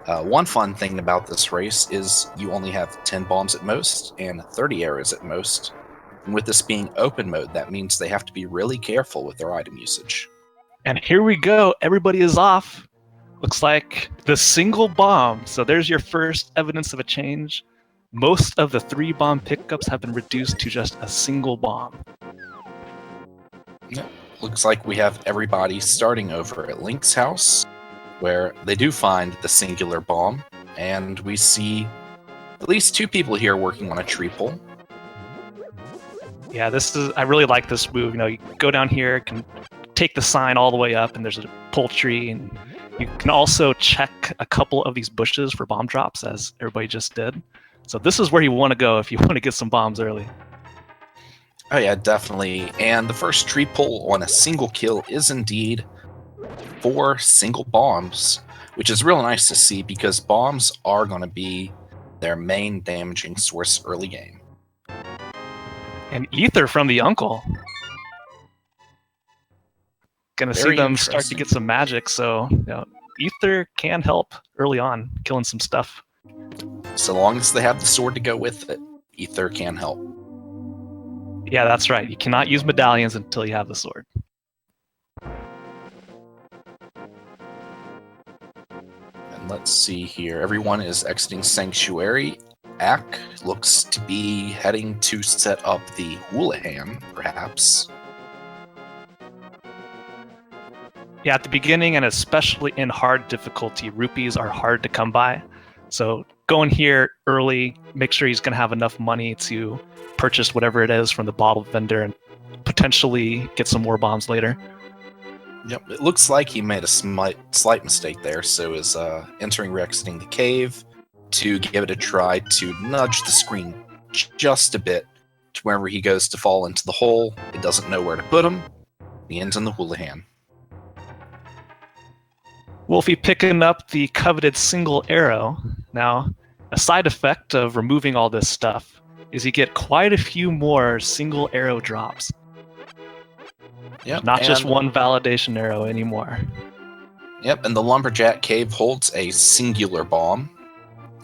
One fun thing about this race is you only have 10 bombs at most and 30 arrows at most. And with this being open mode, that means they have to be really careful with their item usage. And here we go. Everybody is off. Looks like the single bomb. So there's your first evidence of a change. Most of the 3 bomb pickups have been reduced to just a single bomb. Yep. Looks like we have everybody starting over at Link's house, where they do find the singular bomb, and we see at least 2 people here working on a tree pole. Yeah, I really like this move. You go down here, can take the sign all the way up, and there's a pole tree, and you can also check a couple of these bushes for bomb drops, as everybody just did. So this is where you want to go if you want to get some bombs early. Oh yeah, definitely. And the first tree pole on a single kill is indeed 4 single bombs, which is real nice to see because bombs are going to be their main damaging source early game. And Ether from the uncle. Gonna see them start to get some magic, so Ether can help early on, killing some stuff. So long as they have the sword to go with it, Ether can help. Yeah, that's right. You cannot use medallions until you have the sword. And let's see here. Everyone is exiting Sanctuary. Ack looks to be heading to set up the Houlihan, perhaps. Yeah, at the beginning, and especially in hard difficulty, rupees are hard to come by. So going here early, make sure he's going to have enough money to purchase whatever it is from the bottle vendor and potentially get some more bombs later. Yep, it looks like he made a slight mistake there, so is entering or exiting the cave to give it a try to nudge the screen just a bit to wherever he goes to fall into the hole. It doesn't know where to put him. He ends in the Houlihan. Wulfy picking up the coveted single arrow. Now, a side effect of removing all this stuff is you get quite a few more single arrow drops. Yep, not just one validation arrow anymore. Yep, and the Lumberjack Cave holds a singular bomb.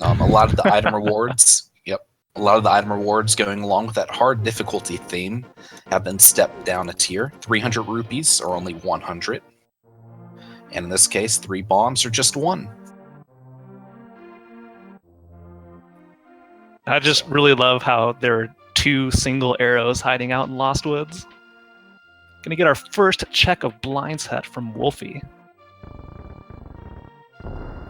A lot of the item rewards, a lot of the item rewards going along with that hard difficulty theme have been stepped down a tier. 300 rupees are only 100. And in this case, 3 bombs are just 1. I just really love how there are 2 single arrows hiding out in Lost Woods. Gonna get our first check of blind set from Wulfy.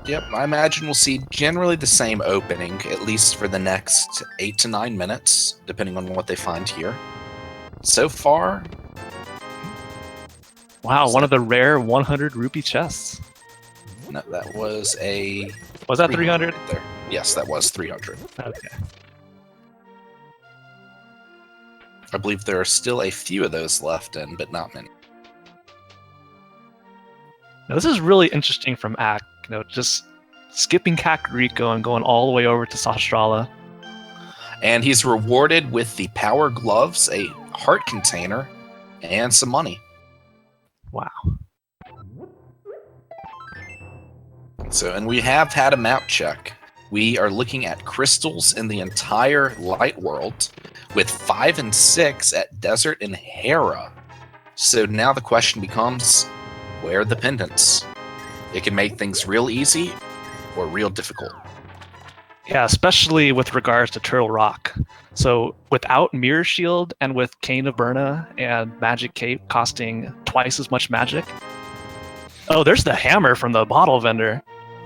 Yep, I imagine we'll see generally the same opening, at least for the next 8 to 9 minutes, depending on what they find here. So far... Wow, one of the rare 100 rupee chests. No, that was a... Was that 300? Right there. Yes, that was 300. Okay. I believe there are still a few of those left in, but not many. Now, this is really interesting from Ack. Just skipping Kakariko and going all the way over to Sastrala. And he's rewarded with the power gloves, a heart container, and some money. Wow. So, and we have had a map check. We are looking at crystals in the entire light world, with 5 and 6 at Desert and Hera. So now the question becomes, where are the pendants? It can make things real easy or real difficult. Yeah, especially with regards to Turtle Rock. So without Mirror Shield and with Cane of Burna and Magic Cape costing twice as much magic. Oh, there's the hammer from the bottle vendor.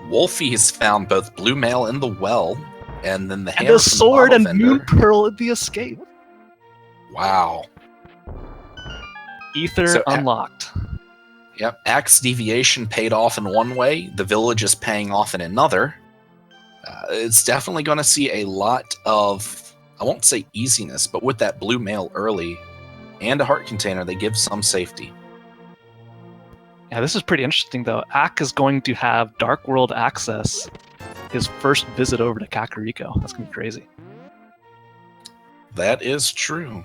Wulfy has found both Blue Mail in the well, and then the hammer and the from sword the and vendor. Moon Pearl at the escape. Wow. Ether So, unlocked. Yep, Axe Deviation paid off in one way, the village is paying off in another. It's definitely going to see a lot of, I won't say easiness, but with that Blue Mail early and a heart container, they give some safety. Yeah, this is pretty interesting, though. Ack is going to have Dark World access his first visit over to Kakariko. That's going to be crazy. That is true.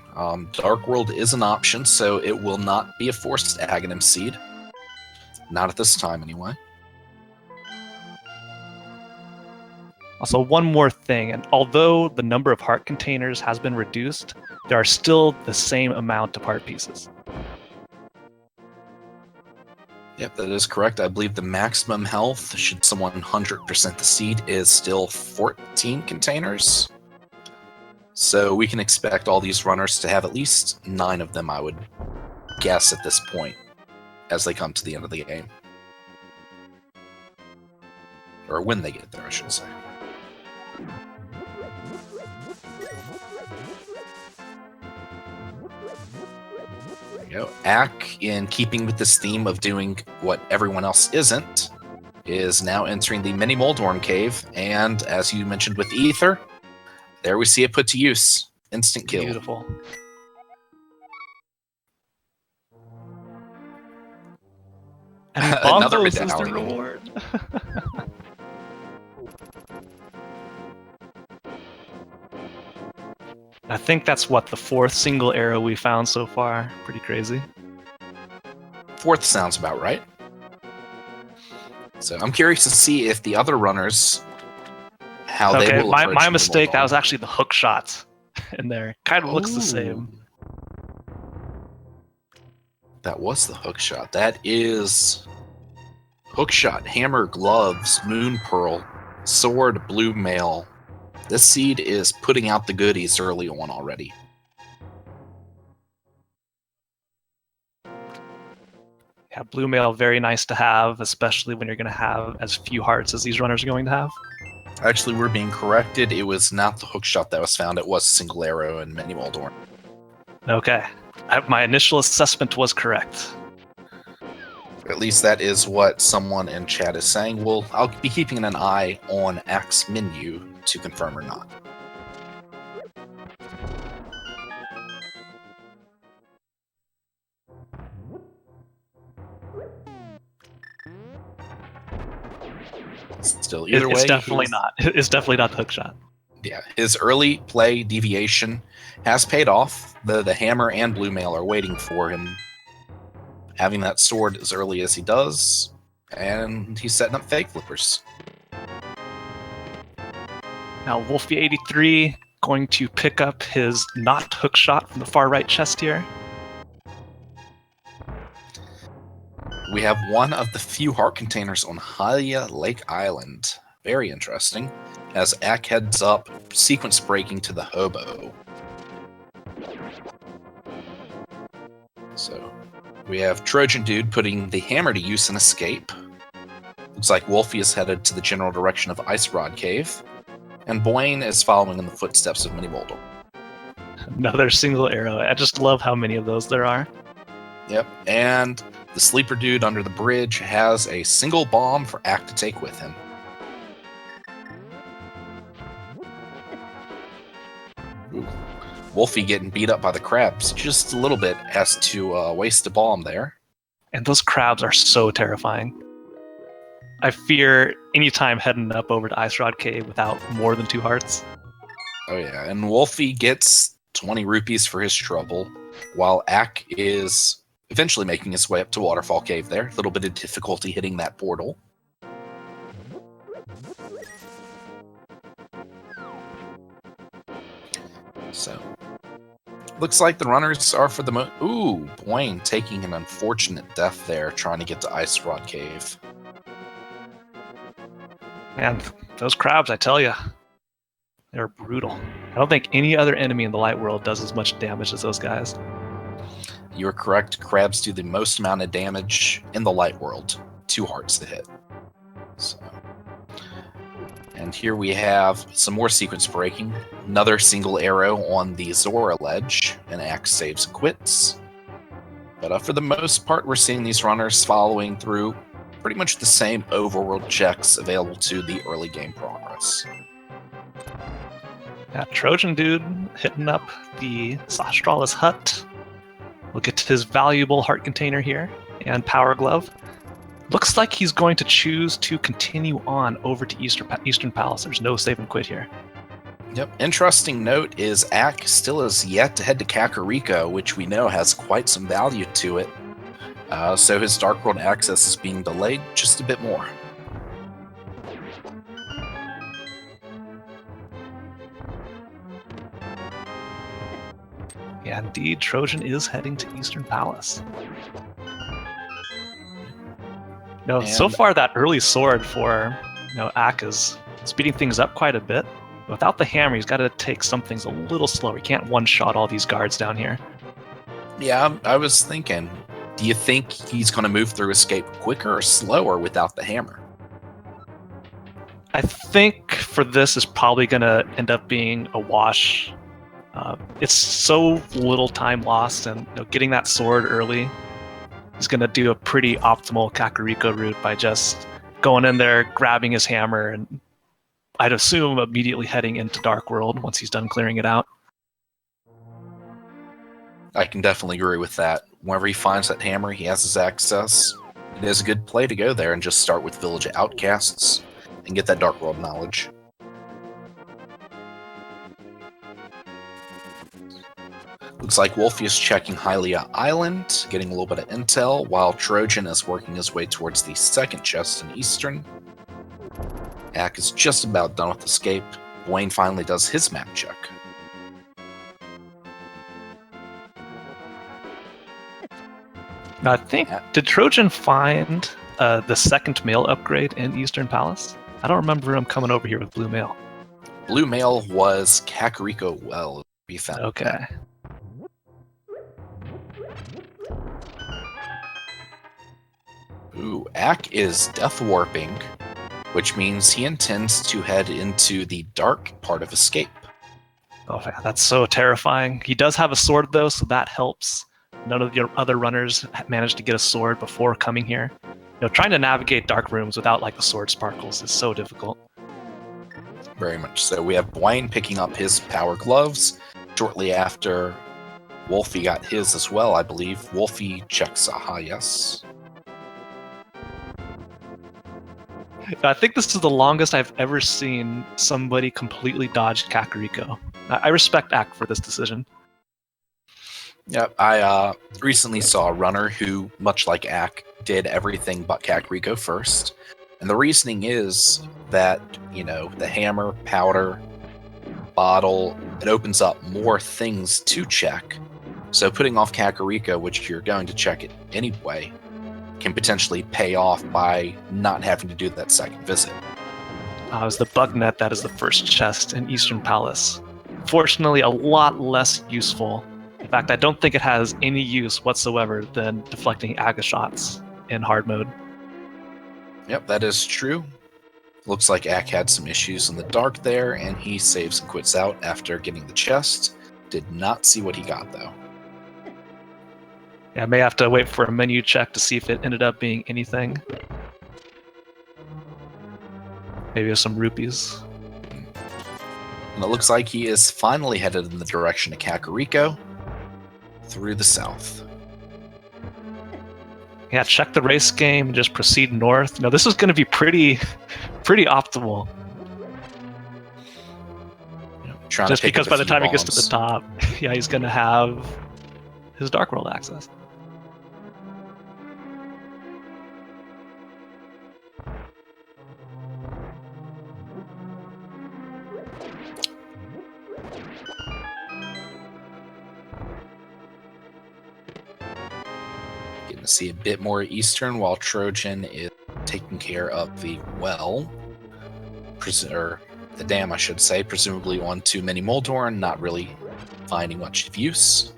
Dark World is an option, so it will not be a forced Aghanim seed. Not at this time, anyway. Also, one more thing, and although the number of heart containers has been reduced, there are still the same amount of heart pieces. Yep, that is correct. I believe the maximum health, should someone 100% the seed, is still 14 containers. So we can expect all these runners to have at least 9 of them, I would guess, at this point, as they come to the end of the game. Or when they get there, I should say. Go. Ack, in keeping with this theme of doing what everyone else isn't, is now entering the mini Moldorm cave, and as you mentioned with Ether, there we see it put to use. Instant kill. Beautiful. And Another bongos is the medallion. reward. I think that's what, the 4th single arrow we found so far. Pretty crazy. 4th sounds about right. So I'm curious to see if the other runners, how they will approach my the mistake. Moldorm. That was actually the hook shot in there. Kind of looks the same. That was the hook shot. That is hook shot, hammer, gloves, moon pearl, sword, blue mail. This seed is putting out the goodies early on already. Yeah, blue mail, very nice to have, especially when you're going to have as few hearts as these runners are going to have. Actually, we're being corrected. It was not the hook shot that was found. It was a single arrow and many Moldorm. Okay. My initial assessment was correct. At least that is what someone in chat is saying. Well, I'll be keeping an eye on Ack's menu to confirm or not. Still, either way, it's definitely not. It's definitely not the hook shot. Yeah, his early play deviation has paid off. The hammer and blue mail are waiting for him, having that sword as early as he does, and he's setting up fake flippers. Now, wulfy83 going to pick up his not hook shot from the far right chest here. We have one of the few heart containers on Hylia Lake Island. Very interesting. As Ack heads up, sequence breaking to the hobo. So we have Trojan Dude putting the hammer to use in escape. Looks like Wulfy is headed to the general direction of Ice Rod Cave. And Buane is following in the footsteps of Mini Moldorm. Another single arrow. I just love how many of those there are. Yep, and the sleeper dude under the bridge has a single bomb for Ack to take with him. Ooh. Wulfy getting beat up by the crabs just a little bit, has to waste a bomb there. And those crabs are so terrifying. I fear anytime heading up over to Ice Rod Cave without more than 2 hearts. Oh yeah, and Wulfy gets 20 rupees for his trouble, while Ack is eventually making his way up to Waterfall Cave there. A little bit of difficulty hitting that portal. So, looks like the runners are for the Ooh, Buane taking an unfortunate death there, trying to get to Ice Rod Cave. Man, those crabs, I tell you, they're brutal. I don't think any other enemy in the light world does as much damage as those guys. You are correct. Crabs do the most amount of damage in the light world. 2 hearts to hit. So. And here we have some more sequence breaking. Another single arrow on the Zora ledge, and Ack saves and quits. But for the most part, we're seeing these runners following through pretty much the same overworld checks available to the early game progress. Yeah, Trojan Dude hitting up the Sastralis hut. We'll get to his valuable heart container here and power glove. Looks like he's going to choose to continue on over to Eastern Palace. There's no save and quit here. Yep. Interesting note is Ack still is yet to head to Kakariko, which we know has quite some value to it. So his Dark World access is being delayed just a bit more. Yeah, indeed, Trojan is heading to Eastern Palace. No, so And far that early sword for Ack is speeding things up quite a bit. Without the hammer, he's got to take some things a little slower. He can't one-shot all these guards down here. yeah, I was thinking, do you think he's going to move through escape quicker or slower without the hammer? I think for this is probably going to end up being a wash. It's so little time lost, and getting that sword early is going to do a pretty optimal Kakariko route by just going in there, grabbing his hammer, and I'd assume immediately heading into Dark World once he's done clearing it out. I can definitely agree with that. Whenever he finds that hammer, he has his access. It is a good play to go there and just start with Village Outcasts and get that Dark World knowledge. Looks like Wulfy is checking Hylia Island, getting a little bit of intel, while Trojan is working his way towards the second chest in Eastern. Ack is just about done with escape. Buane finally does his map check. Now, I think, did Trojan find the second mail upgrade in Eastern Palace? I don't remember him coming over here with blue mail. Blue mail was Kakariko Well. We found Okay. that. Ooh, Ack is death warping, which means he intends to head into the dark part of escape. Oh, yeah, that's so terrifying. He does have a sword, though, so that helps. None of the other runners managed to get a sword before coming here. Trying to navigate dark rooms without the sword sparkles is so difficult. Very much so. We have Buane picking up his power gloves shortly after Wulfy got his as well, I believe. Wulfy checks Aha, yes. I think this is the longest I've ever seen somebody completely dodge Kakariko. I respect Ack for this decision. Yep, I recently saw a runner who, much like Ack, did everything but Kakariko first. And the reasoning is that, the hammer, powder, bottle, it opens up more things to check. So putting off Kakariko, which you're going to check it anyway, can potentially pay off by not having to do that second visit. It was the bug net that is the first chest in Eastern Palace. Fortunately, a lot less useful. In fact, I don't think it has any use whatsoever than deflecting Aga shots in hard mode. Yep, that is true. Looks like Ack had some issues in the dark there, and he saves and quits out after getting the chest. Did not see what he got, though. Yeah, I may have to wait for a menu check to see if it ended up being anything. Maybe with some rupees. And it looks like he is finally headed in the direction of Kakariko through the south. Yeah, check the race game and just proceed north. This is going to be pretty optimal. Just because by the time he gets to the top, yeah, he's going to have his Dark World access. Getting to see a bit more Eastern while Trojan is taking care of the well. Or the dam, I should say, presumably on to Mini Moldorn, not really finding much of use.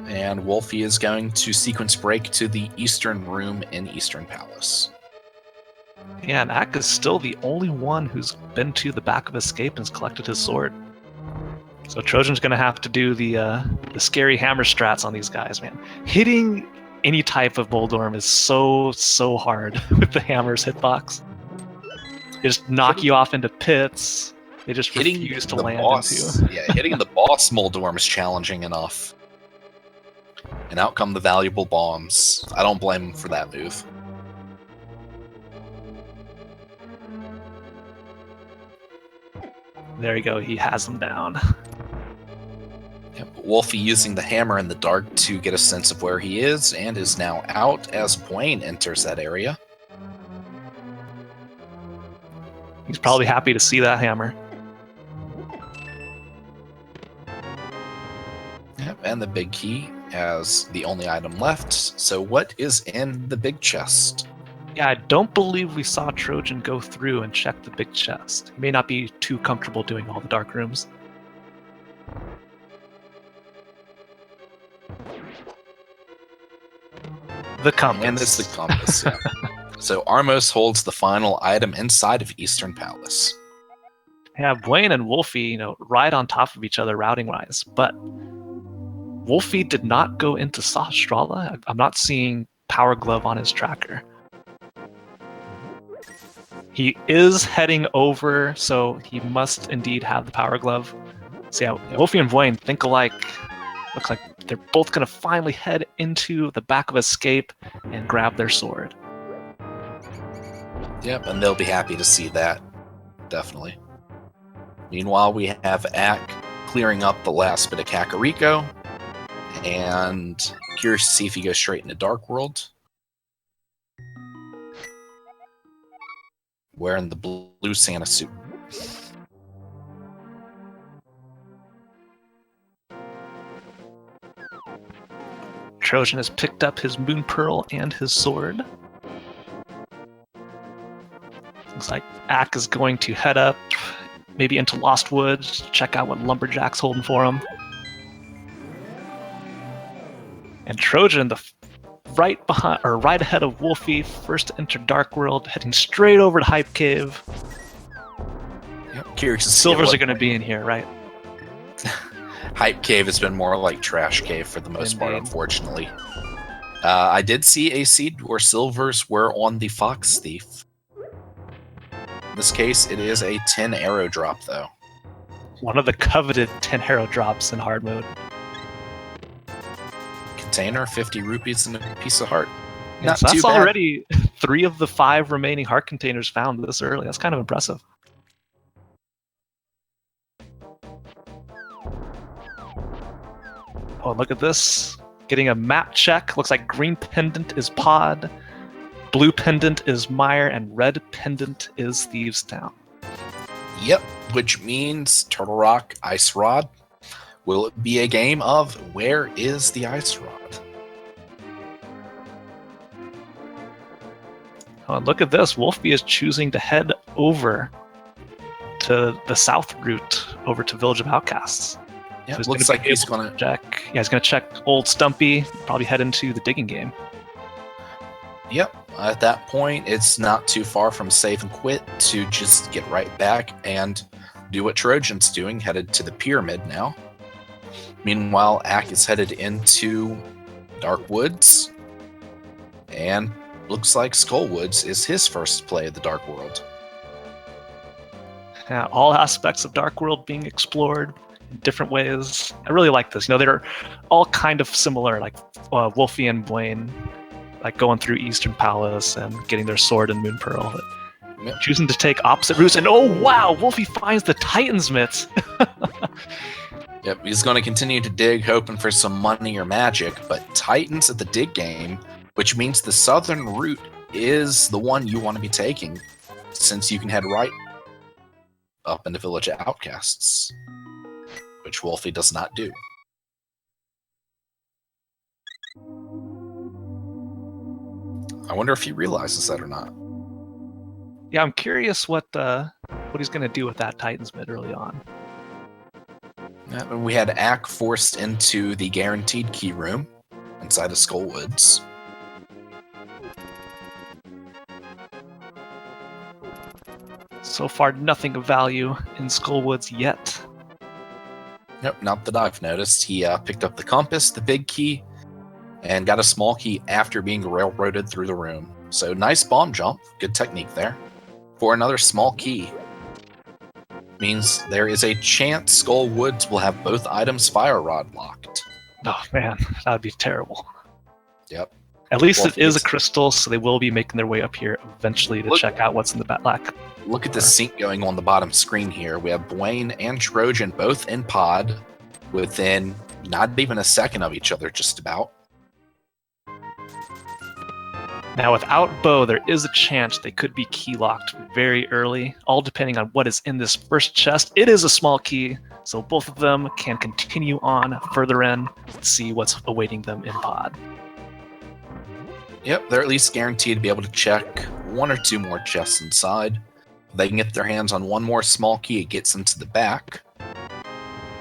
And Wulfy is going to sequence break to the Eastern room in Eastern Palace. Yeah, and Ack is still the only one who's been to the back of Escape and has collected his sword. So Trojan's going to have to do the scary hammer strats on these guys, man. Hitting any type of Moldorm is so hard with the hammer's hitbox. They just knock you off into pits. They just refuse to land into. Yeah, hitting the boss Moldorm is challenging enough. And out come the valuable bombs. I don't blame him for that move. There you go, he has them down. Yep, Wulfy using the hammer in the dark to get a sense of where he is, and is now out as Buane enters that area. He's probably happy to see that hammer. and the big key as the only item left. So what is in the big chest? Yeah, I don't believe we saw Trojan go through and check the big chest. He may not be too comfortable doing all the dark rooms. The compass. And it's the compass, yeah. So Armos holds the final item inside of Eastern Palace. Yeah, Buane and Wulfy, ride on top of each other routing-wise, but Wulfy did not go into Strala. I'm not seeing Power Glove on his tracker. He is heading over, so he must indeed have the Power Glove. So yeah, Wulfy and Buane think alike. Looks like they're both going to finally head into the back of Escape and grab their sword. Yep, and they'll be happy to see that. Definitely. Meanwhile, we have Ack clearing up the last bit of Kakariko. And curious to see if he goes straight into Dark World. Wearing the blue Santa suit. Trojan has picked up his Moon Pearl and his sword. Looks like Ack is going to head up, maybe into Lost Woods, check out what Lumberjack's holding for him. And Trojan, right behind, or right ahead of Wulfy, first to enter Dark World, heading straight over to Hype Cave. Yep, curious to see Silvers are going to be in here, right? Hype Cave has been more like Trash Cave for the most part, unfortunately. I did see a seed where silvers were on the Fox Thief. In this case, it is a 10 arrow drop, though. One of the coveted 10 arrow drops in hard mode. Container, 50 rupees, and a piece of heart. Yeah, so that's already 3 of the 5 remaining heart containers found this early. That's kind of impressive. Oh, look at this. Getting a map check. Looks like green pendant is Pod, blue pendant is Mire, and red pendant is Thieves Town. Yep, which means Turtle Rock, Ice Rod. Will it be a game of where is the Ice Rod? Oh, look at this. Wulfy is choosing to head over to the south route, over to Village of Outcasts. Yeah, So looks like he's going to check. Yeah, he's going to check Old Stumpy. Probably head into the digging game. Yep. At that point, it's not too far from save and quit to just get right back and do what Trojan's doing, headed to the pyramid now. Meanwhile, Ack is headed into Dark Woods, and looks like Skull Woods is his first play of the Dark World. Yeah, all aspects of Dark World being explored in different ways. I really like this. They're all kind of similar, like Wulfy and Buane, like going through Eastern Palace and getting their sword and Moon Pearl. Yep. Choosing to take opposite routes, and oh wow, Wulfy finds the Titan's Mitts. Yep, he's going to continue to dig, hoping for some money or magic, but Titans at the dig game, which means the southern route is the one you want to be taking, since you can head right up into Village of Outcasts, which Wulfy does not do. I wonder if he realizes that or not. Yeah, I'm curious what he's going to do with that Titan's Mitt early on. Yeah, and we had Ack forced into the guaranteed key room inside of Skull Woods. So far, nothing of value in Skull Woods yet. Nope, not that I've noticed. He picked up the compass, the big key, and got a small key after being railroaded through the room. So nice bomb jump. Good technique there. For another small key. Means there is a chance Skull Woods will have both items Fire Rod locked. Oh man, that would be terrible. Yep. At least it is a crystal, so they will be making their way up here eventually to check out what's in the back. Look at the sync going on the bottom screen here. We have Buane and Trojan both in pod within not even a second of each other, just about. Now, without Bo, there is a chance they could be key locked very early, all depending on what is in this first chest. It is a small key, so both of them can continue on further in and see what's awaiting them in pod. Yep, they're at least guaranteed to be able to check one or two more chests inside. If they can get their hands on one more small key, it gets into the back.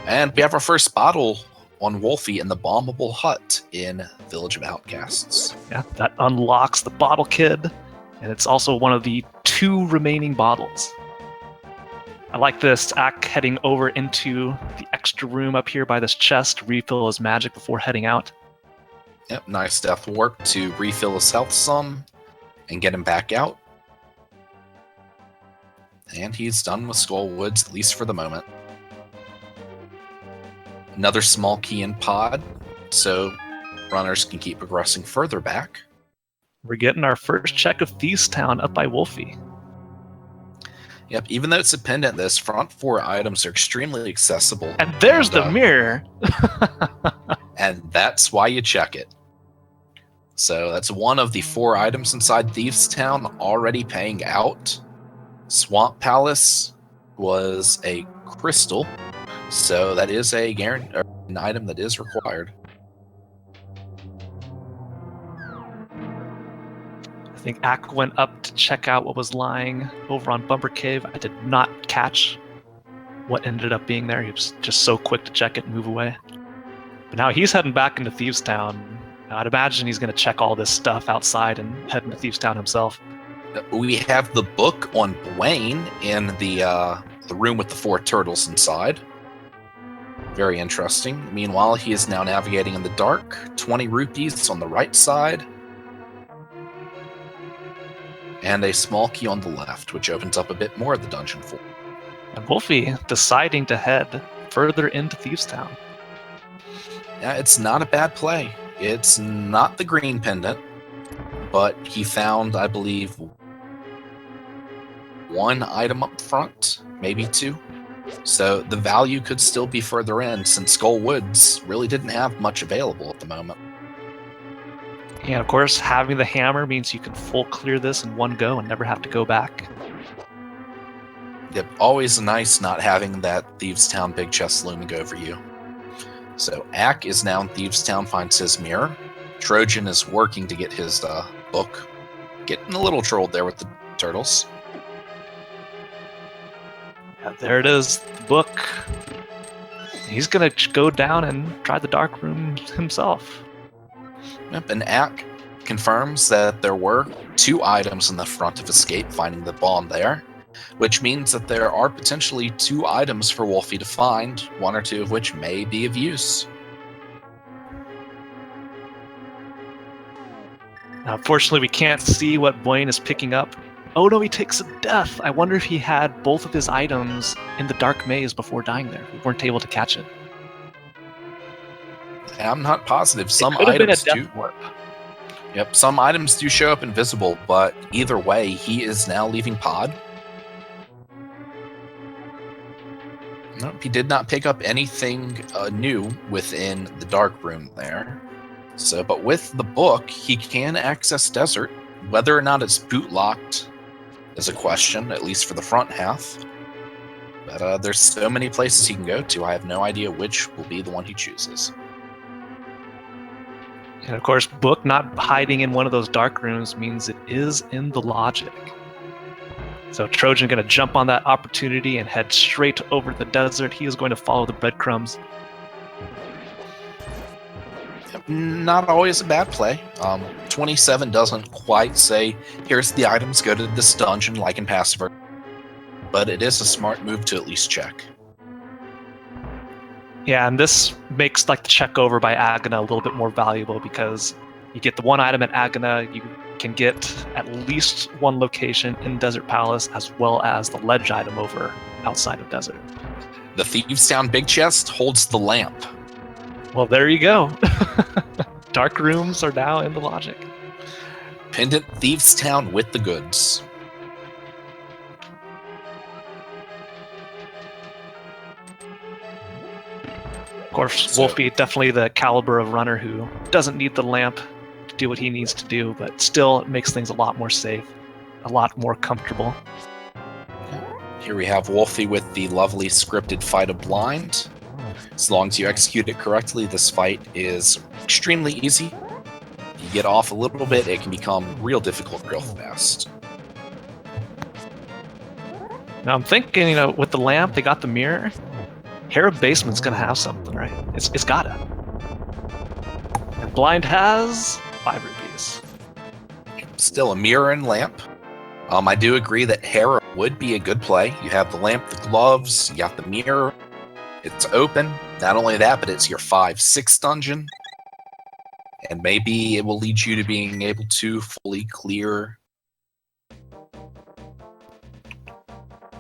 And we have our first bottle on Wolfie in the bombable hut in Village of Outcasts. Yeah, that unlocks the bottle kid, and it's also one of the 2 remaining bottles. I like this. Ack heading over into the extra room up here by this chest to refill his magic before heading out. Yep, nice death work to refill his health some and get him back out. And he's done with Skull Woods, at least for the moment. Another small key in pod, so runners can keep progressing further back. We're getting our first check of Thieves Town up by Wolfie. Yep, even though it's a pendant, those front 4 items are extremely accessible. And there's the mirror! And that's why you check it. So that's one of the 4 items inside Thieves Town already paying out. Swamp Palace was a crystal, so that is an item that is required. I think Ack went up to check out what was lying over on Bumper Cave. I did not catch what ended up being there. He was just so quick to check it and move away. But now he's heading back into Thieves Town. I'd imagine he's going to check all this stuff outside and head into Thieves Town himself. We have the book on Buane in the room with the 4 turtles inside. Very interesting. Meanwhile, he is now navigating in the dark. 20 rupees on the right side. And a small key on the left, which opens up a bit more of the dungeon for him. And Wolfie deciding to head further into Thieves Town. Yeah, it's not a bad play. It's not the green pendant, but he found, I believe, 1 item up front, maybe 2. So the value could still be further in, since Skull Woods really didn't have much available at the moment. And of course, having the hammer means you can full clear this in one go and never have to go back. Yep, always nice not having that Thieves Town big chest looming over you. So Ack is now in Thieves Town, finds his mirror. Trojan is working to get his book. Getting a little trolled there with the turtles. Yeah, there it is, the book. He's going to go down and try the dark room himself. Yep, and Ack confirms that there were 2 items in the front of Escape, finding the bomb there, which means that there are potentially 2 items for Wolfie to find, 1 or 2 of which may be of use. Now, unfortunately, we can't see what Buane is picking up. Oh no, he takes a death. I wonder if he had both of his items in the dark maze before dying there. We weren't able to catch it. I'm not positive. Some It could have been a items do. death warp. Yep, some items do show up invisible, but either way, he is now leaving pod. Nope, he did not pick up anything new within the dark room there. So, but with the book, he can access desert. Whether or not it's boot locked is a question, at least for the front half. But there's so many places he can go to. I have no idea which will be the one he chooses. And of course, Book not hiding in one of those dark rooms means it is in the logic. So Trojan going to jump on that opportunity and head straight over the desert. He is going to follow the breadcrumbs. Not always a bad play. 27 doesn't quite say, here's the items, go to this dungeon like in Pacifier. But it is a smart move to at least check. Yeah, and this makes like the check over by Agana a little bit more valuable because you get the 1 item at Agana, you can get at least 1 location in Desert Palace as well as the ledge item over outside of Desert. The Thieves Town big chest holds the lamp. Well, there you go. Dark rooms are now in the logic. Pendant Thieves Town with the goods. Of course, Wolfie, definitely the caliber of runner who doesn't need the lamp to do what he needs to do, but still it makes things a lot more safe, a lot more comfortable. Here we have Wolfie with the lovely scripted fight of blind. As long as you execute it correctly, this fight is extremely easy. You get off a little bit, it can become real difficult real fast. Now I'm thinking, with the lamp, they got the mirror. Hera Basement's gonna have something, right? It's gotta. And blind has 5 rupees. Still a mirror and lamp. I do agree that Hera would be a good play. You have the lamp, the gloves, you got the mirror. It's open. Not only that, but it's your 5/6 dungeon. And maybe it will lead you to being able to fully clear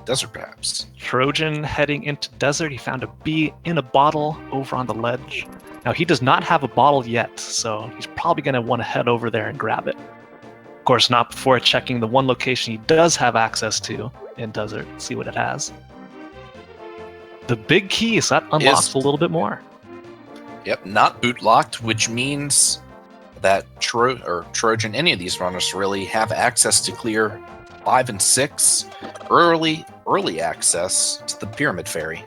desert paths. Trojan heading into desert. He found a bee in a bottle over on the ledge. Now he does not have a bottle yet, so he's probably going to want to head over there and grab it. Of course, not before checking the one location he does have access to in desert. See what it has. The big key, so that unlocks a little bit more. Yep, not boot locked, which means that Trojan, any of these runners really have access to clear 5 and 6, early access to the Pyramid Fairy.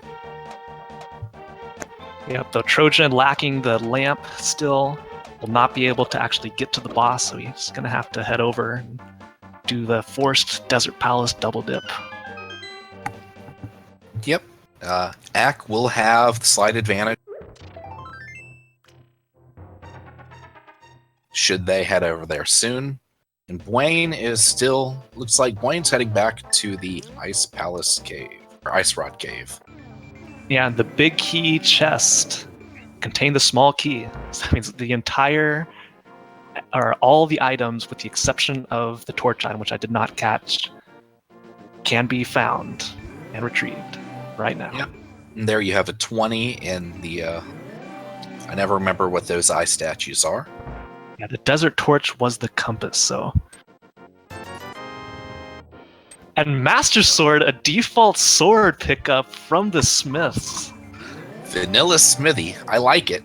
Yep, though Trojan lacking the lamp still will not be able to actually get to the boss, so he's going to have to head over and do the forced Desert Palace double dip. Yep, Ack will have the slight advantage should they head over there soon. And Buane is still, looks like Buane's heading back to the Ice Palace Cave, or Ice Rod Cave. Yeah, the big key chest contained the small key. So that means the entire, or all the items with the exception of the torch item, which I did not catch, can be found and retrieved right now. Yep. And there you have a 20 in the, I never remember what those eye statues are. Yeah, the desert torch was the compass, so. And Master Sword, a default sword pickup from the Smiths. Vanilla Smithy, I like it.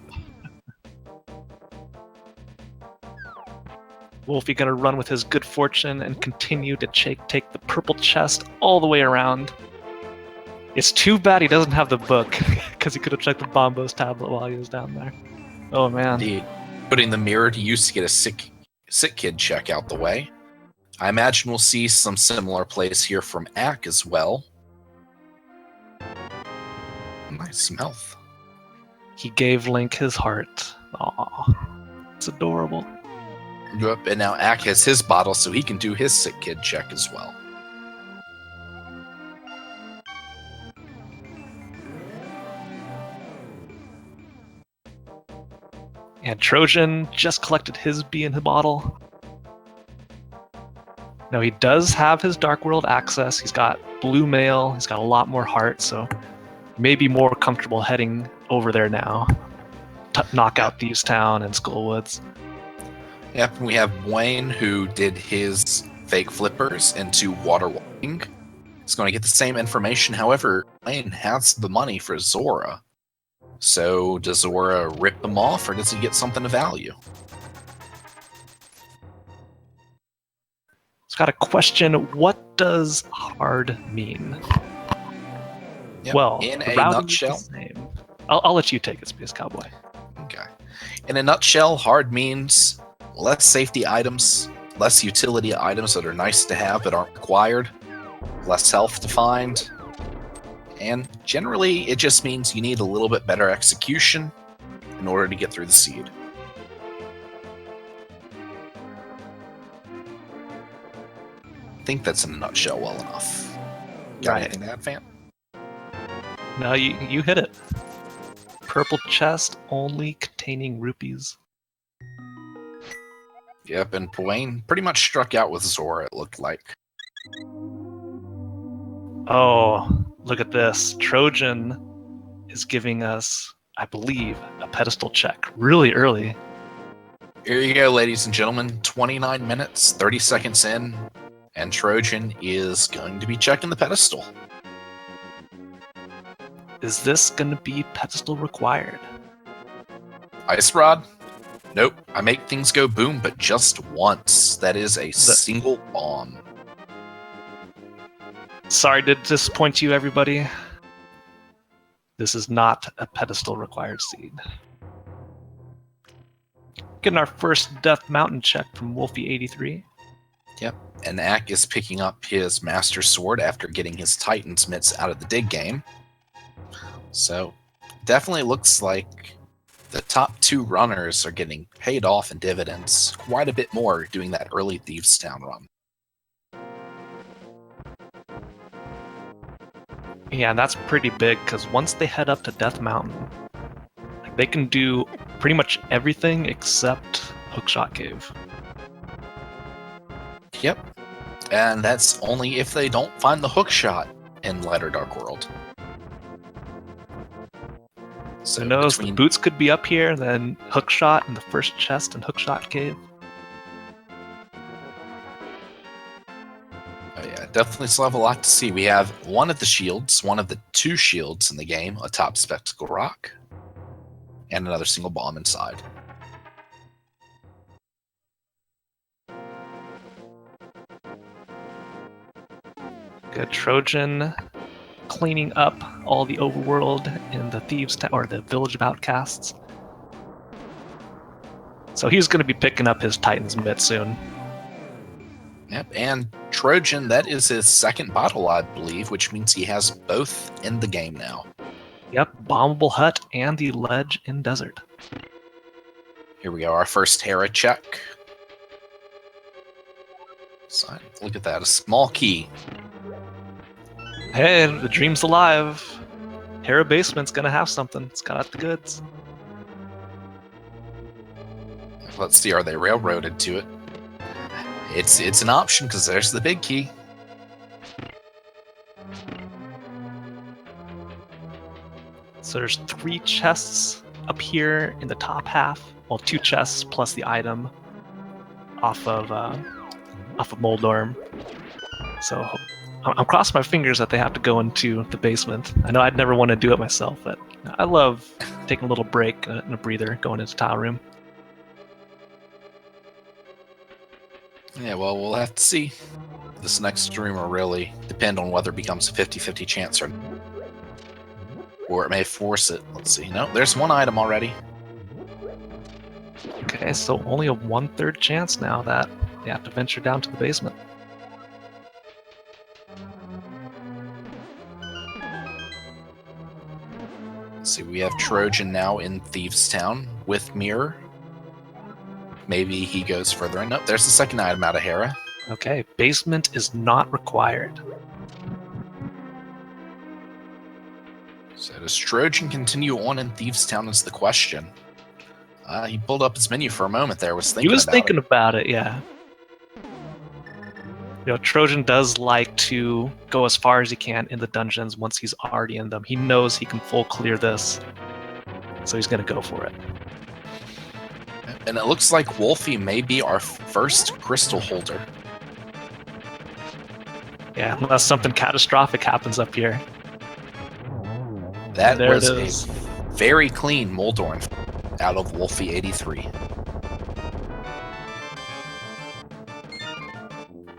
Wolfie gonna run with his good fortune and continue to take the purple chest all the way around. It's too bad he doesn't have the book, because he could have checked the Bombos tablet while he was down there. Oh man. Indeed. Putting the mirror to use to get a sick kid check out the way. I imagine we'll see some similar plays here from Ack as well. Nice, some health. He gave Link his heart. Aw, it's adorable. Yep, and now Ack has his bottle, so he can do his sick kid check as well. And Trojan just collected his bee in the bottle. Now he does have his Dark World access. He's got blue mail. He's got a lot more heart, so he may be more comfortable heading over there now. Knock out Thieves Town and Skullwoods. Yep, we have Buane, who did his fake flippers into water walking. He's going to get the same information. However, Buane has the money for Zora. So does Zora rip them off, or does he get something of value? It's got a question. What does hard mean? Yep. Well, in the a routing nutshell. is the same. I'll let you take it, Space Cowboy. Okay. In a nutshell, hard means less safety items, less utility items that are nice to have but aren't required, less health to find, and generally it just means you need a little bit better execution in order to get through the seed. I think that's in a nutshell well enough. Got Right. anything to add, Fan? No, you hit it. Purple chest only containing rupees. Yep, and Buane pretty much struck out with Zora, it looked like. Oh, look at this. Trojan is giving us, I believe, a pedestal check really early. Here you go, ladies and gentlemen. 29 minutes, 30 seconds in, and Trojan is going to be checking the pedestal. Is this going to be pedestal required? Ice Rod? Nope, I make things go boom, but just once. That is a single bomb. Sorry to disappoint you, everybody. This is not a pedestal required seed. Getting our first Death Mountain check from wulfy83. Yep, and Ack is picking up his Master Sword after getting his Titan's Mitts out of the dig game. So, definitely looks like the top 2 runners are getting paid off in dividends quite a bit more doing that early Thieves Town run. Yeah, that's pretty big, because once they head up to Death Mountain, they can do pretty much everything except Hookshot Cave. Yep, and that's only if they don't find the hookshot in Lighter Dark World. So who knows, the boots could be up here, then Hookshot in the first chest and Hookshot Cave. Oh yeah, definitely still have a lot to see. We have one of the shields, one of the 2 shields in the game, atop Spectacle Rock, and another single bomb inside. Good. Trojan cleaning up all the overworld in the Thieves or the Village of Outcasts. So he's going to be picking up his Titan's Mitt soon. Yep, and Trojan, that is his second bottle, I believe, which means he has both in the game now. Yep, Bombable Hut and the Ledge in Desert. Here we go, our first Hera check. So, look at that, a small key. Hey, the dream's alive. Hera Basement's gonna have something. It's got the goods. Let's see, are they railroaded to it? It's an option, because there's the big key. So there's 3 chests up here in the top half. Well, 2 chests plus the item off of Moldorm. So I'm crossing my fingers that they have to go into the basement. I know I'd never want to do it myself, but I love taking a little break and a breather going into Tile Room. Yeah, well, we'll have to see. This next room will really depend on whether it becomes a 50-50 chance or it may force it. Let's see. No, there's one item already. Okay, so only a 1/3 chance now that they have to venture down to the basement. Let's see, we have Trojan now in Thieves Town with Mirror. Maybe he goes further in. Nope, there's the second item out of Hera. Okay, basement is not required. So does Trojan continue on in Thieves Town is the question. He pulled up his menu for a moment there, was thinking about it, yeah. You know, Trojan does like to go as far as he can in the dungeons once he's already in them. He knows he can full clear this, so he's going to go for it. And it looks like Wulfy may be our first crystal holder. Yeah, unless something catastrophic happens up here. That was a very clean Moldorm out of wulfy83.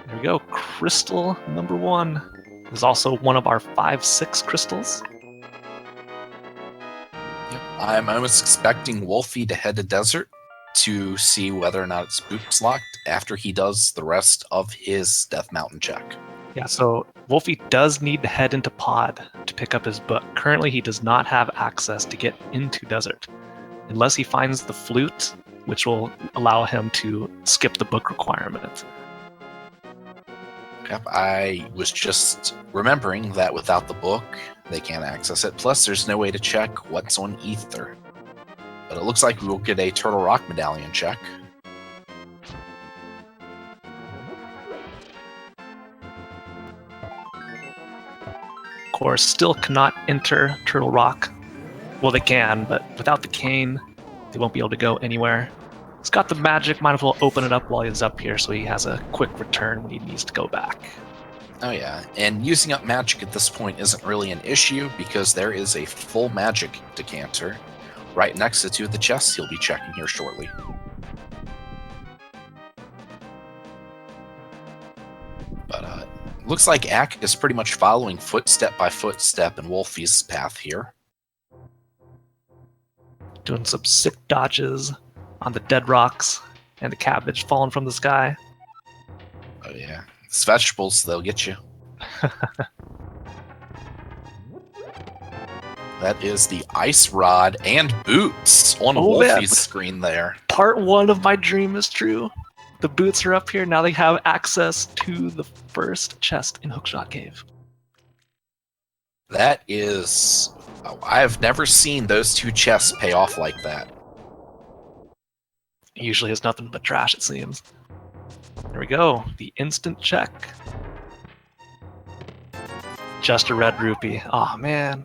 There we go. Crystal number 1 is also one of our 5-6 crystals. Yep. I'm almost expecting Wulfy to head to Desert to see whether or not it's boots locked after he does the rest of his Death Mountain check. Yeah, so Wulfy does need to head into Pod to pick up his book. Currently, he does not have access to get into Desert unless he finds the flute, which will allow him to skip the book requirement. Yep, I was just remembering that without the book, they can't access it. Plus, there's no way to check what's on Ether. But it looks like we will get a Turtle Rock Medallion check. Of course, still cannot enter Turtle Rock. Well, they can, but without the cane, they won't be able to go anywhere. He's got the magic, might as well open it up while he's up here so he has a quick return when he needs to go back. Oh yeah, and using up magic at this point isn't really an issue because there is a full magic decanter right next to 2 of the chests he'll be checking here shortly. Looks like Ack is pretty much following footstep by footstep in Wulfy's path here. Doing some sick dodges on the dead rocks and the cabbage falling from the sky. Oh yeah. It's vegetables, they'll get you. That is the ice rod and boots on Wulfy's screen there. Part 1 of my dream is true. The boots are up here. Now they have access to the first chest in Hookshot Cave. That is... Oh, I've never seen those two chests pay off like that. It usually is nothing but trash, it seems. There we go. The instant check. Just a red rupee. Oh, man.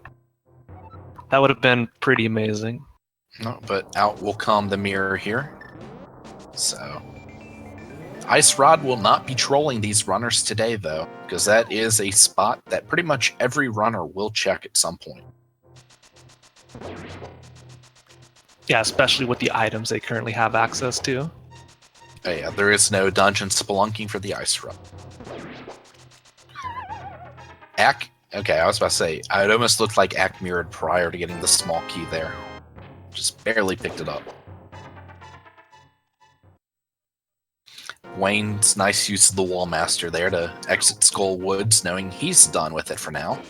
That would have been pretty amazing. No, but out will come the mirror here. So... Ice Rod will not be trolling these runners today, though, because that is a spot that pretty much every runner will check at some point. Yeah, especially with the items they currently have access to. Oh, yeah, there is no dungeon spelunking for the Ice Rod. Ack, okay, I was about to say, it almost looked like Ack mirrored prior to getting the small key there. Just barely picked it up. Wayne's nice use of the Wallmaster there to exit Skull Woods, knowing he's done with it for now.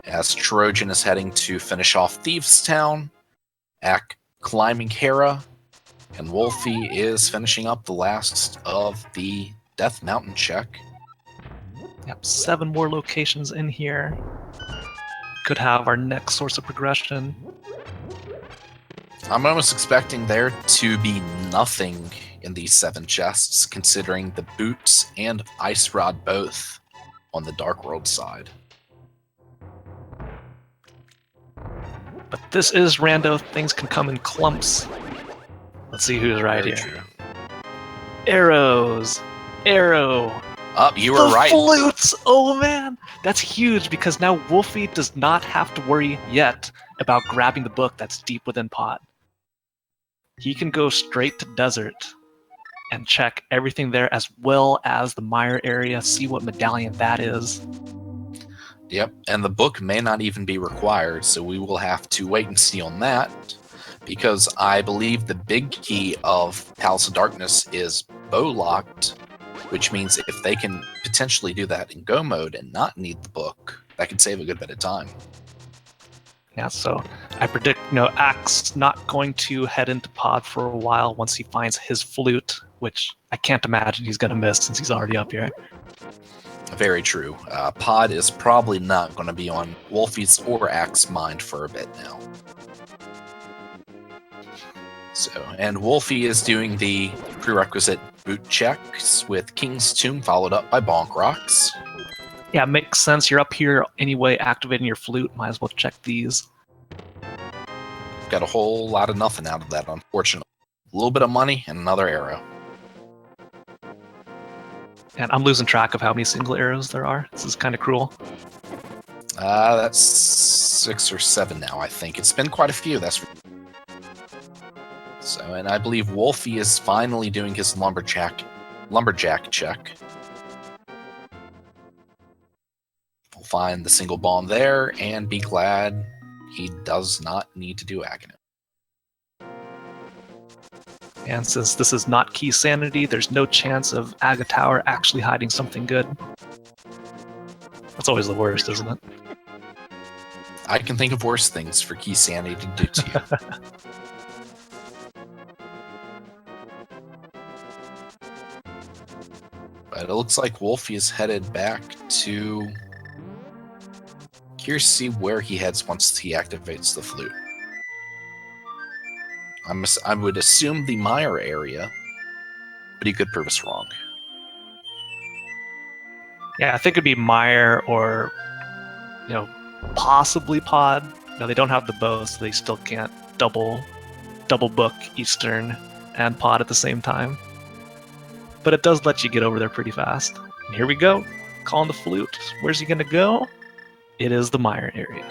As Trojan is heading to finish off Thieves Town, Ack climbing Hera, and Wulfy is finishing up the last of the Death Mountain check. Yep, 7 more locations in here. Could have our next source of progression. I'm almost expecting there to be nothing in these 7 chests, considering the boots and Ice Rod both on the Dark World side. But this is rando. Things can come in clumps. Let's see who's right Very here. true. Arrows. Arrow. Oh, you were right. Flutes! Oh man! That's huge because now Wulfy does not have to worry yet about grabbing the book that's deep within Pod. He can go straight to Desert and check everything there as well as the Mire area, see what medallion that is. Yep, and the book may not even be required, so we will have to wait and see on that, because I believe the big key of Palace of Darkness is bow-locked, which means if they can potentially do that in go mode and not need the book, that could save a good bit of time. Yeah, so I predict, Ack's not going to head into Pod for a while once he finds his flute, which I can't imagine he's going to miss since he's already up here. Very true. Pod is probably not going to be on Wulfy's or Ack's mind for a bit now. So, and Wulfy is doing the prerequisite boot checks with King's Tomb followed up by Bonk Rocks. Yeah, makes sense. You're up here anyway, activating your flute. Might as well check these. Got a whole lot of nothing out of that, unfortunately. A little bit of money and another arrow. And I'm losing track of how many single arrows there are. This is kind of cruel. That's 6 or 7 now, I think. It's been quite a few, that's... So, and I believe Wulfy is finally doing his lumberjack check. We'll find the single bomb there and be glad he does not need to do Aghanim. And since this is not Key Sanity, there's no chance of Aga Tower actually hiding something good. That's always the worst, isn't it? I can think of worse things for Key Sanity to do to you. But it looks like Wulfy is headed back to... Curious to see where he heads once he activates the flute. I would assume the Mire area, but he could prove us wrong. Yeah, I think it'd be Mire or, possibly Pod. No, they don't have the bow, so they still can't double book Eastern and Pod at the same time. But it does let you get over there pretty fast. And here we go, calling the flute. Where's he gonna go? It is the Mire area.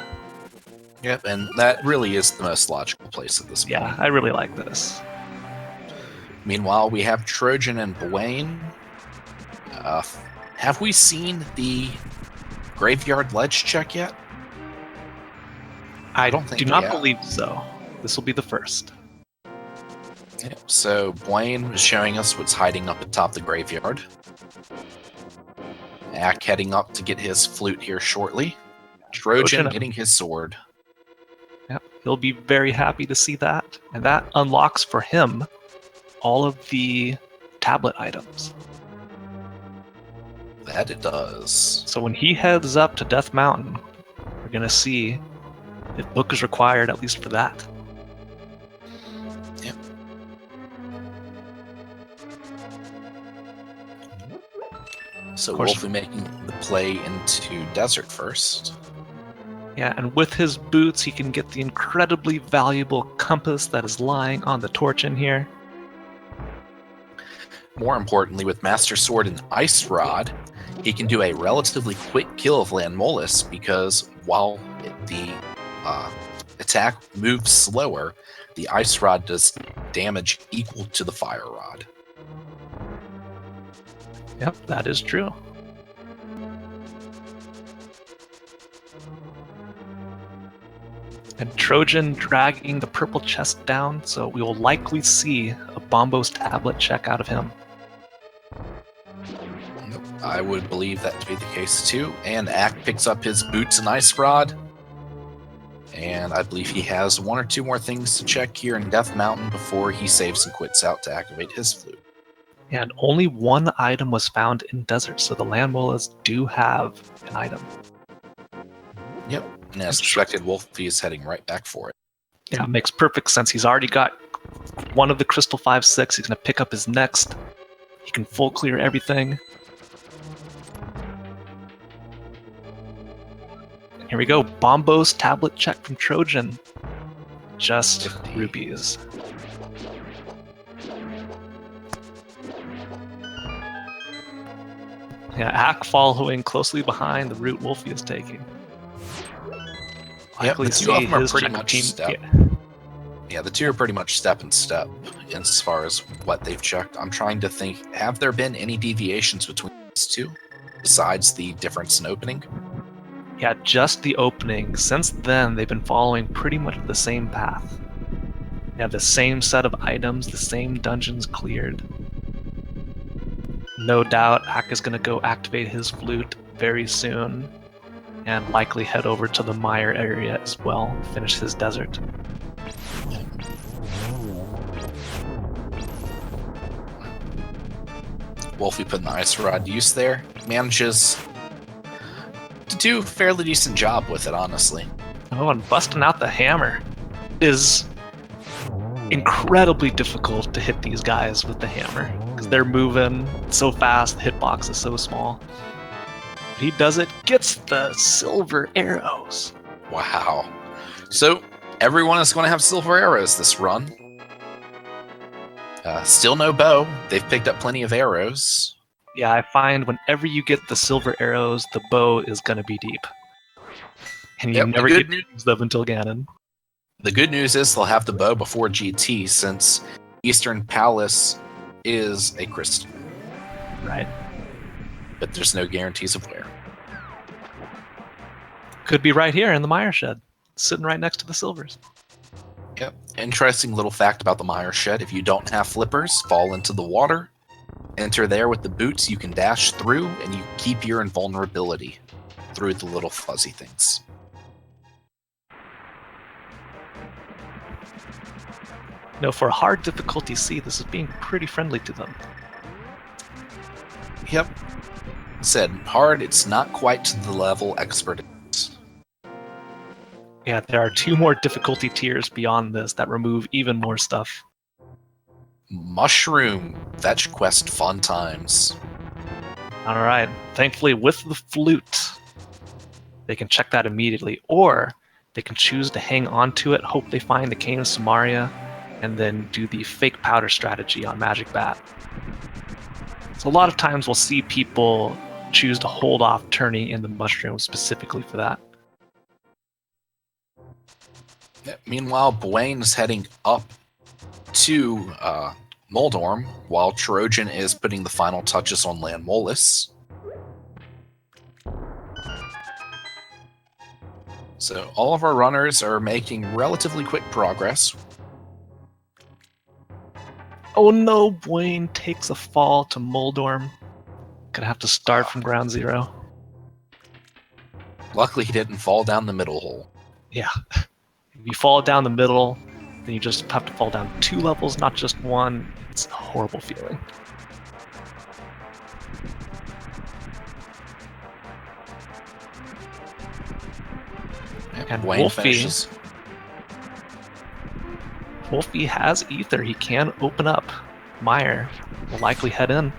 Yep, and that really is the most logical place at this point. Yeah, I really like this. Meanwhile, we have Trojan and Buane have we seen the graveyard ledge check yet? I don't think do we not have. believe so. This will be the first. Yep. So Buane was showing us what's hiding up atop the graveyard. Ack heading up to get his flute here shortly. Trojan getting his sword. Yep, he'll be very happy to see that. And that unlocks for him all of the tablet items. That it does. So when he heads up to Death Mountain, we're going to see if book is required, at least for that. Yep. So Wulfy making the play into desert first. Yeah, and with his boots, he can get the incredibly valuable compass that is lying on the torch in here. More importantly, with Master Sword and Ice Rod, he can do a relatively quick kill of Landmolus because while the attack moves slower, the Ice Rod does damage equal to the Fire Rod. Yep, that is true. And Trojan dragging the purple chest down, so we will likely see a Bombos tablet check out of him. I would believe that to be the case too. And Ack picks up his boots and Ice Rod. And I believe he has one or two more things to check here in Death Mountain before he saves and quits out to activate his flute. And only one item was found in desert, so the Landmolus do have an item. Yep. And as expected, Wulfy is heading right back for it. Yeah, it makes perfect sense. He's already got one of the Crystal 5/6. He's going to pick up his next. He can full clear everything. And here we go. Bombos tablet check from Trojan. Just 50 rupees. Yeah, Ack following closely behind the route Wulfy is taking. Yep, the two of them are pretty much step. Yeah, the two are pretty much step and step as far as what they've checked. I'm trying to think, have there been any deviations between these two besides the difference in opening? Yeah, just the opening. Since then, they've been following pretty much the same path. They have the same set of items, the same dungeons cleared. No doubt, Ack is going to go activate his flute very soon, and likely head over to the mire area as well, finish his desert. Wulfy putting the Ice Rod to use there. Manages to do a fairly decent job with it, honestly. Oh, and busting out the hammer is incredibly difficult to hit these guys with the hammer, because they're moving so fast, the hitbox is so small. But he does it, gets the silver arrows. Wow. So, everyone is going to have silver arrows this run. Still no bow. They've picked up plenty of arrows. Yeah, I find whenever you get the silver arrows, the bow is going to be deep. And you never get to use them until Ganon. The good news is they'll have the bow before GT, since Eastern Palace is a crystal. Right. But there's no guarantees of where. Could be right here in the mire shed, sitting right next to the silvers. Yep. Interesting little fact about the mire shed. If you don't have flippers, fall into the water. Enter there with the boots, you can dash through, and you keep your invulnerability through the little fuzzy things. No, for a hard difficulty C, this is being pretty friendly to them. Yep. Said hard, it's not quite to the level expert is. Yeah, there are two more difficulty tiers beyond this that remove even more stuff. Mushroom fetch quest fun times. Alright, thankfully with the flute, they can check that immediately, or they can choose to hang on to it, hope they find the Cane of Samaria, and then do the fake powder strategy on Magic Bat. So a lot of times we'll see people choose to hold off turning in the mushroom specifically for that. Meanwhile, Buane is heading up to Moldorm, while Trojan is putting the final touches on Landmolus. So all of our runners are making relatively quick progress. Oh no, Buane takes a fall to Moldorm. Gonna have to start from ground zero. Luckily, he didn't fall down the middle hole. Yeah. If you fall down the middle, then you just have to fall down 2 levels, not just 1. It's a horrible feeling. And Buane finishes. Wulfy has Ether. He can open up. Meyer will likely head in.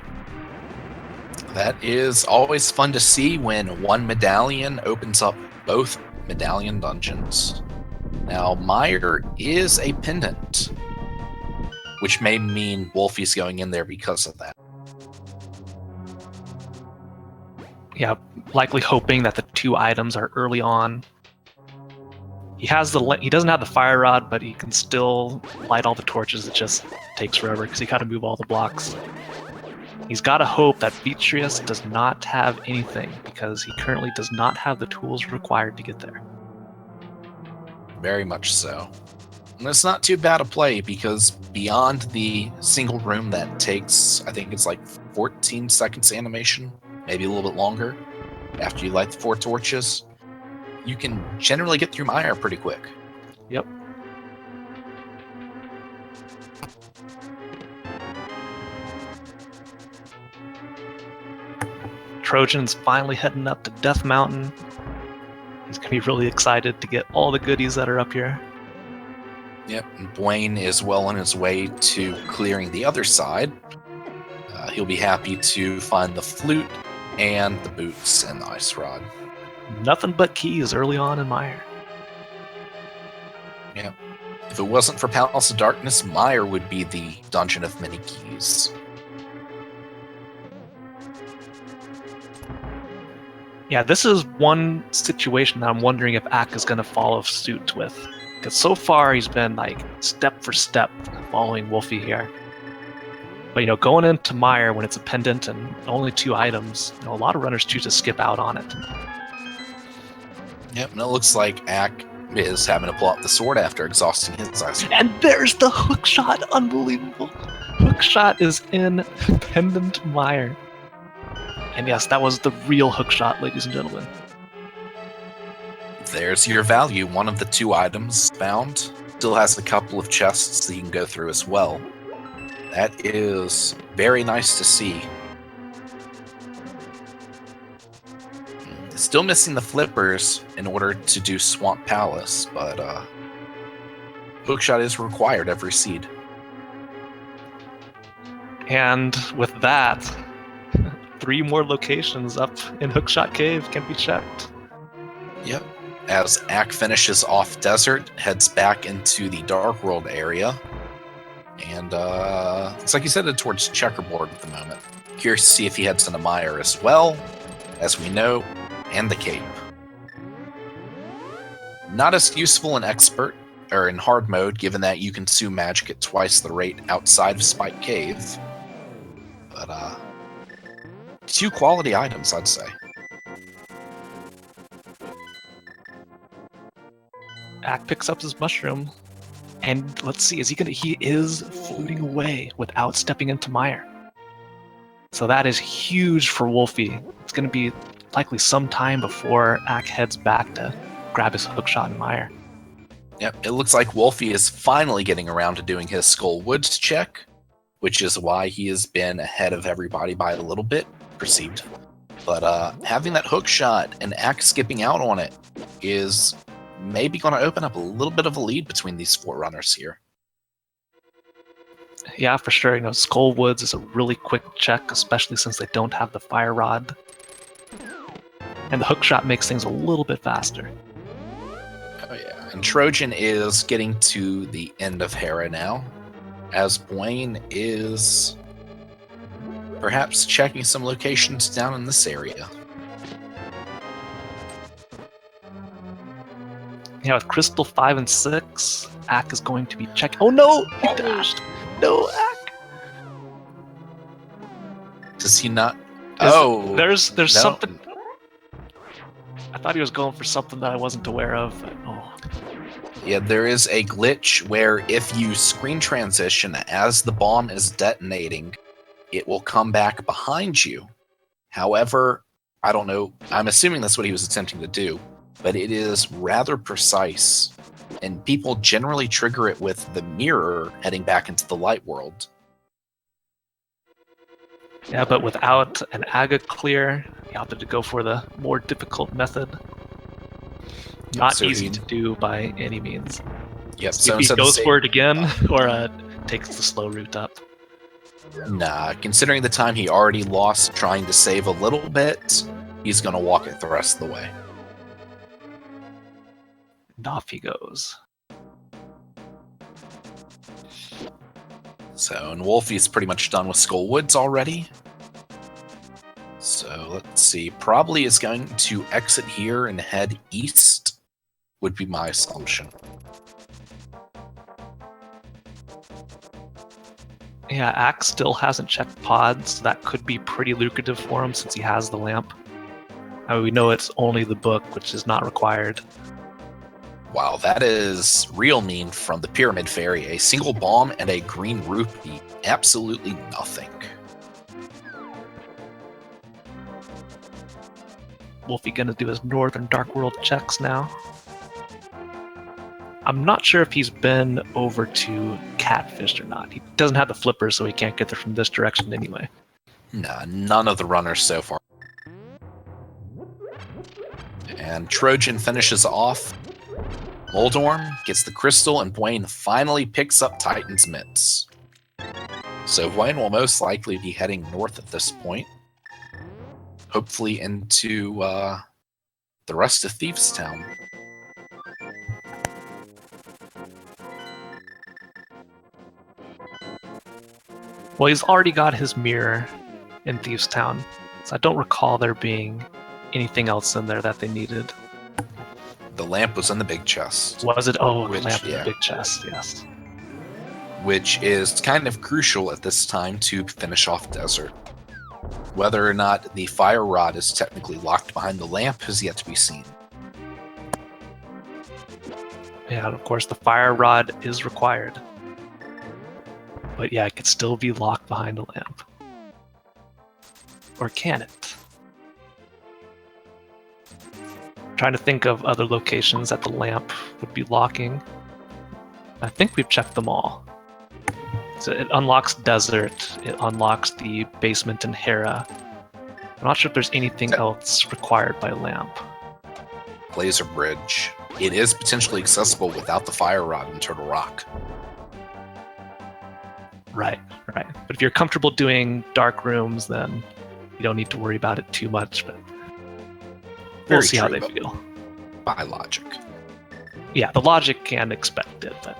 That is always fun to see when one medallion opens up both medallion dungeons. Now, Meyer is a pendant, which may mean Wulfy's going in there because of that. Yeah, likely hoping that the 2 items are early on. He doesn't have the fire rod, but he can still light all the torches. It just takes forever because he got to move all the blocks. He's got to hope that Beatrius does not have anything because he currently does not have the tools required to get there. Very much so. And it's not too bad a play because beyond the single room that takes, I think it's like 14 seconds animation, maybe a little bit longer, after you light the 4 torches, you can generally get through Meyer pretty quick. Yep. Trojan's finally heading up to Death Mountain. He's going to be really excited to get all the goodies that are up here. Yep, and Buane is well on his way to clearing the other side. He'll be happy to find the flute and the boots and the ice rod. Nothing but keys early on in Meyer. Yeah. If it wasn't for Palace of Darkness, Meyer would be the dungeon of many keys. Yeah, this is one situation that I'm wondering if Ack is going to follow suit with. Because so far he's been like step for step following Wulfy here. But going into Meyer when it's a pendant and only 2 items, a lot of runners choose to skip out on it. Yep, and it looks like Ack is having to pull out the sword after exhausting his ice. And there's the hookshot! Unbelievable! Hookshot is in Pendant Meyer. And yes, that was the real hookshot, ladies and gentlemen. There's your value. One of the 2 items found. Still has a couple of chests that you can go through as well. That is very nice to see. Still missing the flippers in order to do Swamp Palace, but hookshot is required every seed. And with that, 3 more locations up in Hookshot Cave can be checked. Yep. As Ack finishes off Desert, heads back into the Dark World area. And looks like he's headed towards Checkerboard at the moment. Curious to see if he heads into Meyer as well, as we know, and the Cape. Not as useful in Expert, or in Hard mode, given that you consume magic at twice the rate outside of Spike Cave. But, 2 quality items, I'd say. Ack picks up his mushroom, and let's see, he is floating away without stepping into Meyer. So that is huge for Wulfy. It's going to be likely some time before Ack heads back to grab his hookshot in Meyer. Yep, it looks like Wulfy is finally getting around to doing his Skull Woods check, which is why he has been ahead of everybody by a little bit, perceived. But having that hookshot and Ack skipping out on it is maybe going to open up a little bit of a lead between these 4 runners here. Yeah, for sure. Skull Woods is a really quick check, especially since they don't have the fire rod. And the hookshot makes things a little bit faster. Oh yeah, and Trojan is getting to the end of Hera now, as Buane is perhaps checking some locations down in this area. Yeah, with Crystal 5 and 6, Ack is going to be checking. Oh no! He dashed! No, Ack! Does he not? There's no. something. I thought he was going for something that I wasn't aware of. But, Yeah, there is a glitch where if you screen transition as the bomb is detonating, it will come back behind you. However, I don't know. I'm assuming that's what he was attempting to do, but it is rather precise, and people generally trigger it with the mirror heading back into the light world. Yeah, but without an AGA clear, he opted to go for the more difficult method. Not So easy to do by any means. Yep. So So if he instead of goes for it again, or takes the slow route up. Nah, considering the time he already lost trying to save a little bit, he's going to walk it the rest of the way. And off he goes. So, and Wolfie's pretty much done with Skull Woods already. So, let's see. Probably is going to exit here and head east, would be my assumption. Yeah, Axe still hasn't checked pods, so that could be pretty lucrative for him since he has the lamp. I mean, we know it's only the book, which is not required. Wow, that is real mean from the Pyramid Fairy. A single bomb and a green rupee. Absolutely nothing. Wolfie gonna do his Northern Dark World checks now. I'm not sure if he's been over to Catfish or not. He doesn't have the flipper, so he can't get there from this direction anyway. Nah, none of the runners so far. And Trojan finishes off. Moldorm gets the crystal, and Buane finally picks up Titan's mitts. So Buane will most likely be heading north at this point. Hopefully into the rest of Thieves' Town. Well, he's already got his mirror in Thieves' Town, so I don't recall there being anything else in there that they needed. The lamp was in the big chest. Was it? Oh, Which, the lamp in yeah. the big chest, yes. Which is kind of crucial at this time to finish off Desert. Whether or not the fire rod is technically locked behind the lamp has yet to be seen. Yeah, and of course the fire rod is required. But yeah, it could still be locked behind a lamp. Or can it? Trying to think of other locations that the lamp would be locking. I think we've checked them all. So it unlocks Desert, it unlocks the basement in Hera. I'm not sure if there's anything else required by lamp. Laser Bridge. It is potentially accessible without the fire rod in Turtle Rock. Right. But if you're comfortable doing dark rooms, then you don't need to worry about it too much. But we'll see how they feel. By logic. Yeah, the logic can expect it, but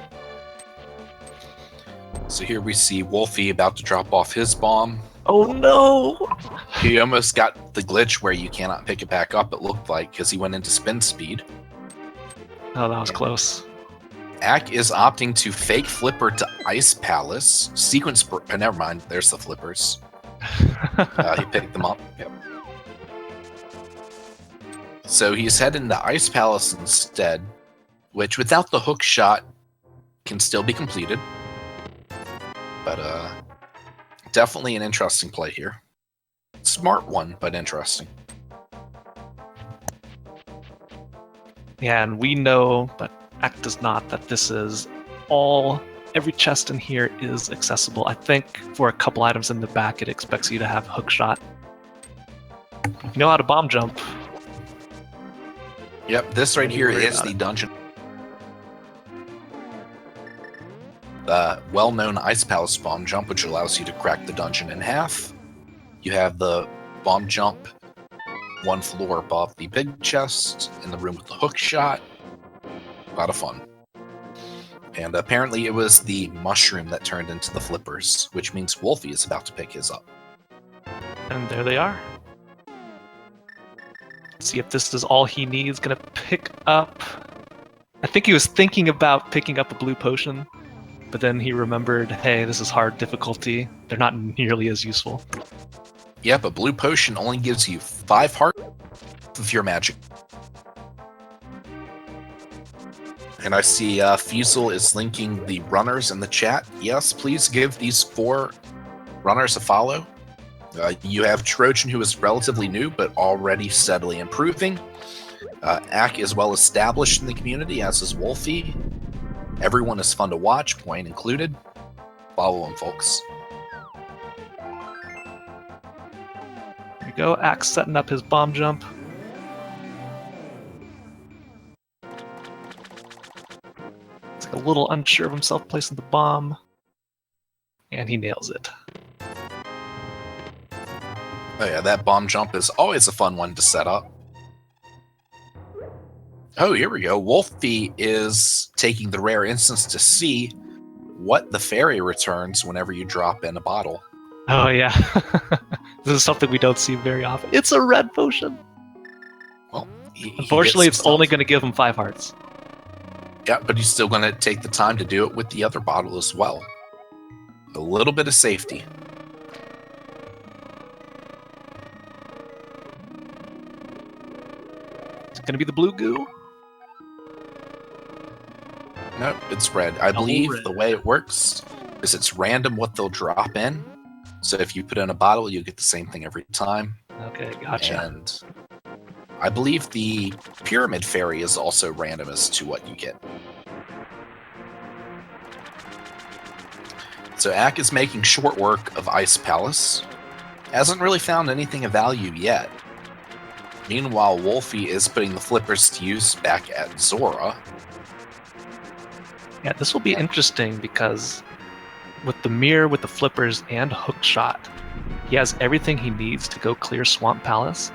So here we see Wolfie about to drop off his bomb. oh no! He almost got the glitch where you cannot pick it back up, it looked like, because he went into spin speed. Oh, that was close. Ack is opting to fake flipper to Ice Palace. Never mind, there's the flippers. He picked them up. Yep. So he's heading to Ice Palace instead, which without the hook shot can still be completed. But definitely an interesting play here. Smart one, but interesting. Yeah, and we know, but Act does not, that this is every chest in here is accessible. I think for a couple items in the back, it expects you to have hook shot. If you know how to bomb jump. Yep, this right here is the dungeon. The well-known Ice Palace bomb jump, which allows you to crack the dungeon in half. You have the bomb jump one floor above the big chest in the room with the hook shot. A lot of fun. And apparently it was the mushroom that turned into the flippers, which means Wolfie is about to pick his up. And there they are. See if this is all he needs. Gonna pick up. I think he was thinking about picking up a blue potion, but then he remembered, hey, this is hard difficulty. They're not nearly as useful. Yeah, but blue potion only gives you 5 hearts of your magic. And I see Fusel is linking the runners in the chat. Yes, please give these 4 runners a follow. You have Trojan, who is relatively new, but already steadily improving. Ack is well established in the community, as is Wulfy. Everyone is fun to watch, Buane included. Follow him, folks. There you go. Axe setting up his bomb jump. He's like a little unsure of himself placing the bomb. And he nails it. Oh yeah, that bomb jump is always a fun one to set up. Oh, here we go. Wulfy is taking the rare instance to see what the fairy returns whenever you drop in a bottle. Oh yeah. This is something we don't see very often. It's a red potion. Well, unfortunately, it's only going to give him 5 hearts. Yeah, but he's still going to take the time to do it with the other bottle as well. A little bit of safety. Is it going to be the blue goo? Nope, it's red. I believe the way it works is it's random what they'll drop in. So if you put in a bottle, you get the same thing every time. Okay, gotcha. And I believe the Pyramid Fairy is also random as to what you get. So Ack is making short work of Ice Palace. Hasn't really found anything of value yet. Meanwhile, Wulfy is putting the flippers to use back at Zora. Yeah, this will be interesting because with the mirror, with the flippers, and hook shot, he has everything he needs to go clear Swamp Palace.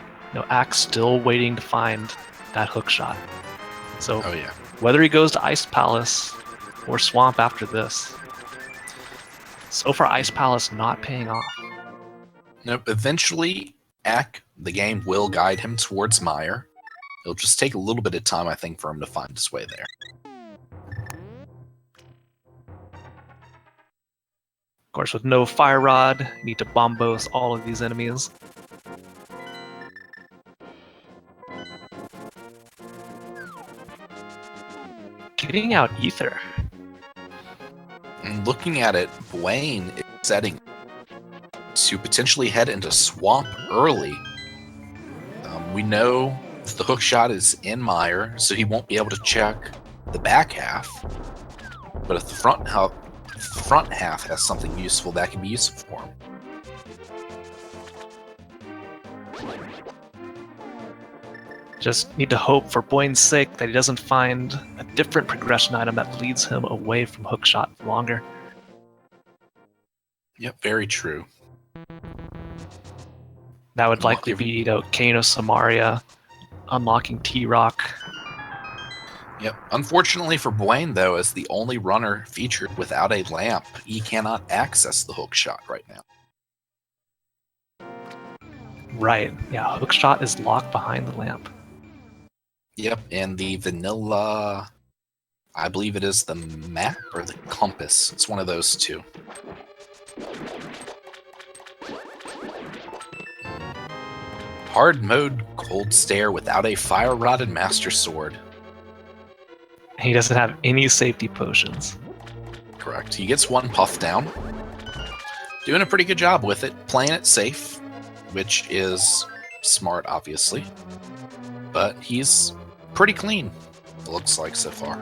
Ack's still waiting to find that hook shot. So whether he goes to Ice Palace or Swamp after this, so far Ice Palace not paying off. Nope, eventually Ack, the game will guide him towards Mire. It'll just take a little bit of time, I think, for him to find his way there. Of course, with no Fire Rod, you need to bombos all of these enemies. Getting out Ether. And looking at it, Buane is setting to potentially head into Swamp early. We know the hook shot is in Mire, so he won't be able to check the back half. But if the front half has something useful, that can be useful for him. Just need to hope for Buane's sake that he doesn't find a different progression item that leads him away from hookshot for longer. Yep, very true. That would likely be Kano Samaria, unlocking T-Rock. Yep. Unfortunately for Buane, though, as the only runner featured without a lamp, he cannot access the hookshot right now. Right. Yeah, hookshot is locked behind the lamp. Yep, and the vanilla, I believe it is the map or the compass. It's one of those two. Hard mode, cold stare without a fire rod and master sword. He doesn't have any safety potions. Correct. He gets 1 puff down. Doing a pretty good job with it. Playing it safe, which is smart, obviously. But he's pretty clean, it looks like so far.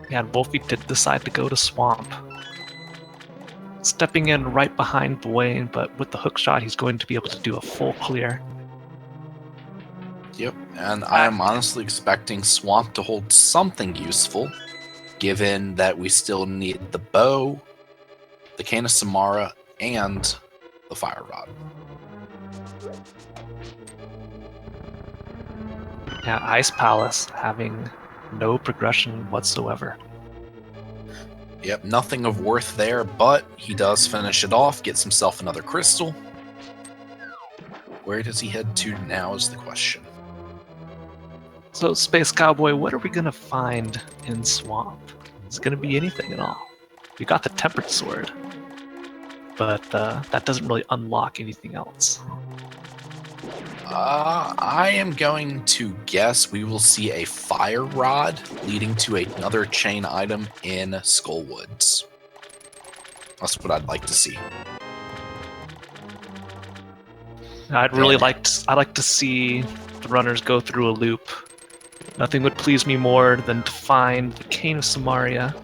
Yeah, and Wulfy did decide to go to Swamp. Stepping in right behind Buane, but with the hookshot, he's going to be able to do a full clear. Yep, and I'm honestly expecting Swamp to hold something useful, given that we still need the bow, the Cane of Samara, and the Fire Rod. Yeah, Ice Palace having no progression whatsoever. Yep, nothing of worth there, but he does finish it off, gets himself another crystal. Where does he head to now is the question. So, Space Cowboy, what are we going to find in Swamp? Is it going to be anything at all? We got the Tempered Sword, but that doesn't really unlock anything else. I am going to guess we will see a fire rod leading to another chain item in Skullwoods. That's what I'd like to see. I'd like to see the runners go through a loop. Nothing would please me more than to find the Cane of Samaria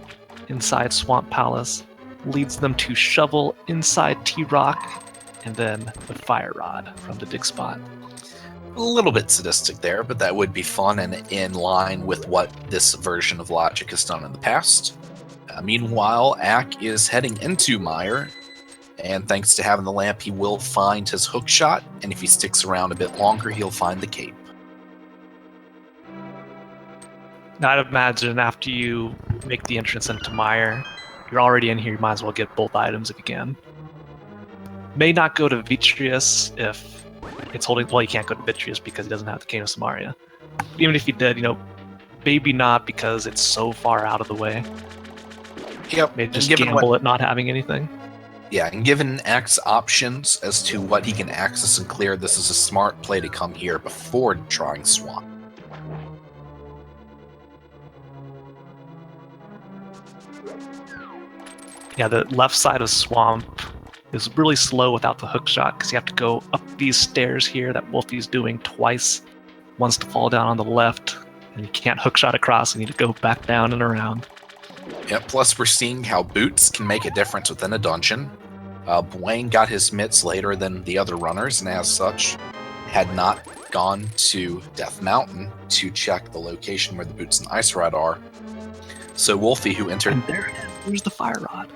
inside Swamp Palace, leads them to Shovel inside T-Rock, and then the Fire Rod from the dig spot. A little bit sadistic there, but that would be fun and in line with what this version of Logic has done in the past. Meanwhile, Ack is heading into Mire, and thanks to having the lamp, he will find his hook shot, and if he sticks around a bit longer, he'll find the cape. Now, I'd imagine after you make the entrance into Mire, you're already in here, you might as well get both items if you can. May not go to Vitreous if it's holding... Well, you can't go to Vitreous because he doesn't have the Cane of Samaria. Even if he did, maybe not because it's so far out of the way. Yep. Maybe just gamble at not having anything. Yeah, and given Ack's options as to what he can access and clear, this is a smart play to come here before trying Swamp. Yeah, the left side of Swamp is really slow without the hook shot because you have to go up these stairs here that Wulfy's doing twice. Once to fall down on the left, and you can't hook shot across, you need to go back down and around. Yeah, plus we're seeing how boots can make a difference within a dungeon. Buane got his mitts later than the other runners, and as such, had not gone to Death Mountain to check the location where the boots and ice rod are. So Wulfy, who entered... And there it is. There's the Fire Rod.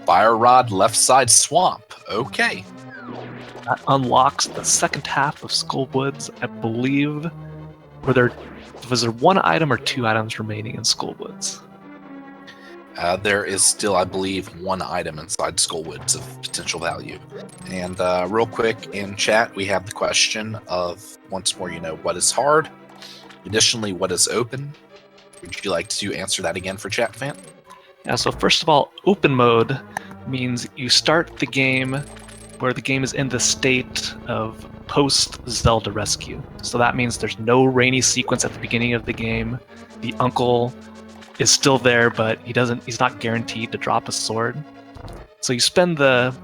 Fire Rod, left side Swamp. Okay. That unlocks the second half of Skullwoods, I believe. Was there one item or two items remaining in Skullwoods? There is still, I believe, one item inside Skullwoods of potential value. And real quick, in chat, we have the question of, once more, what is hard? Additionally, what is open? Would you like to answer that again for chat, fan? Yeah, so first of all, open mode means you start the game where the game is in the state of post-Zelda rescue. So that means there's no rainy sequence at the beginning of the game. The uncle is still there, but he's not guaranteed to drop a sword. So you spend the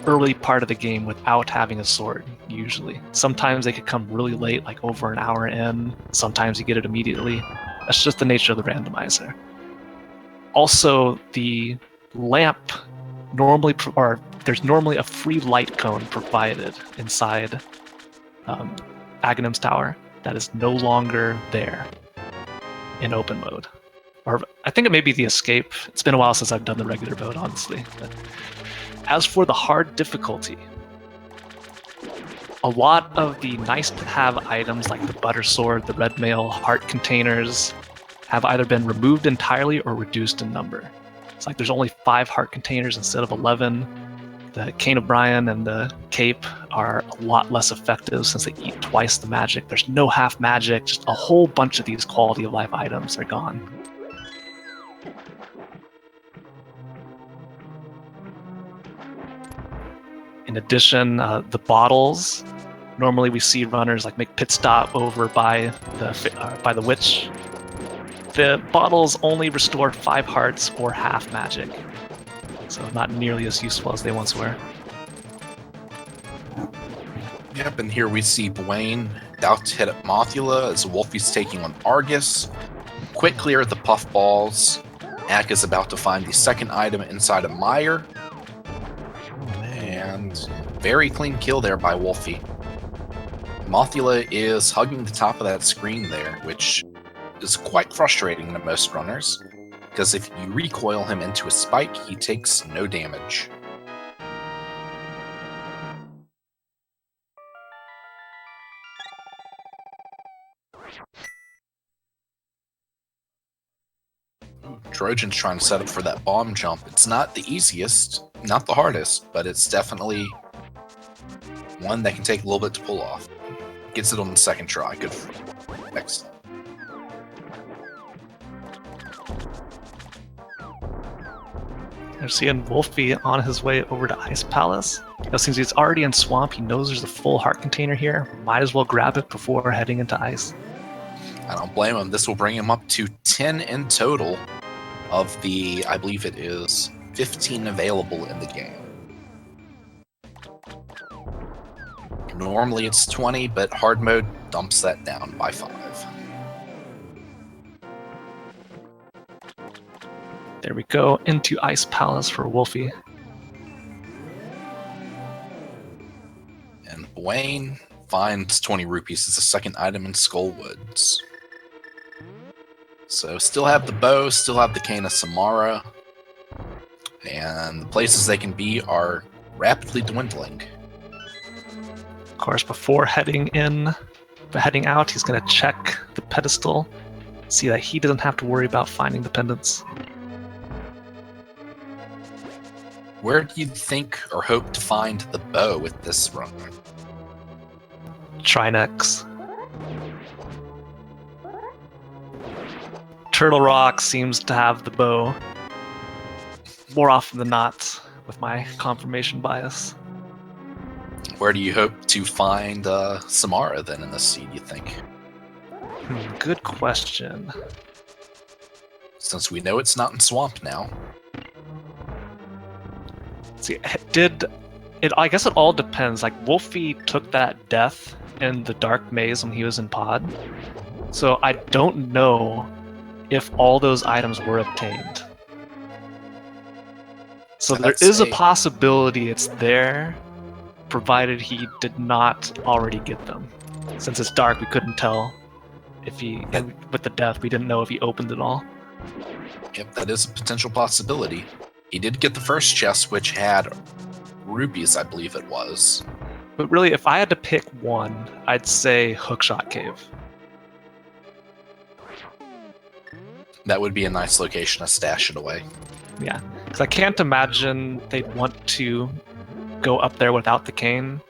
early part of the game without having a sword, usually. Sometimes they could come really late, like over an hour in. Sometimes you get it immediately. That's just the nature of the randomizer. Also, the lamp there's normally a free light cone provided inside Aghanim's Tower that is no longer there in open mode. Or I think it may be the escape. It's been a while since I've done the regular mode, honestly. But as for the hard difficulty, a lot of the nice-to-have items like the butter sword, the red mail, heart containers have either been removed entirely or reduced in number. It's like there's only 5 heart containers instead of 11. The Cane of Brian and the Cape are a lot less effective since they eat twice the magic. There's no half magic, just a whole bunch of these quality of life items are gone. In addition, the bottles, normally we see runners make pit stop over by the witch. The bottles only restore 5 hearts or half magic, so not nearly as useful as they once were. Yep, and here we see Buane about to hit up Mothula as Wulfy's taking on Argus. Quick clear of the puff balls. Ack is about to find the second item inside a mire. And very clean kill there by Wulfy. Mothula is hugging the top of that screen there, which is quite frustrating to most runners, because if you recoil him into a spike, he takes no damage. Trojan's trying to set up for that bomb jump. It's not the easiest, not the hardest, but it's definitely one that can take a little bit to pull off. Gets it on the second try. Good. Excellent. We're seeing Wolfie on his way over to Ice Palace. Now, since he's already in Swamp, he knows there's a full heart container here. Might as well grab it before heading into Ice. I don't blame him. This will bring him up to 10 in total of the, I believe it is, 15 available in the game. Normally it's 20, but hard mode dumps that down by 5. There we go, into Ice Palace for Wolfie. And Buane finds 20 rupees as the second item in Skull Woods. So still have the bow, still have the cane of Samara, and the places they can be are rapidly dwindling. Of course, before heading out, he's going to check the pedestal, see that he doesn't have to worry about finding the pendants. Where do you think or hope to find the bow with this run? Trinex. Turtle Rock seems to have the bow more often than not, with my confirmation bias. Where do you hope to find Samara then in this seed, you think? Good question. Since we know it's not in Swamp now. See, I guess it all depends. Like, Wolfie took that death in the Dark Maze when he was in Pod. So I don't know if all those items were obtained. So there is a possibility it's there, provided he did not already get them. Since it's dark, we couldn't tell if and with the death, we didn't know if he opened it all. Yep, that is a potential possibility. He did get the first chest, which had rupees, I believe it was. But really, if I had to pick one, I'd say Hookshot Cave. That would be a nice location to stash it away. Yeah, because I can't imagine they'd want to go up there without the cane.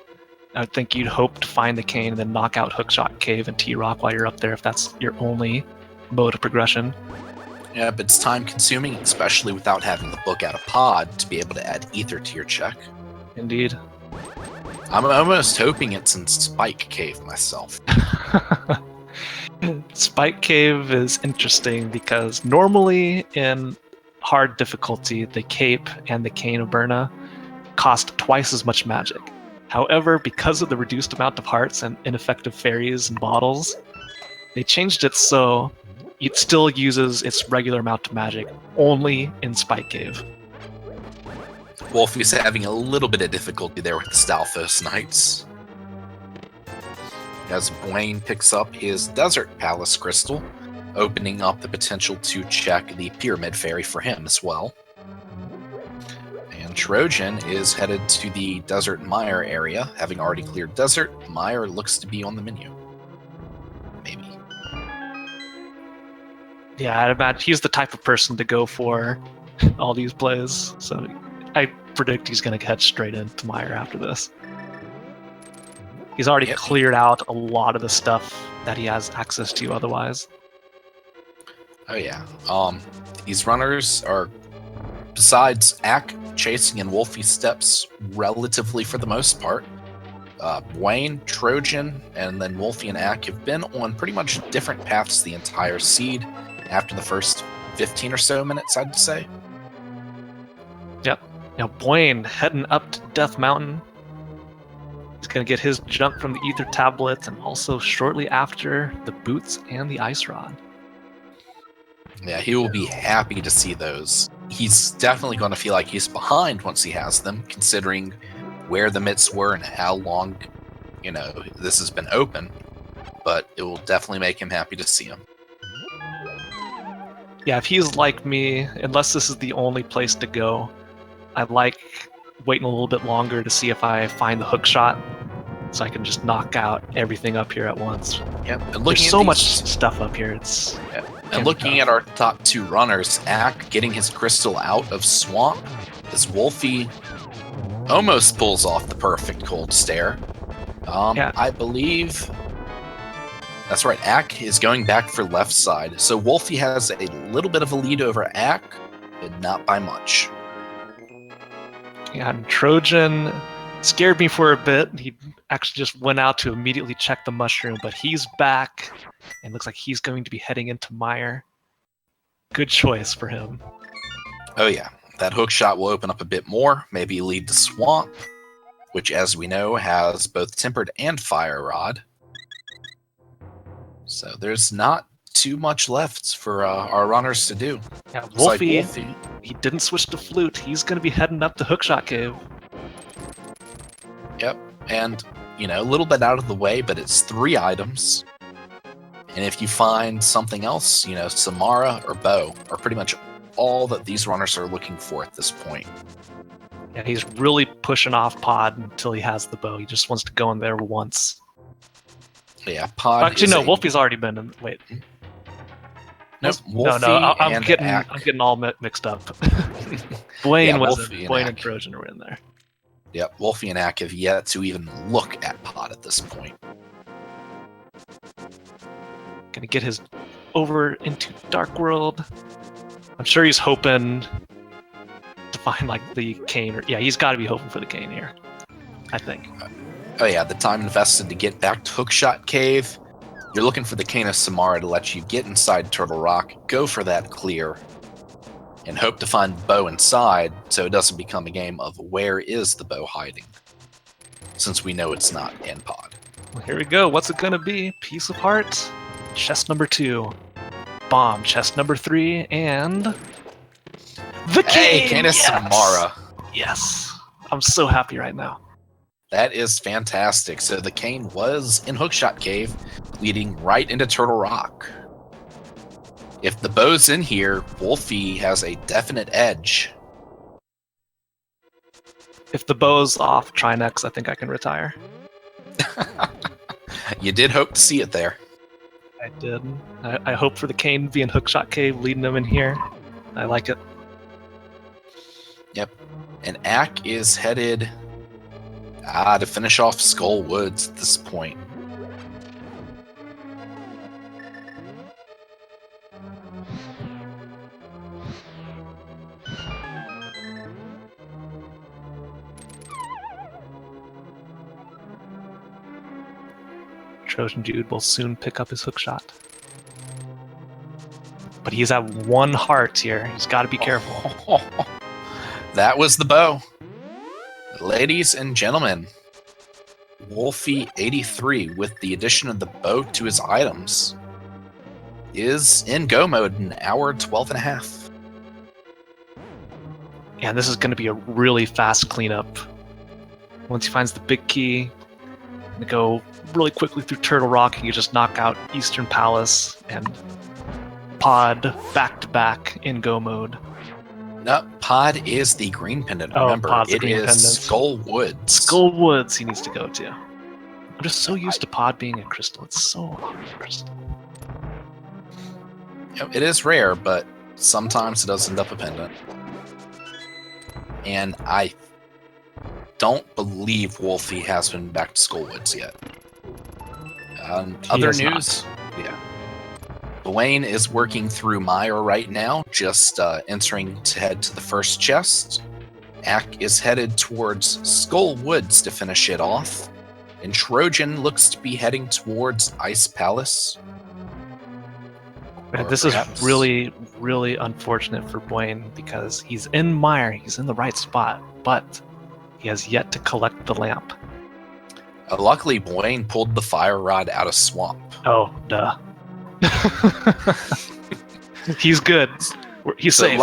I would think you'd hope to find the cane and then knock out Hookshot Cave and T-Rock while you're up there if that's your only mode of progression. Yeah, but it's time consuming, especially without having the book out of Pod to be able to add ether to your check. Indeed. I'm almost hoping it's in Spike Cave myself. Spike Cave is interesting because normally in hard difficulty, the cape and the cane of Burna cost twice as much magic. However, because of the reduced amount of hearts and ineffective fairies and bottles, they changed it so it still uses its regular amount of magic, only in Spike Cave. Wolfie's having a little bit of difficulty there with the Stalfos Knights. As Buane picks up his Desert Palace crystal, opening up the potential to check the Pyramid Fairy for him as well. And Trojan is headed to the Desert Mire area. Having already cleared Desert, Mire looks to be on the menu. Maybe. Yeah, I'd imagine he's the type of person to go for all these plays, so I predict he's going to head straight into Mire after this. He's already cleared out a lot of the stuff that he has access to otherwise. Oh yeah. These runners are, besides Ack chasing in Wolfie's steps relatively for the most part, Buane, Trojan, and then Wolfie and Ack have been on pretty much different paths the entire seed after the first 15 or so minutes, I'd say. Yep. Now Buane heading up to Death Mountain. He's going to get his jump from the Ether Tablets and also shortly after the boots and the Ice Rod. Yeah, he will be happy to see those. He's definitely going to feel like he's behind once he has them, considering where the mitts were and how long, this has been open. But it will definitely make him happy to see them. Yeah, if he's like me, unless this is the only place to go, I like waiting a little bit longer to see if I find the hook shot, so I can just knock out everything up here at once. Yep. And there's so much stuff up here. It's and looking at our top two runners, Ack getting his crystal out of Swamp, as Wolfie almost pulls off the perfect cold stare. I believe that's right. Ack is going back for left side, so Wolfie has a little bit of a lead over Ack, but not by much. Yeah, and Trojan scared me for a bit. He actually just went out to immediately check the mushroom, but he's back and looks like he's going to be heading into Mire. Good choice for him. Oh yeah, that hook shot will open up a bit more, maybe lead to Swamp, which as we know has both Tempered and Fire Rod. So there's not too much left for our runners to do. Yeah, Wulfy, Wulfy, he didn't switch to Flute. He's going to be heading up to Hookshot Cave. Yep, and a little bit out of the way, but it's 3 items. And if you find something else, Samara or Bow are pretty much all that these runners are looking for at this point. Yeah, he's really pushing off Pod until he has the bow. He just wants to go in there once. Yeah, Pod. Actually, no, Wulfy's already been in. Wait. Nope, No, I'm getting all mixed up. Buane and Trojan are in there. Yep, Wulfy and Ack have yet to even look at Pod at this point. Gonna get his over into Dark World. I'm sure he's hoping to find the cane. He's got to be hoping for the cane here, I think. Oh yeah, the time invested to get back to Hookshot Cave. You're looking for the cane of Samara to let you get inside Turtle Rock, go for that clear, and hope to find Bow inside so it doesn't become a game of where is the bow hiding, since we know it's not in Pod. Well, here we go. What's it gonna be? Piece of Heart, chest number 2, bomb, chest number 3, and the cane! Hey, cane of Samara. Yes. I'm so happy right now. That is fantastic. So the cane was in Hookshot Cave, leading right into Turtle Rock. If the bow's in here, Wulfy has a definite edge. If the bow's off Trinex, I think I can retire. You did hope to see it there. I did. I hope for the cane to be in Hookshot Cave, leading them in here. I like it. Yep. And Ack is headed to finish off Skull Woods at this point. Trojandude will soon pick up his hookshot. But he's at 1 heart here. He's got to be careful. That was the bow. Ladies and gentlemen, Wulfy83, with the addition of the bow to his items, is in go mode in hour 12 and a half. And this is going to be a really fast cleanup. Once he finds the big key, going to go really quickly through Turtle Rock. He can just knock out Eastern Palace and Pod back to back in go mode. No, Pod is the green pendant. Remember, it is Skull Woods. Skull Woods he needs to go to. I'm just so used to Pod being a crystal. It's so hard crystal. It is rare, but sometimes it does end up a pendant. And I don't believe Wulfy has been back to Skull Woods yet. Other news? Yeah. Buane is working through Mire right now, just entering to head to the first chest. Ack is headed towards Skull Woods to finish it off. And Trojan looks to be heading towards Ice Palace. Man, this is really, really unfortunate for Buane because he's in Mire, he's in the right spot, but he has yet to collect the lamp. Luckily, Buane pulled the fire rod out of Swamp. Oh, duh. He's good. He's safe.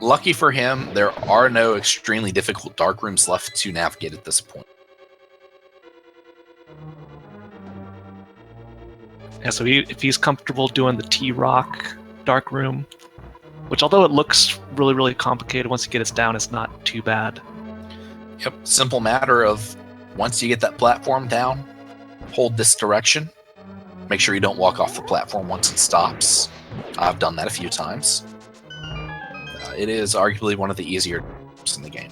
Lucky for him, there are no extremely difficult dark rooms left to navigate at this point. Yeah, so if he's comfortable doing the T-Rock dark room, which although it looks really, really complicated, once you get it down, it's not too bad. Yep, simple matter of once you get that platform down, hold this direction. Make sure you don't walk off the platform once it stops. I've done that a few times. It is arguably one of the easier in the game.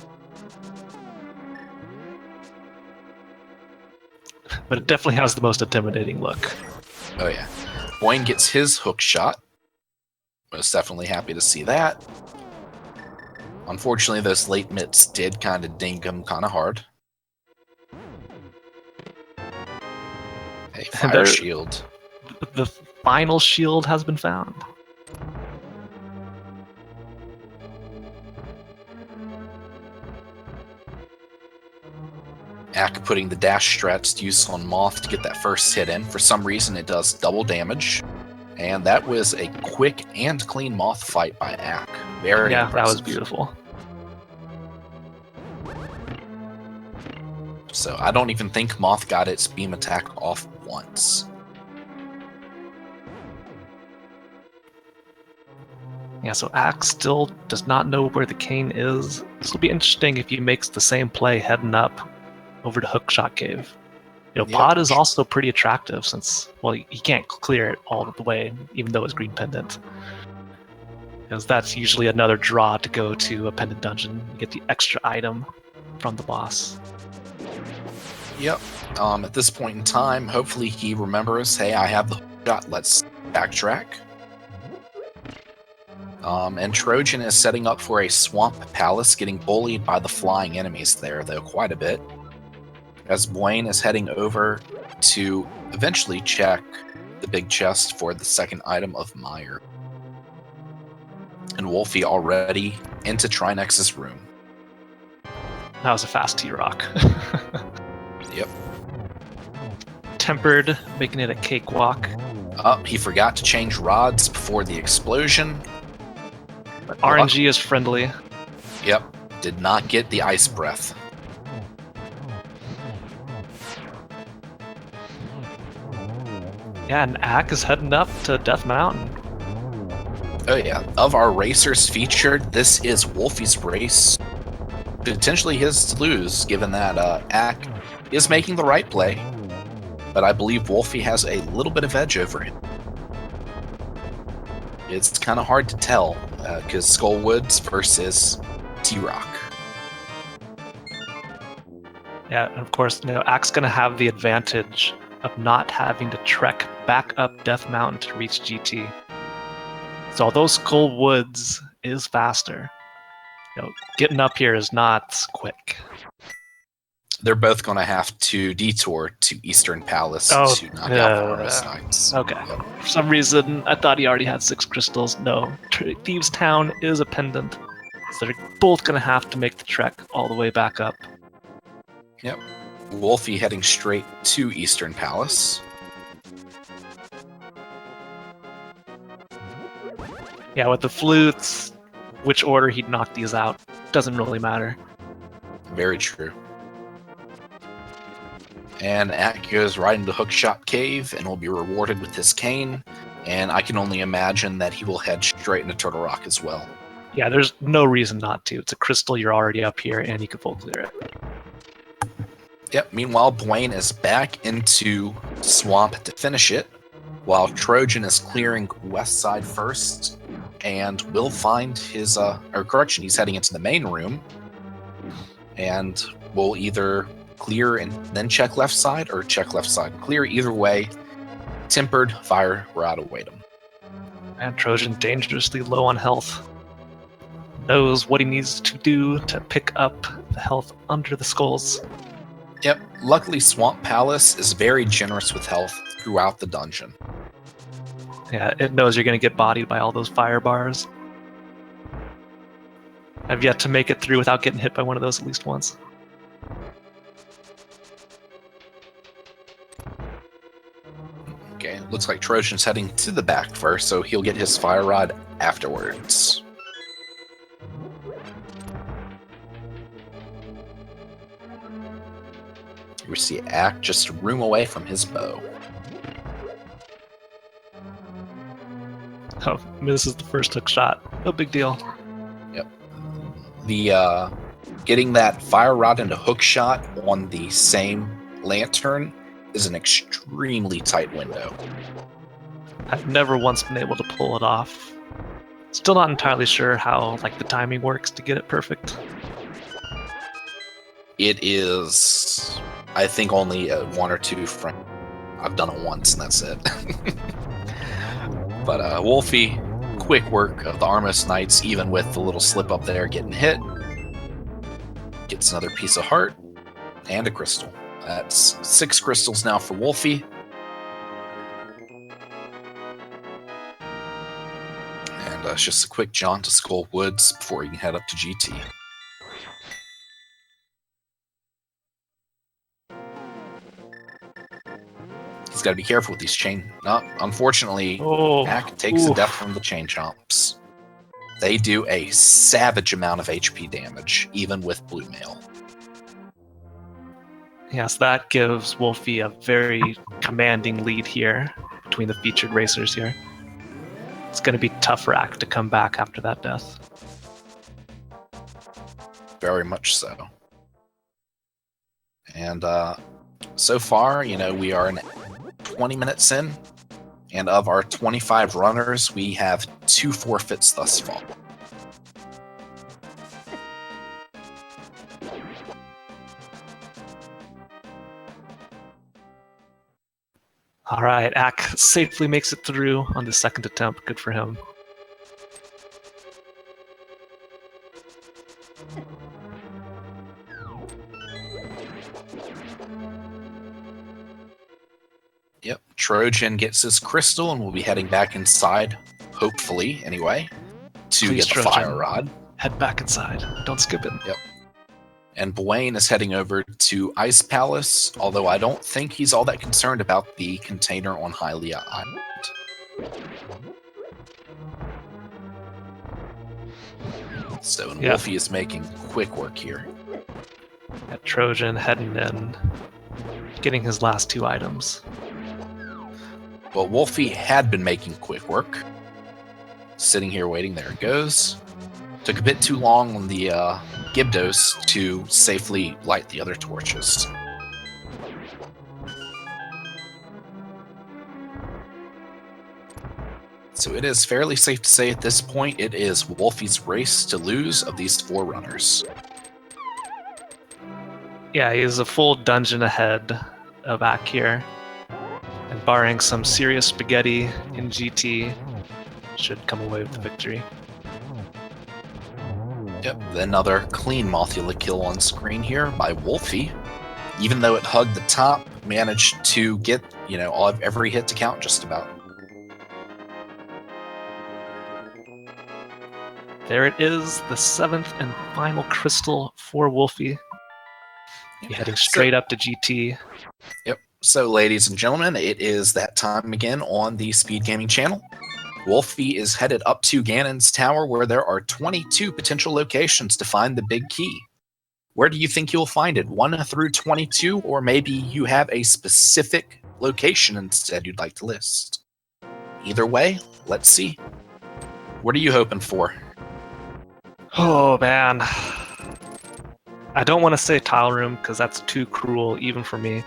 But it definitely has the most intimidating look. Oh yeah. Buane gets his hook shot. Most definitely happy to see that. Unfortunately, those late mitts did kind of ding him kind of hard. A fire shield. The final shield has been found. Ack putting the dash strats to use on Moth to get that first hit in. For some reason, it does double damage. And that was a quick and clean Moth fight by Ack. Very impressive. That was beautiful. So I don't even think Moth got its beam attack off once. Yeah, so Ack still does not know where the cane is. This will be interesting if he makes the same play heading up over to Hookshot Cave. Pod is also pretty attractive since, well, he can't clear it all the way, even though it's green pendant. Because that's usually another draw to go to a pendant dungeon. You get the extra item from the boss. Yep. At this point in time, hopefully he remembers, hey, I have the hookshot, let's backtrack. And Trojan is setting up for a swamp palace, getting bullied by the flying enemies there, though, quite a bit. As Buane is heading over to eventually check the big chest for the second item of Mire. And Wulfy already into Trinex's room. That was a fast T-Rock. Yep. Tempered, making it a cakewalk. He forgot to change rods before the explosion. But RNG is friendly. Yep. Did not get the ice breath. Yeah, and Ack is heading up to Death Mountain. Oh yeah, of our racers featured, this is Wulfy's race. Potentially his to lose, given that Ack is making the right play. But I believe Wulfy has a little bit of edge over him. It's kind of hard to tell, because Skullwoods versus T-Rock. Yeah, and of course, Ack's going to have the advantage of not having to trek back up Death Mountain to reach GT. So although Skullwoods is faster, getting up here is not quick. They're both going to have to detour to Eastern Palace to knock out Harness Knights. Okay. Yep. For some reason, I thought he already had 6 crystals. No. Thieves' Town is a pendant. So they're both going to have to make the trek all the way back up. Yep. Wulfy heading straight to Eastern Palace. Yeah, with the flutes, which order he'd knock these out doesn't really matter. Very true. And Ack goes right into Hookshot Cave and will be rewarded with his cane. And I can only imagine that he will head straight into Turtle Rock as well. Yeah, there's no reason not to. It's a crystal, you're already up here, and you can full clear it. Yep, meanwhile, Buane is back into Swamp to finish it, while Trojan is clearing West Side first, and will find his, he's heading into the main room, and will either clear and then check left side, or check left side and clear. Either way, tempered fire rod await him. And Trojan dangerously low on health. Knows what he needs to do to pick up the health under the skulls. Yep, luckily Swamp Palace is very generous with health throughout the dungeon. Yeah, it knows you're going to get bodied by all those fire bars. I've yet to make it through without getting hit by one of those at least once. Okay, looks like Trojan's heading to the back first, so he'll get his fire rod afterwards. We see Ack just a room away from his bow. Oh, this is the first hook shot. No big deal. Yep. The getting that fire rod into hook shot on the same lantern is an extremely tight window. I've never once been able to pull it off. Still not entirely sure how the timing works to get it perfect. It is, I think, only 1 or 2 frames. I've done it once and that's it. But Wulfy quick work of the Armos Knights, even with the little slip up there getting hit. Gets another piece of heart and a crystal. That's 6 crystals now for Wulfy. And it's just a quick jaunt to Skull Woods before he can head up to GT. He's got to be careful with these chain. No, unfortunately, Ack takes a death from the chain chomps. They do a savage amount of HP damage, even with blue mail. Yes, that gives Wulfy a very commanding lead here between the featured racers here. It's going to be tough for Ack to come back after that death. Very much so. And so far, we are 20 minutes in, and of our 25 runners, we have 2 forfeits thus far. All right, Ack safely makes it through on the second attempt. Good for him. Yep, Trojan gets his crystal and we'll be heading back inside, hopefully, anyway, to Please, get the Trojan, fire rod. Head back inside. Don't skip it. Yep. And Buane is heading over to Ice Palace, although I don't think he's all that concerned about the container on Hylia Island. So Wulfy is making quick work here. At Trojan heading in, getting his last 2 items. Well, Wulfy had been making quick work. Sitting here waiting, there it goes. Took a bit too long on the Gibdos to safely light the other torches. So it is fairly safe to say at this point it is Wulfy's race to lose of these 4 runners. Yeah, he's a full dungeon ahead of Ack here. And barring some serious spaghetti in GT, should come away with the victory. Yep, another clean Mothula kill on screen here by Wulfy. Even though it hugged the top, managed to get, every hit to count just about. There it is, the 7th and final crystal for Wulfy. Heading straight up to GT. Yep. So, ladies and gentlemen, it is that time again on the Speed Gaming channel. Wulfy is headed up to Ganon's Tower, where there are 22 potential locations to find the big key. Where do you think you'll find it? 1 through 22, or maybe you have a specific location instead you'd like to list? Either way, let's see. What are you hoping for? Oh, man. I don't want to say tile room, because that's too cruel, even for me.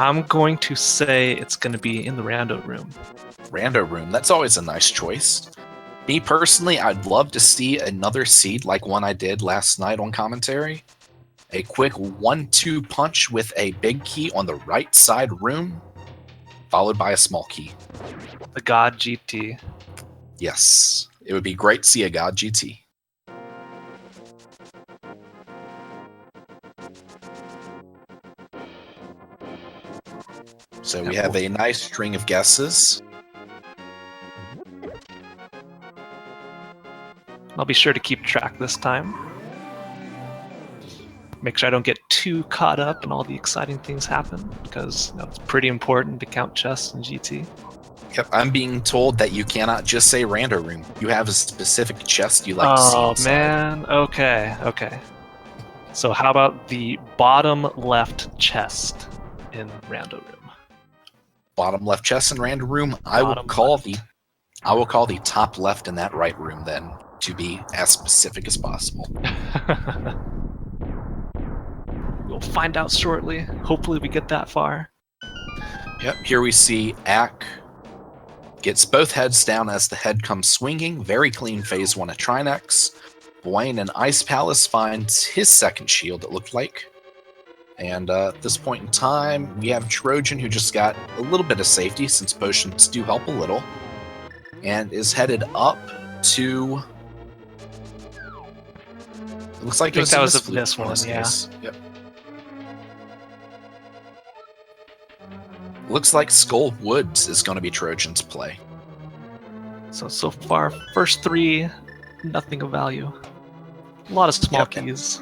I'm going to say it's going to be in the rando room. Rando room, that's always a nice choice. Me personally, I'd love to see another seed like one I did last night on commentary. A quick 1-2 punch with a big key on the right side room, followed by a small key. The God GT. Yes, it would be great to see a God GT. So we have a nice string of guesses. I'll be sure to keep track this time. Make sure I don't get too caught up and all the exciting things happen, because it's pretty important to count chests in GT. Yep, I'm being told that you cannot just say rando room. You have a specific chest you like to see inside. Man, okay. So how about the bottom left chest in rando room? Bottom left chest in rando room. I will call the top left in that right room then, to be as specific as possible. We'll find out shortly. Hopefully we get that far. Yep, here we see Ack gets both heads down as the head comes swinging. Very clean phase 1 at Trinex. Buane in Ice Palace finds his second shield, it looked like. And at this point in time, we have Trojan, who just got a little bit of safety, since potions do help a little. and is headed up to... It looks like I think that was in this one, yeah. case. Yep. Looks like Skull Woods is going to be Trojan's play. So far, first 3, nothing of value. A lot of small keys.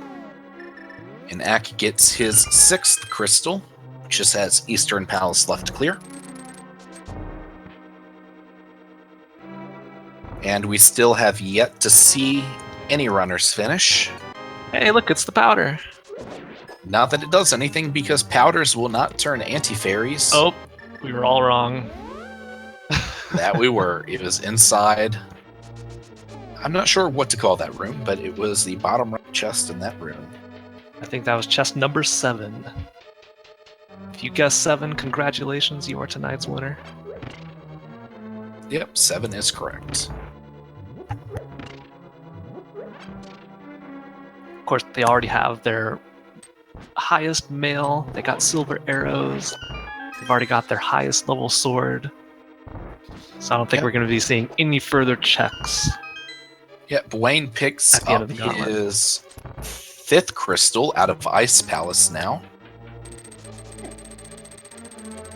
And Ack gets his 6th crystal, which just has Eastern Palace left to clear. And we still have yet to see any runners finish. Hey, look, it's the powder. Not that it does anything, because powders will not turn anti-fairies. Oh, we were all wrong. That we were. It was inside. I'm not sure what to call that room, but it was the bottom right chest in that room. I think that was chest number 7. If you guessed 7, congratulations, you are tonight's winner. Yep, 7 is correct. Of course, they already have their highest mail. They got silver arrows. They've already got their highest level sword. So I don't think we're going to be seeing any further checks. Yeah, Buane picks at the end up of the gauntlet. his 5th crystal out of Ice Palace now.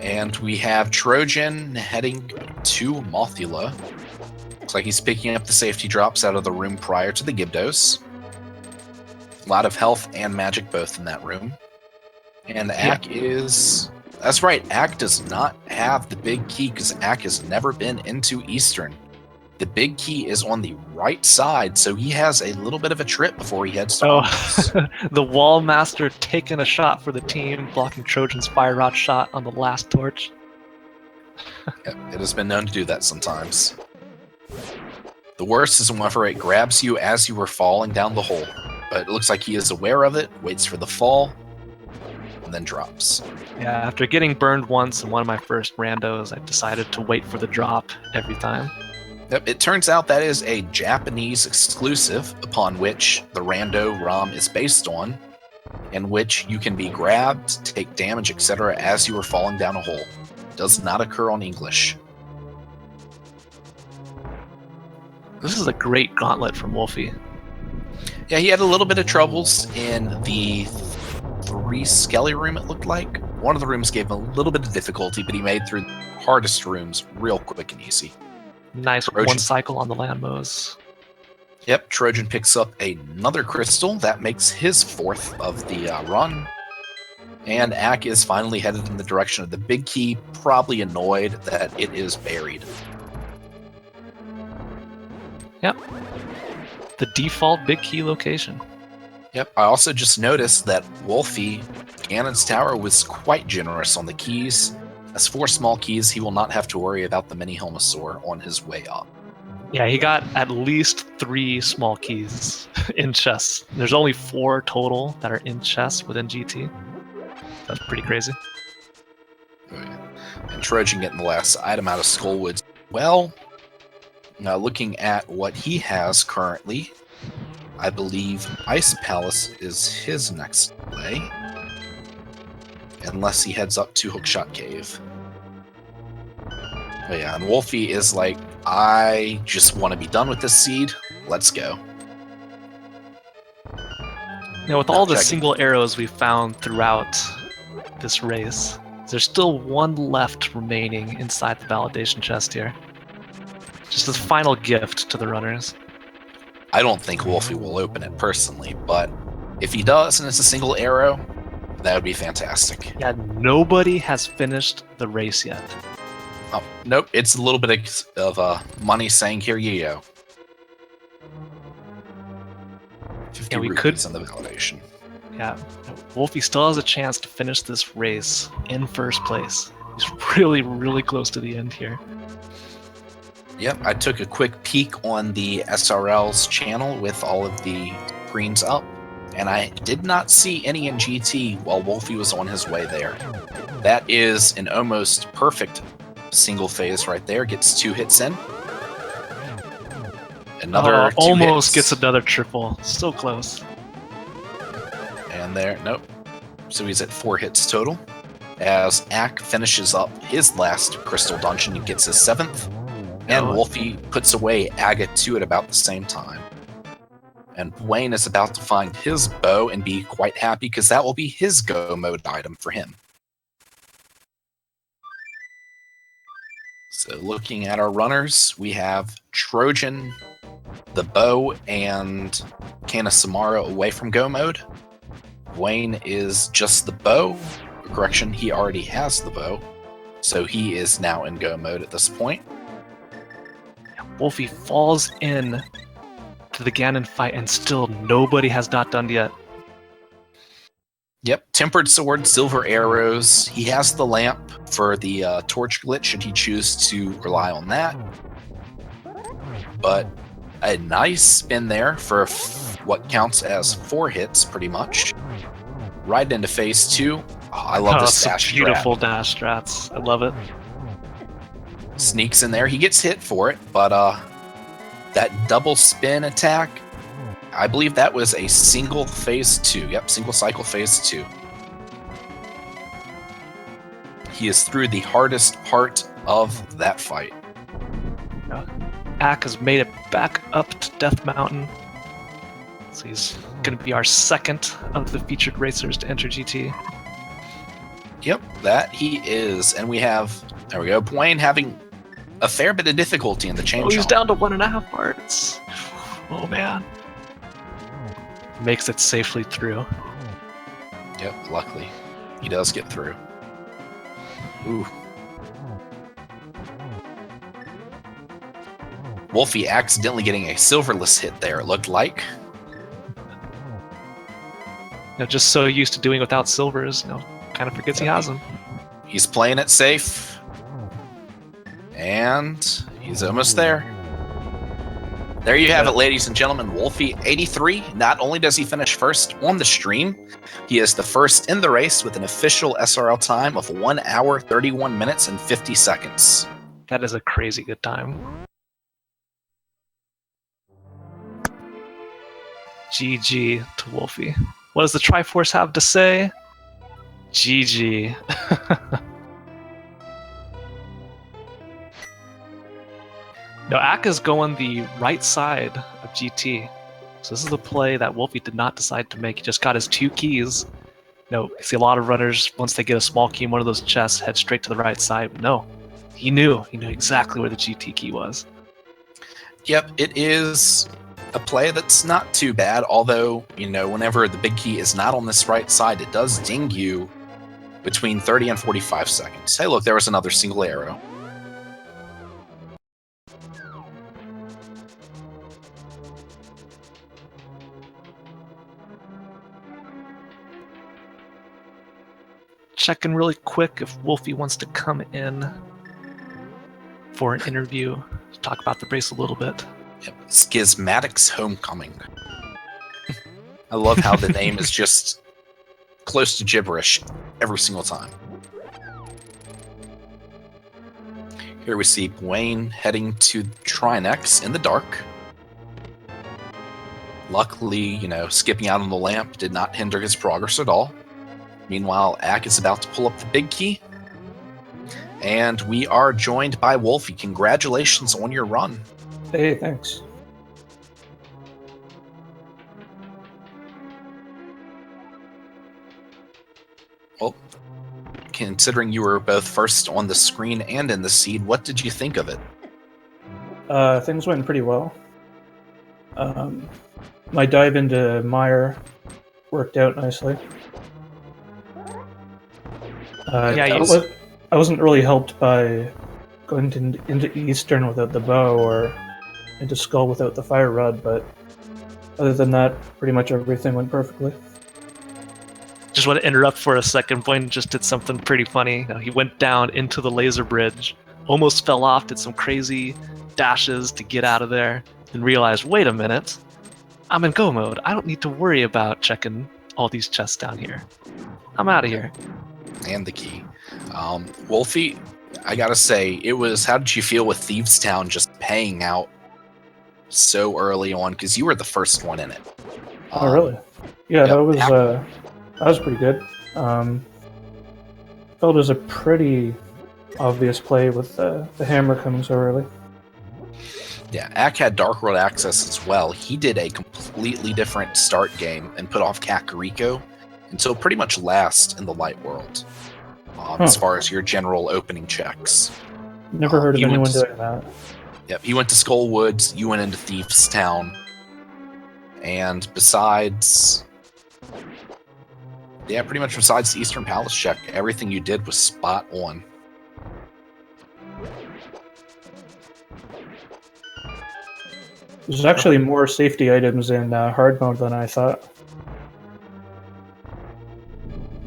And we have Trojan heading to Mothula. Looks like he's picking up the safety drops out of the room prior to the Gibdos. A lot of health and magic both in that room. And Ack is... That's right, Ack does not have the big key because Ack has never been into Eastern. The big key is on the right side, so he has a little bit of a trip before he heads to Arms. The Wall Master taking a shot for the team, blocking Trojan's fire rod shot on the last torch. Yep, it has been known to do that sometimes. The worst is whenever it grabs you as you were falling down the hole. But it looks like he is aware of it, waits for the fall, and then drops. Yeah, after getting burned once in one of my first randos, I decided to wait for the drop every time. Yep, it turns out that is a Japanese exclusive upon which the rando ROM is based on, in which you can be grabbed, take damage, etc. as you are falling down a hole. Does not occur on English. This is a great gauntlet from Wulfy. Yeah, he had a little bit of troubles in the 3 Skelly room, it looked like. One of the rooms gave him a little bit of difficulty, but he made through the hardest rooms real quick and easy. Nice Trojan. 1 cycle on the land mows. Yep, Trojan picks up another crystal. That makes his 4th of the run. And Ack is finally headed in the direction of the big key, probably annoyed that it is buried. Yep. The default big key location. Yep, I also just noticed that Wulfy, Ganon's tower, was quite generous on the keys. As 4 small keys, he will not have to worry about the mini Helmosaur on his way up. Yeah, he got at least 3 small keys in chests. There's only 4 total that are in chests within GT. That's pretty crazy. Oh, yeah. And Trojan getting the last item out of Skullwoods. Well, now looking at what he has currently, I believe Ice Palace is his next play. Unless he heads up to Hookshot Cave. But yeah, and Wulfy is like, I just want to be done with this seed. Let's go. Now, with all the single arrows we found throughout this race, there's still 1 left remaining inside the validation chest here. Just as final gift to the runners. I don't think Wulfy will open it personally, but if he does and it's a single arrow, that would be fantastic. Yeah, nobody has finished the race yet. Oh, nope, it's a little bit of money saying, here you go. 50 we rupees on the validation. Yeah, Wulfy still has a chance to finish this race in first place. He's really, really close to the end here. Yep, I took a quick peek on the SRL's channel with all of the screens up, and I did not see any in GT while Wulfy was on his way there. That is an almost perfect single phase right there. Gets 2 hits in. Another 2 almost hits. gets another triple. So close. And there, nope. So he's at 4 hits total. As Ack finishes up his last crystal dungeon, he gets his 7th. And Wulfy puts away Agate 2 at about the same time. And Buane is about to find his bow and be quite happy because that will be his go mode item for him. So looking at our runners, we have Trojan, the bow, and Kanasamara away from go mode. Buane is just the bow. Correction, he already has the bow. So he is now in go mode at this point. Wulfy falls in to the Ganon fight, and still nobody has not done yet. Yep, tempered sword, silver arrows. He has the lamp for the torch glitch should he choose to rely on that. But a nice spin there for what counts as 4 hits, pretty much. Right into phase 2. Oh, I love this dash beautiful strat. Dash strats. I love it. Sneaks in there. He gets hit for it, but that double spin attack, I believe that was a single phase 2. Yep, single cycle phase 2. He is through the hardest part of that fight. Ack has made it back up to Death Mountain. So he's going to be our second of the featured racers to enter GT. Yep, that he is. And we have, there we go, Buane having a fair bit of difficulty in the change. Oh, he's down to 1.5 hearts. Oh, man. Makes it safely through. Yep, luckily. He does get through. Ooh. Wulfy accidentally getting a silverless hit there, it looked like. Just so used to doing without silvers, kind of forgets he has them. He's playing it safe. And he's almost there. There you have it, ladies and gentlemen. Wulfy83. Not only does he finish first on the stream, he is the first in the race with an official SRL time of 1 hour, 31 minutes, and 50 seconds. That is a crazy good time. GG to Wulfy. What does the Triforce have to say? GG. Now, Ack is going the right side of GT. So this is the play that Wulfy did not decide to make. He just got his 2 keys. You see a lot of runners, once they get a small key in one of those chests, head straight to the right side. But no, he knew exactly where the GT key was. Yep, it is a play that's not too bad, although, whenever the big key is not on this right side, it does ding you between 30 and 45 seconds. Hey, look, there was another single arrow. Checking really quick if Wulfy wants to come in for an interview, talk about the race a little bit. Yep. Schismatic's Homecoming. I love how the name is just close to gibberish every single time. Here we see Buane heading to Trinex in the dark. Luckily, skipping out on the lamp did not hinder his progress at all. Meanwhile, Ack is about to pull up the big key. And we are joined by Wulfy. Congratulations on your run. Hey, thanks. Well, considering you were both first on the screen and in the seed, what did you think of it? Things went pretty well. My dive into Mire worked out nicely. I wasn't really helped by going into Eastern without the bow or into Skull without the fire rod, but other than that, pretty much everything went perfectly. Just want to interrupt for a second. Buane just did something pretty funny. He went down into the laser bridge, almost fell off, did some crazy dashes to get out of there, and realized, wait a minute, I'm in go mode. I don't need to worry about checking all these chests down here. I'm out of here. And the key. Wulfy, I gotta say, how did you feel with Thieves Town just paying out so early on? Because you were the first one in it. Oh, really? Yeah, yep. That was pretty good. Felt it was a pretty obvious play with the hammer coming so early. Yeah, Ack had Dark World access as well. He did a completely different start game and put off Kakariko until pretty much last in the Light World, as far as your general opening checks. Never heard of anyone doing that. Yep, he went to Skull Woods, you went into Thieves Town, and besides... Yeah, pretty much besides the Eastern Palace check, everything you did was spot on. There's actually more safety items in hard mode than I thought.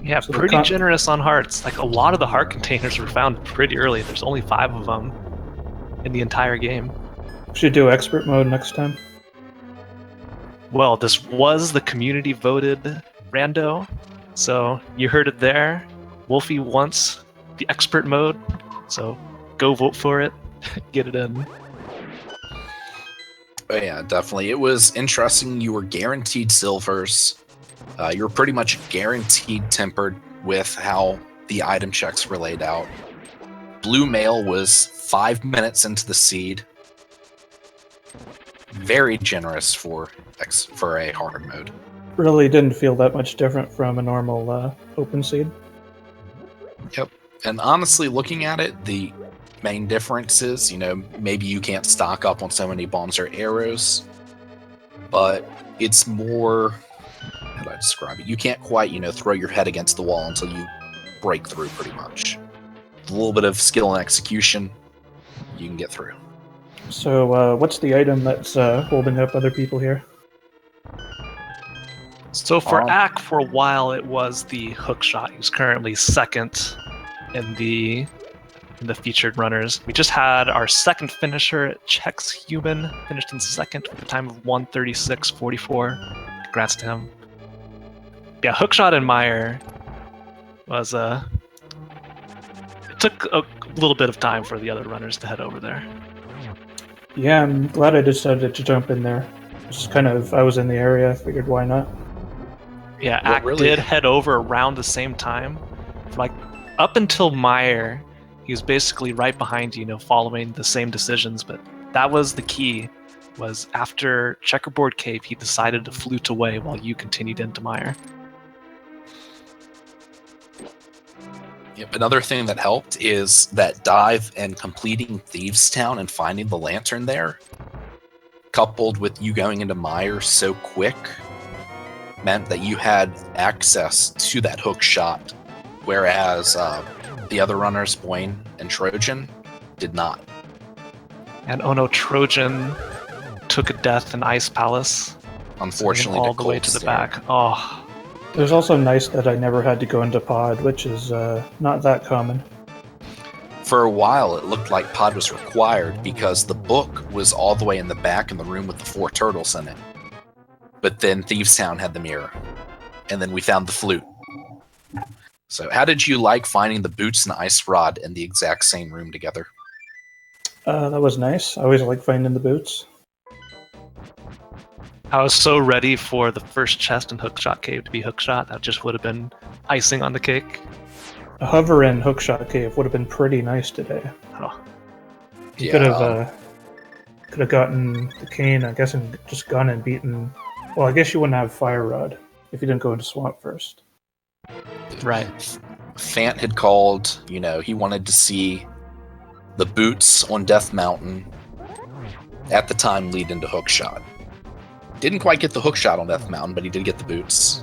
Yeah, so pretty generous on hearts. Like, a lot of the heart containers were found pretty early. There's only 5 of them in the entire game. Should do expert mode next time. Well, this was the community voted rando, so you heard it there. Wulfy wants the expert mode, so go vote for it. Get it in. Oh, yeah, definitely. It was interesting. You were guaranteed silvers. You were pretty much guaranteed tempered with how the item checks were laid out. Blue mail was 5 minutes into the seed. Very generous for a hard mode. Really didn't feel that much different from a normal open seed. Yep. And honestly, looking at it, the main difference is, maybe you can't stock up on so many bombs or arrows, but it's more, how do I describe it? You can't quite, throw your head against the wall until you break through, pretty much. With a little bit of skill and execution, you can get through. So, what's the item that's holding up other people here? So for Ack, for a while, it was the hookshot. He's currently second in the featured runners. We just had our second finisher, Chex Human, finished in second with a time of 1:36.44. Congrats to him. Yeah, hookshot and Meyer was it took a little bit of time for the other runners to head over there. Yeah, I'm glad I decided to jump in there. Just kind of, I was in the area, I figured why not. Yeah, Ack did head over around the same time. Like, up until Meyer, he was basically right behind you, following the same decisions, but that was the key, was after Checkerboard Cave, he decided to flute away while you continued into Meyer. Yep, another thing that helped is that dive and completing Thieves Town and finding the lantern there, coupled with you going into Meyer so quick, meant that you had access to that hook shot, whereas the other runners, Buane and Trojan, did not. And oh no, Trojan took a death in Ice Palace. Unfortunately, all the way to the back. Oh. It was also nice that I never had to go into pod, which is not that common. For a while, it looked like pod was required because the book was all the way in the back in the room with the 4 turtles in it. But then Thieves Town had the mirror. And then we found the flute. So how did you like finding the boots and ice rod in the exact same room together? That was nice. I always like finding the boots. I was so ready for the first chest in Hookshot Cave to be Hookshot. That just would have been icing on the cake. A hover in Hookshot Cave would have been pretty nice today. Oh. You could have gotten the cane, I guess, and just gone and beaten. Well, I guess you wouldn't have Fire Rod if you didn't go into Swamp first. Right. Fant had called, he wanted to see the boots on Death Mountain at the time lead into Hookshot. Didn't quite get the hookshot on Death Mountain, but he did get the boots.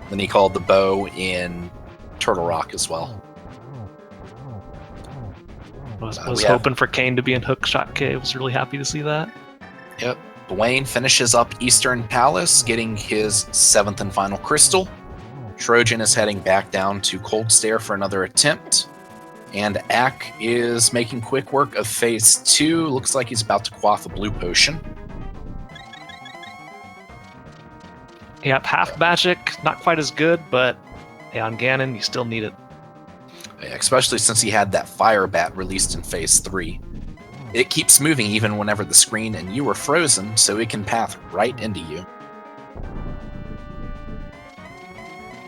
Then he called the bow in Turtle Rock as well. Was hoping for Kane to be in Hookshot Cave. Was really happy to see that. Yep. Buane finishes up Eastern Palace, getting his 7th and final crystal. Trojan is heading back down to Cold Stare for another attempt. And Ack is making quick work of Phase 2. Looks like he's about to quaff a blue potion. Yep, half magic, not quite as good, but on Ganon, you still need it. Especially since he had that fire bat released in Phase 3. It keeps moving even whenever the screen and you are frozen, so it can path right into you.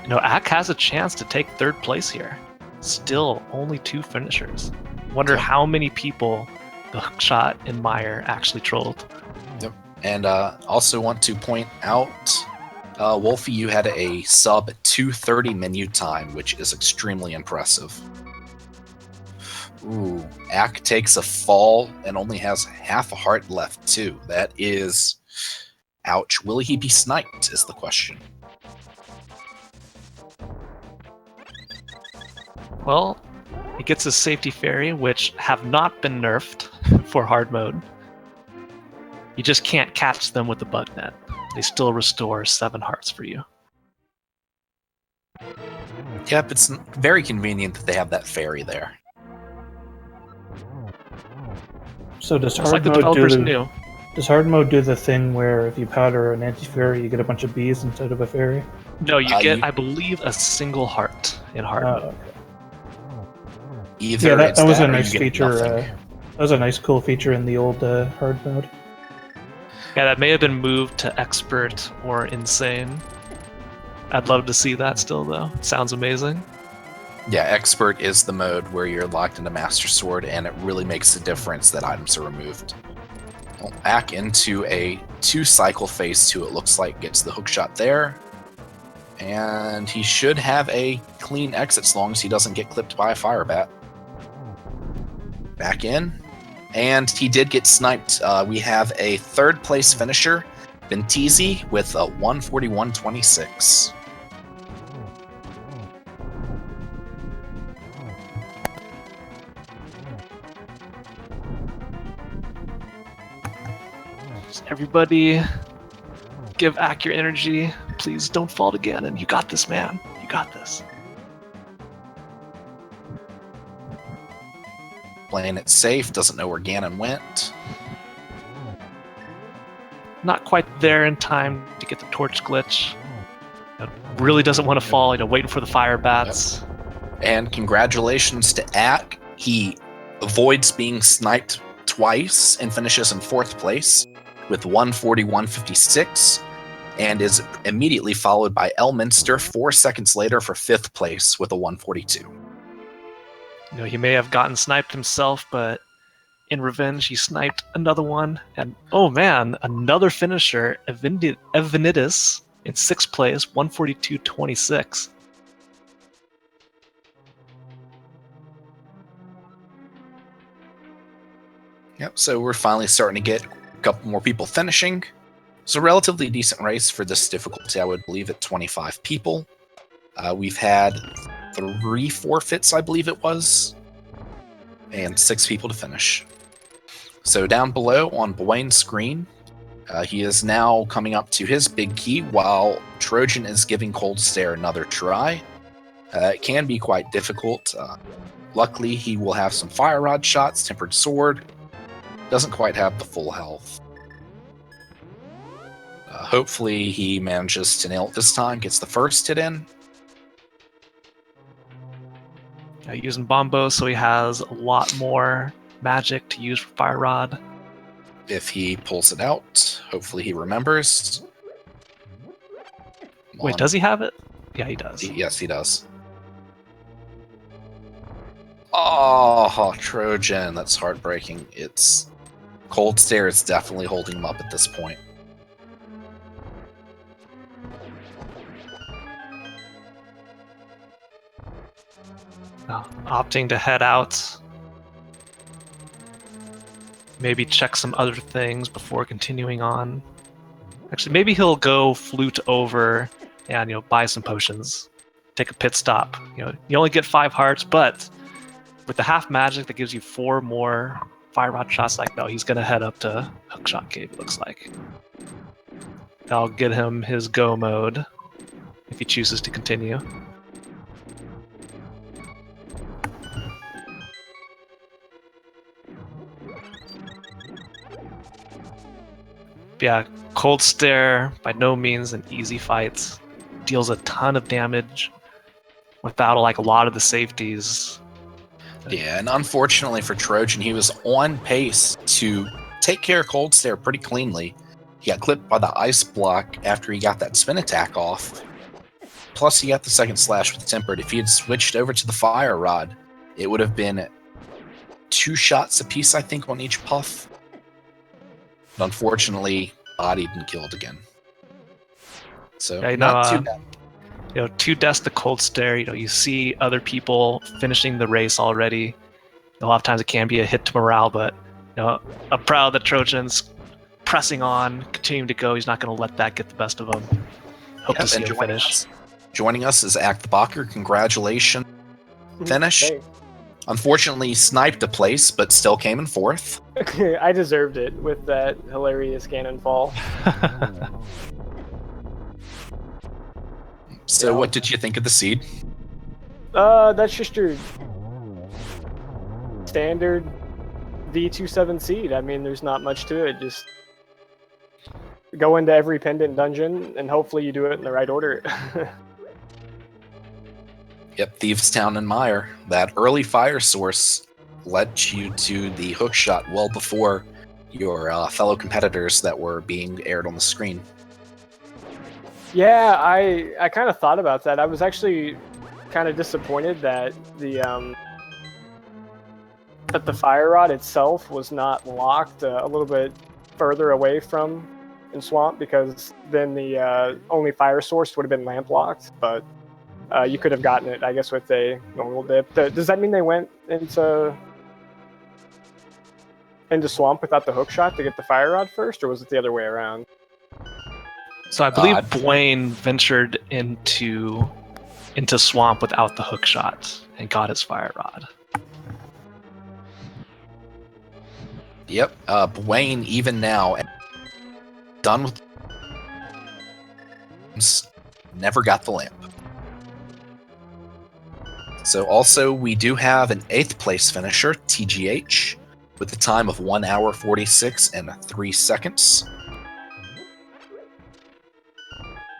Ack has a chance to take 3rd place here. Still only 2 finishers. Wonder how many people the hookshot and mire actually trolled. Yep. And also want to point out, Wolfie, you had a sub 230 menu time, which is extremely impressive. Ooh, Ack takes a fall and only has half a heart left too. That is, ouch. Will he be sniped is the question. Well, he gets his safety fairy, which have not been nerfed for hard mode. You just can't catch them with the bug net. They still restore 7 hearts for you. Yep, it's very convenient that they have that fairy there. So does It's hard like the mode developers do? knew. Does hard mode do the thing where if you powder an anti-fairy, you get a bunch of bees instead of a fairy? No, you get, I believe, a single heart in hard mode. Okay. Either Yeah, that was a or nice you get feature. nothing. That was a nice, cool feature in the old hard mode. Yeah, that may have been moved to expert or insane. I'd love to see that still, though. It sounds amazing. Yeah, expert is the mode where you're locked into Master Sword, and it really makes a difference that items are removed. Well, back into a 2-cycle phase 2, it looks like, gets the hookshot there. And he should have a clean exit as long as he doesn't get clipped by a fire bat. Back in. And he did get sniped. We have a 3rd place finisher, Ventizi, with a 141.26. Everybody, give Ack your energy. Please don't fall to Ganon. You got this, man. You got this. Playing it safe, doesn't know where Ganon went. Not quite there in time to get the torch glitch. Really doesn't want to fall, waiting for the fire bats. Yep. And congratulations to Ack. He avoids being sniped twice and finishes in 4th place with 141.56, and is immediately followed by Elminster 4 seconds later for 5th place with a 142. He may have gotten sniped himself, but in revenge, he sniped another one. And oh man, another finisher, Evanitis, in 6th place, 142.26. Yep, so we're finally starting to get a couple more people finishing. It's a relatively decent race for this difficulty, I would believe, at 25 people. We've had 3 forfeits, I believe it was, and 6 people to finish. So down below on Buane's screen, he is now coming up to his big key while Trojan is giving Cold Stare another try. It can be quite difficult. Luckily, he will have some Fire Rod shots, Tempered Sword. Doesn't quite have the full health. Hopefully, he manages to nail it this time, gets the first hit in. Using Bombo, so he has a lot more magic to use for Fire Rod. If he pulls it out, hopefully he remembers. Wait, does he have it? Yeah, he does. Yes, he does. Oh, Trojan, that's heartbreaking. It's Cold Stare is definitely holding him up at this point. Opting to head out. Maybe check some other things before continuing on. Actually, maybe he'll go flute over and buy some potions. Take a pit stop. You only get 5 hearts, but with the half magic that gives you 4 more Fire Rod shots, no, he's gonna head up to Hookshot Cave, it looks like. That'll get him his go mode if he chooses to continue. Yeah, Cold Stare, by no means an easy fight. Deals a ton of damage without a lot of the safeties. Yeah, and unfortunately for Trojan, he was on pace to take care of Cold Stare pretty cleanly. He got clipped by the ice block after he got that spin attack off. Plus, he got the second slash with Tempered. If he had switched over to the Fire Rod, it would have been 2 shots apiece, I think, on each puff. But unfortunately, bodied and killed again. So Yeah, not too bad. 2 deaths to cold stare. You see other people finishing the race already. A lot of times it can be a hit to morale, but I'm proud of the Trojans pressing on, continuing to go. He's not going to let that get the best of him. Hope to see him finish. Joining us is Acktheboker. Congratulations. Finish. Thanks. Unfortunately, he sniped a place, but still came in 4th. I deserved it with that hilarious Ganon fall. So what did you think of the seed? That's just your standard V27 seed. I mean, there's not much to it. Just go into every pendant dungeon, and hopefully you do it in the right order. Yep, Thieves' Town and Mire. That early fire source led you to the hookshot well before your fellow competitors that were being aired on the screen. Yeah, I kind of thought about that. I was actually kind of disappointed that the fire rod itself was not locked a little bit further away from in Swamp, because then the only fire source would have been lamp locked, but you could have gotten it, I guess, with a normal dip. Does that mean they went into Swamp without the hookshot to get the fire rod first, or was it the other way around? So I believe Buane ventured into Swamp without the hookshot and got his fire rod. Yep, Buane, even now, done with... never got the lamp. So also, we do have an 8th place finisher, TGH, with a time of 1 hour 46 and 3 seconds.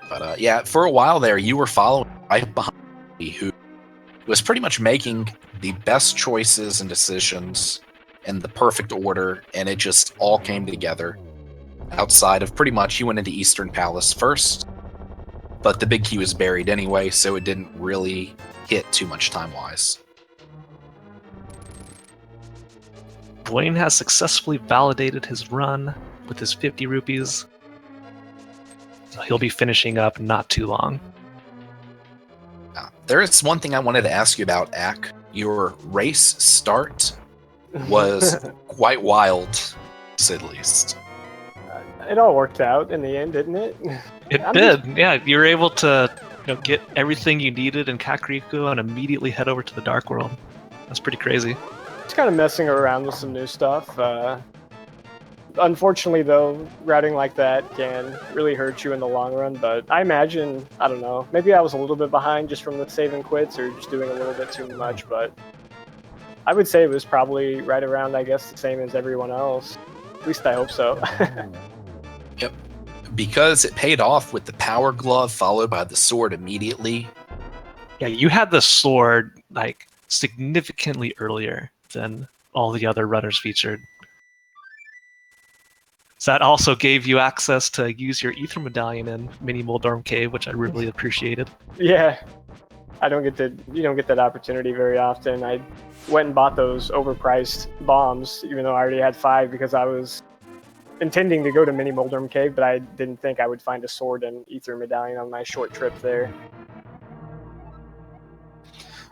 But yeah, for a while there, you were following right behind me, who was pretty much making the best choices and decisions in the perfect order, and it just all came together. Outside of pretty much, you went into Eastern Palace first, but the big key was buried anyway, so it didn't really hit too much time-wise. Buane has successfully validated his run with his 50 rupees. So he'll be finishing up not too long. There is one thing I wanted to ask you about, Ack. Your race start was quite wild, to say the least. It all worked out in the end, didn't it? It did. Yeah, you were able to get everything you needed in Kakariko and immediately head over to the Dark World. That's pretty crazy. Just kind of messing around with some new stuff. Unfortunately, though, routing like that can really hurt you in the long run, but I imagine, I don't know, maybe I was a little bit behind just from the save and quits or just doing a little bit too much, but I would say it was probably right around, I guess, the same as everyone else. At least I hope so. Yep. Because it paid off with the power glove followed by the sword immediately. Yeah, you had the sword like significantly earlier than all the other runners featured. So that also gave you access to use your ether medallion in Mini Moldorm Cave, which I really appreciated. Yeah, you don't get that opportunity very often. I went and bought those overpriced bombs, even though I already had 5, because I was intending to go to Mini Moldorm Cave, but I didn't think I would find a sword and ether medallion on my short trip there.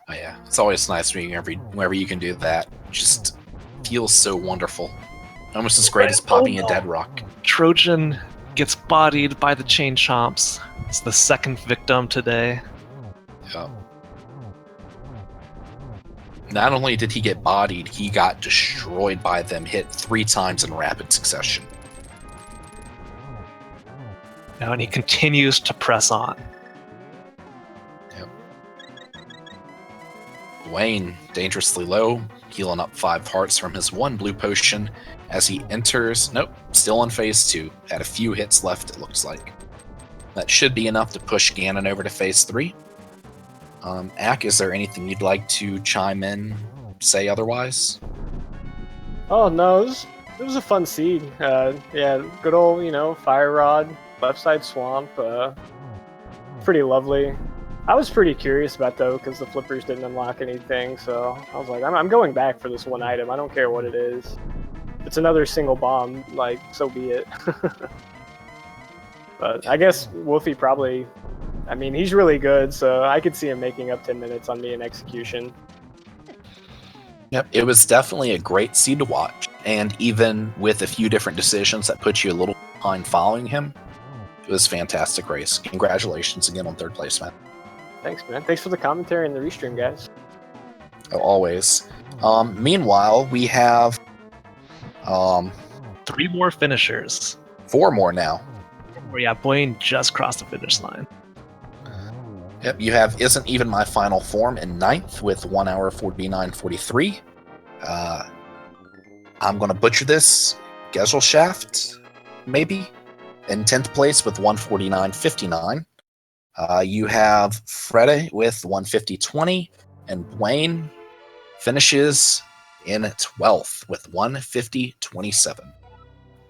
Oh yeah, it's always nice whenever you can do that. It just feels so wonderful. Almost as great as popping a dead rock. Trojan gets bodied by the chain chomps. It's the 2nd victim today. Yeah. Not only did he get bodied, he got destroyed by them, hit 3 times in rapid succession. Now, and he continues to press on. Yep. Buane, dangerously low, healing up 5 hearts from his 1 blue potion as he enters. Nope, still on phase 2. Had a few hits left, it looks like. That should be enough to push Ganon over to phase 3. Ack, is there anything you'd like to chime in, say otherwise? Oh no, it was a fun seed. Yeah, good old, fire rod, left side swamp. Pretty lovely. I was pretty curious about though because the flippers didn't unlock anything, so I was like, I'm going back for this one item. I don't care what it is. If it's another single bomb, like, so be it. But I guess Wolfie probably, I mean, he's really good, so I could see him making up 10 minutes on me in execution. Yep, it was definitely a great seed to watch, and even with a few different decisions that put you a little behind following him, it was a fantastic race. Congratulations again on third place, man. Thanks, man. Thanks for the commentary and the restream, guys. Oh, always. Meanwhile, we have 3 more finishers. 4 more now. Oh yeah, Buane just crossed the finish line. Yep, you have Isn't Even My Final Form in 9th with 1 hour 49:43. I'm going to butcher this. Gesellschaft, maybe, in 10th place with 149:59. You have Frede with 150:20, and Buane finishes in 12th with 150:27.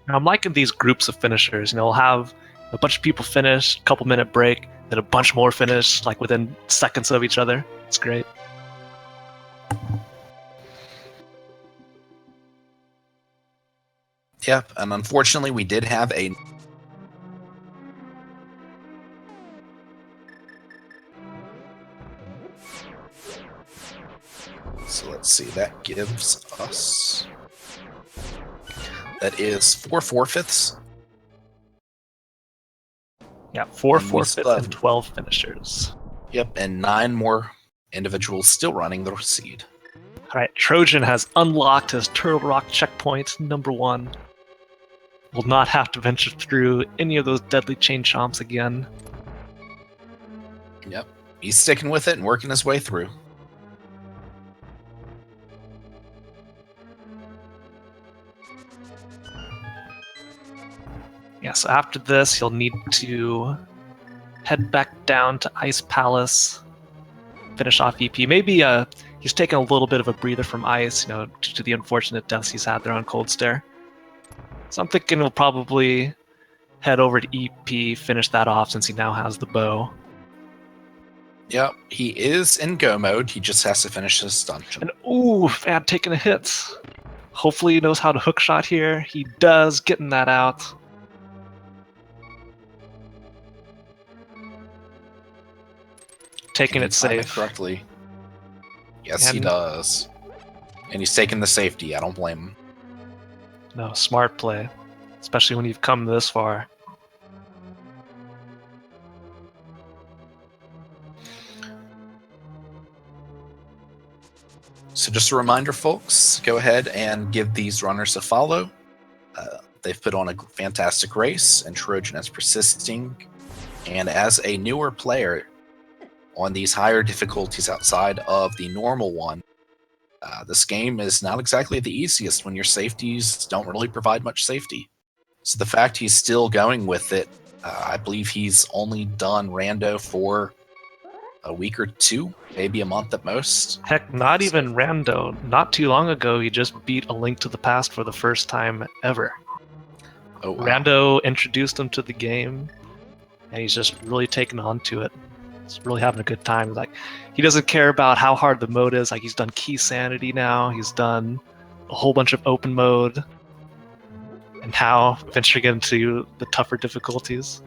Now, I'm liking these groups of finishers. You know, we'll have a bunch of people finish, a couple minute break, then a bunch more finish, like within seconds of each other. It's great. Yep, and unfortunately we did have a... So let's see, that gives us... That is 4 4/5. Yeah, 4 And we 4/5 still have- and 12 finishers. Yep, and 9 more individuals still running the seed. All right, Trojan has unlocked his Turtle Rock checkpoint number 1. Will not have to venture through any of those deadly chain chomps again. Yep, he's sticking with it and working his way through. Yeah, so after this, you'll need to head back down to Ice Palace, finish off EP. Maybe he's taken a little bit of a breather from Ice, you know, due to the unfortunate deaths he's had there on Cold Stare. So I'm thinking we'll probably head over to EP, finish that off since he now has the bow. Yep, he is in go mode. He just has to finish his dungeon. And ooh, Fad taking a hit. Hopefully he knows how to hook shot here. He does, getting that out. Taking Can it he time safe. correctly. Yes, he And- does. And he's taking the safety. I don't blame him. No, smart play. Especially when you've come this far. So just a reminder, folks, go ahead and give these runners a follow. They've put on a fantastic race, and Trojan is persisting. And as a newer player on these higher difficulties outside of the normal one, this game is not exactly the easiest when your safeties don't really provide much safety. So the fact he's still going with it, I believe he's only done rando for a week or 2, maybe a month at most. Heck, not even rando. Not too long ago, he just beat A Link to the Past for the first time ever. Oh, wow. Rando introduced him to the game, and he's just really taken on to it. He's really having a good time. Like, he doesn't care about how hard the mode is. Like, he's done Key Sanity now. He's done a whole bunch of open mode, and now venturing into the tougher difficulties.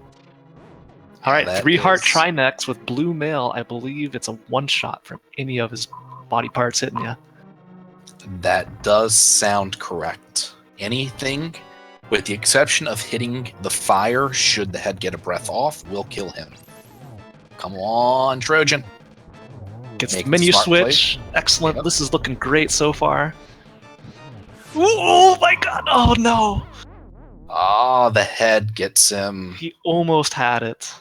All right, That 3 heart is- Trinex with Blue Mail. I believe it's a one-shot from any of his body parts hitting you. That does sound correct. Anything, with the exception of hitting the fire, should the head get a breath off, will kill him. Come on, Trojan. Gets the Make a menu smart switch. Excellent. Yep. This is looking great so far. Ooh, oh my god. Oh no. Ah, the head gets him. He almost had it.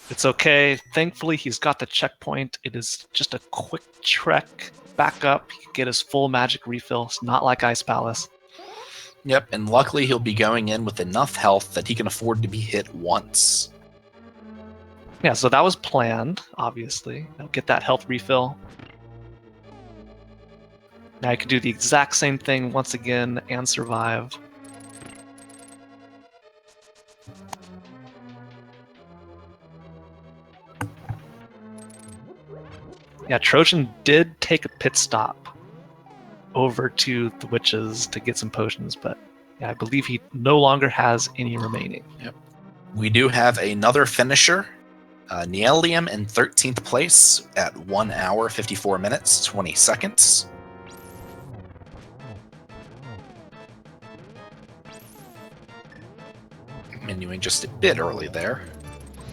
It's okay. Thankfully, he's got the checkpoint. It is just a quick trek back up. He can get his full magic refill. It's not like Ice Palace. Yep, and luckily he'll be going in with enough health that he can afford to be hit once. Yeah, so that was planned, obviously. Now get that health refill. Now you can do the exact same thing once again and survive. Yeah, Trojan did take a pit stop over to the witches to get some potions, but yeah, I believe he no longer has any remaining. Yep. We do have another finisher, Nielium in 13th place at 1 hour, 54 minutes, 20 seconds. Menuing just a bit early there.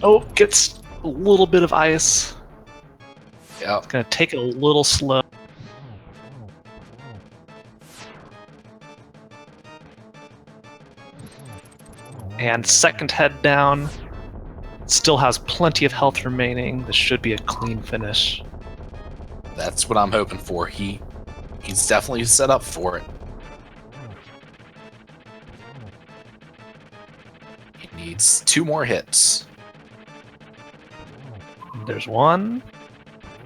Oh, gets a little bit of ice. Yeah. It's going to take it a little slow. And second head down. Still has plenty of health remaining. This should be a clean finish. That's what I'm hoping for. He's definitely set up for it. He needs 2 more hits. There's one.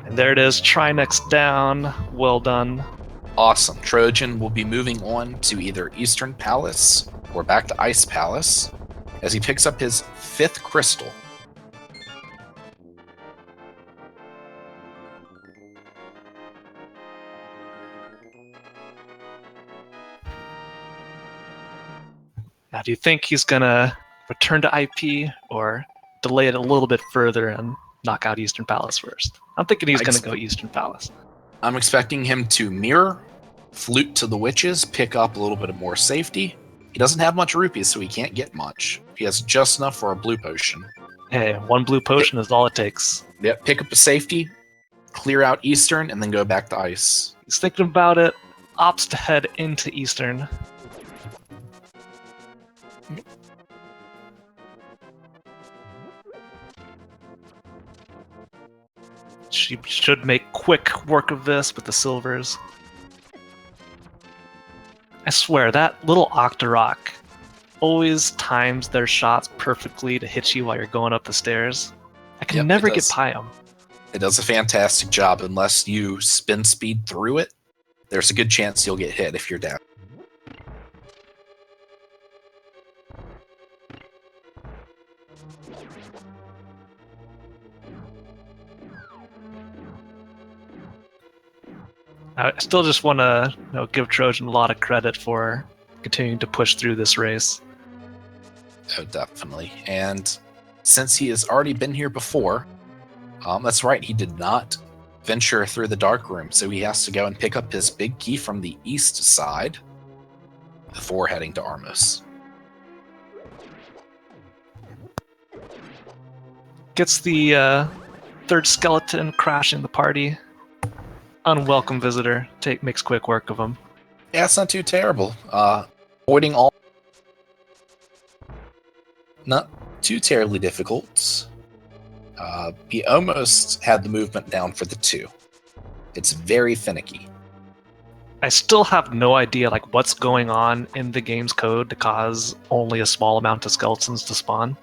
And there it is. Trinex down. Well done. Awesome. Trojan will be moving on to either Eastern Palace or back to Ice Palace as he picks up his 5th crystal. Now, do you think he's going to return to IP or delay it a little bit further and knock out Eastern Palace first? I'm thinking he's going to go Eastern Palace. I'm expecting him to mirror, flute to the witches, pick up a little bit of more safety. He doesn't have much rupees, so he can't get much. He has just enough for a blue potion. Hey, 1 blue potion is all it takes. Yep, pick up a safety, clear out Eastern, and then go back to Ice. He's thinking about it, opts to head into Eastern. She should make quick work of this with the silvers. I swear, that little Octorok always times their shots perfectly to hit you while you're going up the stairs. I can never get by him. It does a fantastic job. Unless you spin speed through it, there's a good chance you'll get hit if you're down. I still just want to give Trojan a lot of credit for continuing to push through this race. Oh, definitely. And since he has already been here before, that's right, he did not venture through the dark room, so he has to go and pick up his big key from the east side before heading to Armos. Gets the third skeleton crashing the party. Unwelcome visitor. Makes quick work of him. Yeah, it's not too terrible. Avoiding all... Not too terribly difficult. He almost had the movement down for the 2. It's very finicky. I still have no idea what's going on in the game's code to cause only a small amount of skeletons to spawn.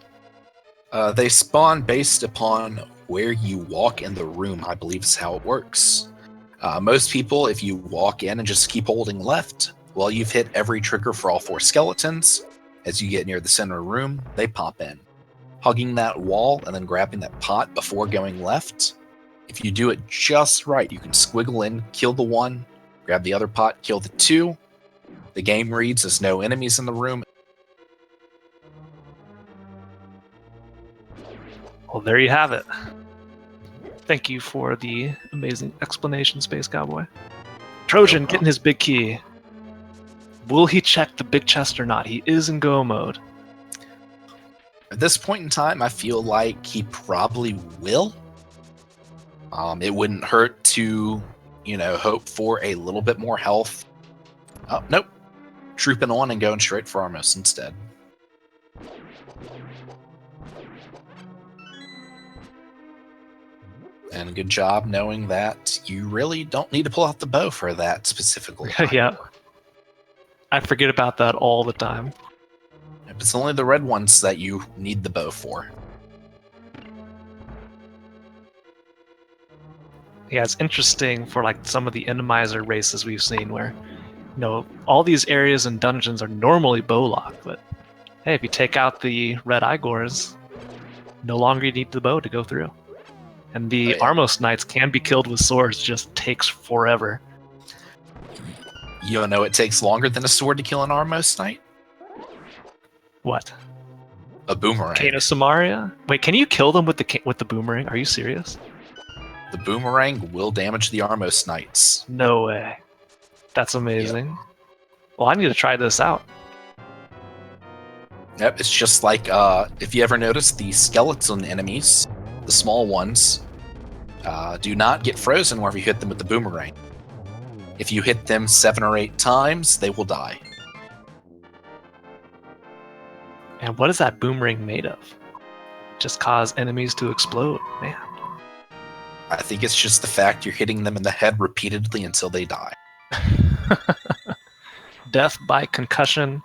They spawn based upon where you walk in the room, I believe is how it works. Most people, if you walk in and just keep holding left, well, you've hit every trigger for all 4 skeletons. As you get near the center room, they pop in. Hugging that wall and then grabbing that pot before going left. If you do it just right, you can squiggle in, kill the 1, grab the other pot, kill the 2. The game reads as no enemies in the room. Well, there you have it. Thank you for the amazing explanation, Space Cowboy. Trojan getting his big key. Will he check the big chest or not? He is in go mode. At this point in time, I feel like he probably will. It wouldn't hurt to, hope for a little bit more health. Oh, nope. Trooping on and going straight for Armos instead. And a good job knowing that you really don't need to pull out the bow for that specifically. Yeah. I forget about that all the time. It's only the red ones that you need the bow for. Yeah, it's interesting for some of the Randomizer races we've seen where, all these areas and dungeons are normally bow locked, but hey, if you take out the red Igors, no longer you need the bow to go through. And the Oh, yeah. Armos Knights can be killed with swords, just takes forever. You don't know it takes longer than a sword to kill an Armos Knight? What? A boomerang. Cane of Samaria? Wait, can you kill them with the boomerang? Are you serious? The boomerang will damage the Armos Knights. No way. That's amazing. Well, I need to try this out. Yep, it's just like, if you ever notice, the skeleton enemies, the small ones, do not get frozen whenever you hit them with the boomerang. If you hit them 7 or 8 times, they will die. And what is that boomerang made of? Just cause enemies to explode, man. I think it's just the fact you're hitting them in the head repeatedly until they die. Death by concussion.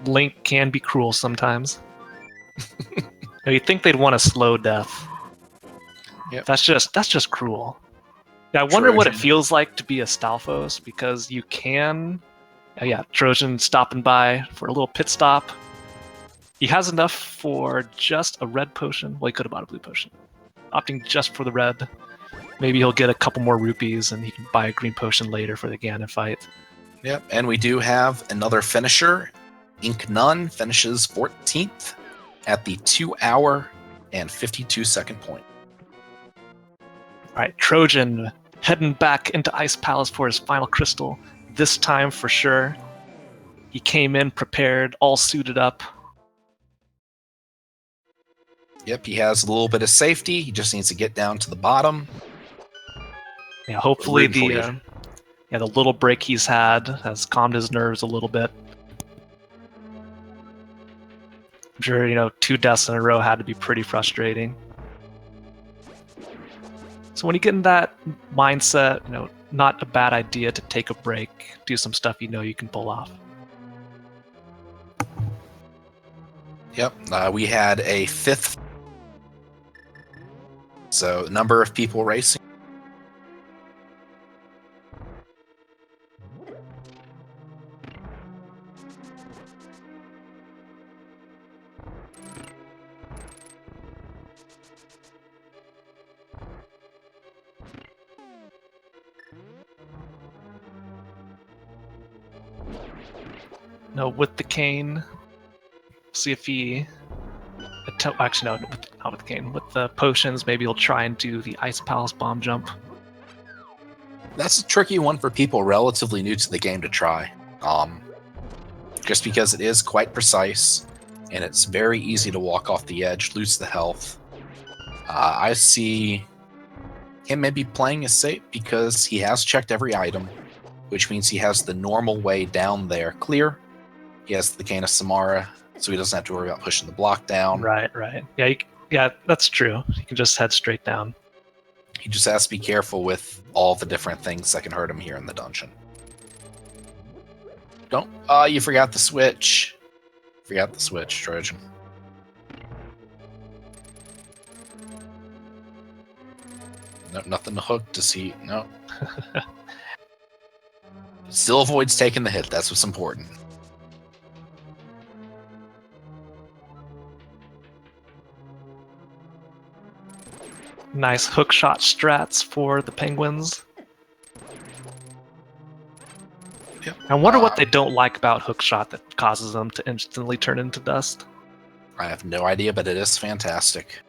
Link can be cruel sometimes. You'd think they'd want a slow death. Yep. That's just cruel. Yeah, I wonder what it Trojan. feels like to be a Stalfos, because you can... Trojan stopping by for a little pit stop. He has enough for just a red potion. Well, he could have bought a blue potion. Opting just for the red. Maybe he'll get a couple more rupees and he can buy a green potion later for the Ganon fight. Yep, and we do have another finisher. Ink Nun finishes 14th at the 2 hour and 52 second point. Alright, Trojan heading back into Ice Palace for his final crystal. This time for sure. He came in prepared, all suited up. Yep, he has a little bit of safety. He just needs to get down to the bottom. Yeah, hopefully Rooting for you. the little break he's had has calmed his nerves a little bit. I'm sure, 2 deaths in a row had to be pretty frustrating. So when you get in that mindset, not a bad idea to take a break, do some stuff you can pull off. Yep, we had a 5th. So, number of people racing. No, with the cane. See if he... Actually, no, not with the cane. With the potions, maybe he'll try and do the Ice Palace bomb jump. That's a tricky one for people relatively new to the game to try. Just because it is quite precise, and it's very easy to walk off the edge, lose the health. I see him maybe playing it safe because he has checked every item, which means he has the normal way down there clear. He has the Cane of Samara, so he doesn't have to worry about pushing the block down. Right. Yeah, that's true. You can just head straight down. He just has to be careful with all the different things that can hurt him here in the dungeon. Don't... you forgot the switch. Forgot the switch, Trojan. No, nothing to hook to see. No. Still avoids taking the hit. That's what's important. Nice hookshot strats for the penguins. Yep. I wonder what they don't like about hookshot that causes them to instantly turn into dust. I have no idea, but it is fantastic.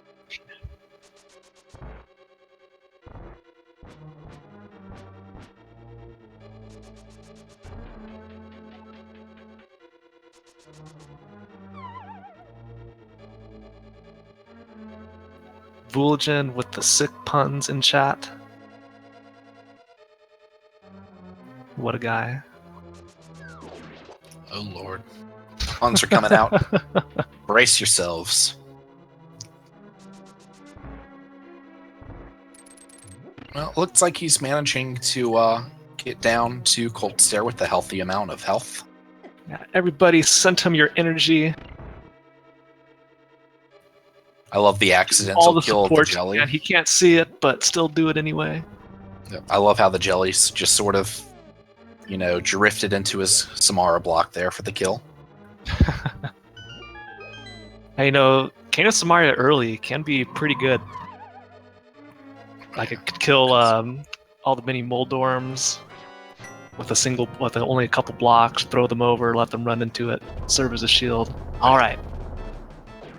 Vulgen with the sick puns in chat. What a guy. Oh lord. Puns are coming out. Brace yourselves. Well, looks like he's managing to get down to Cold Stare with a healthy amount of health. Yeah, everybody send him your energy. I love the accidental All the kill of the support. jelly. Yeah, he can't see it, but still do it anyway. Yep. I love how the jellies just sort of, drifted into his Samara block there for the kill. Can Volcano Samaria early can be pretty good. Like it could kill all the mini Moldorms with only a couple blocks, throw them over, let them run into it, serve as a shield. Alright.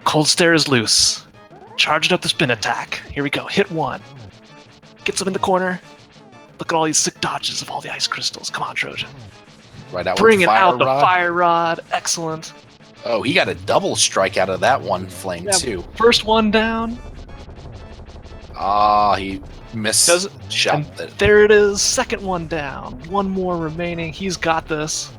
Cold Stare is loose. Charging up the spin attack. Here we go. Hit one. Gets him in the corner. Look at all these sick dodges of all the ice crystals. Come on, Trojan. Right out Bringing with the fire out the rod. fire rod. Excellent. Oh, he got a double strike out of that one flame, too. First one down. Ah, he missed shot. There it is. Second one down. One more remaining. He's got this.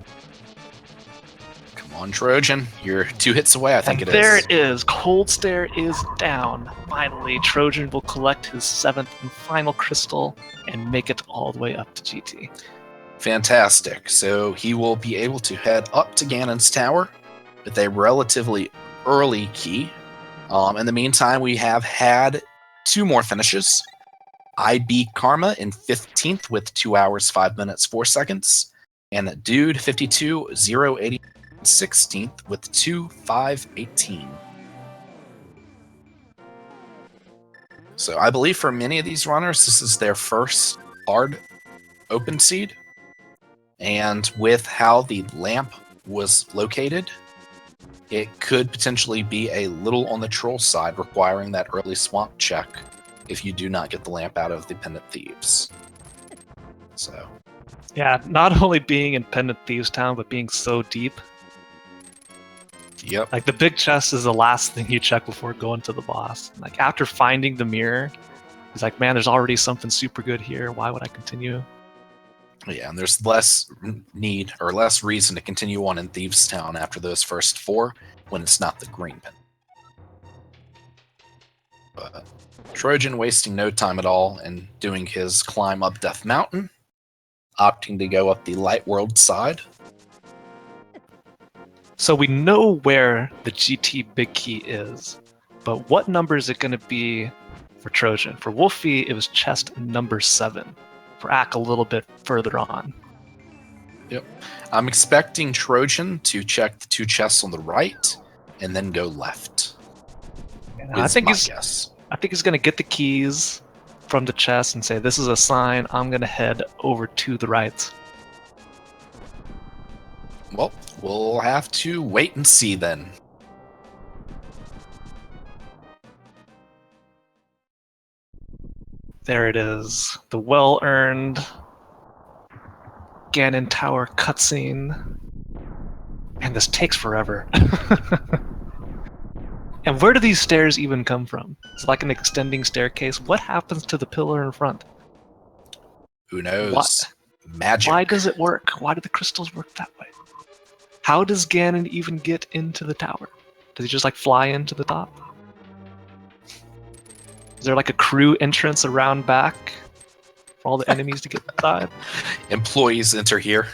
Come on, Trojan. You're 2 hits away, I think it is. There it is. Cold Stare is down. Finally, Trojan will collect his 7th and final crystal and make it all the way up to GT. Fantastic. So he will be able to head up to Ganon's tower with a relatively early key. In the meantime, we have had 2 more finishes. IB Karma in 15th with 2 hours, 5 minutes, 4 seconds. And Dude 52080 16th with 2:5:18. So I believe for many of these runners, this is their first hard open seed. And with how the lamp was located, it could potentially be a little on the troll side, requiring that early swamp check if you do not get the lamp out of the Pendant Thieves. So, yeah, not only being in Pendant Thieves Town, but being so deep. Yep. Like the big chest is the last thing you check before going to the boss. Like after finding the mirror, he's like, man, there's already something super good here. Why would I continue? Yeah, and there's less need or less reason to continue on in Thieves Town after those first 4 when it's not the green pin. But Trojan wasting no time at all and doing his climb up Death Mountain, opting to go up the Light World side. So we know where the GT big key is, but what number is it going to be for Trojan? For Wulfy, it was chest number 7. For Ack, a little bit further on. Yep. I'm expecting Trojan to check the 2 chests on the right and then go left. I think he's going to get the keys from the chest and say, this is a sign, I'm going to head over to the right. Well, we'll have to wait and see then. There it is. The well-earned Ganon Tower cutscene. Man, this takes forever. And where do these stairs even come from? It's like an extending staircase. What happens to the pillar in front? Who knows? Magic. Why does it work? Why do the crystals work that way? How does Ganon even get into the tower? Does he just like fly into the top? Is there like a crew entrance around back for all the enemies to get inside? Employees enter here.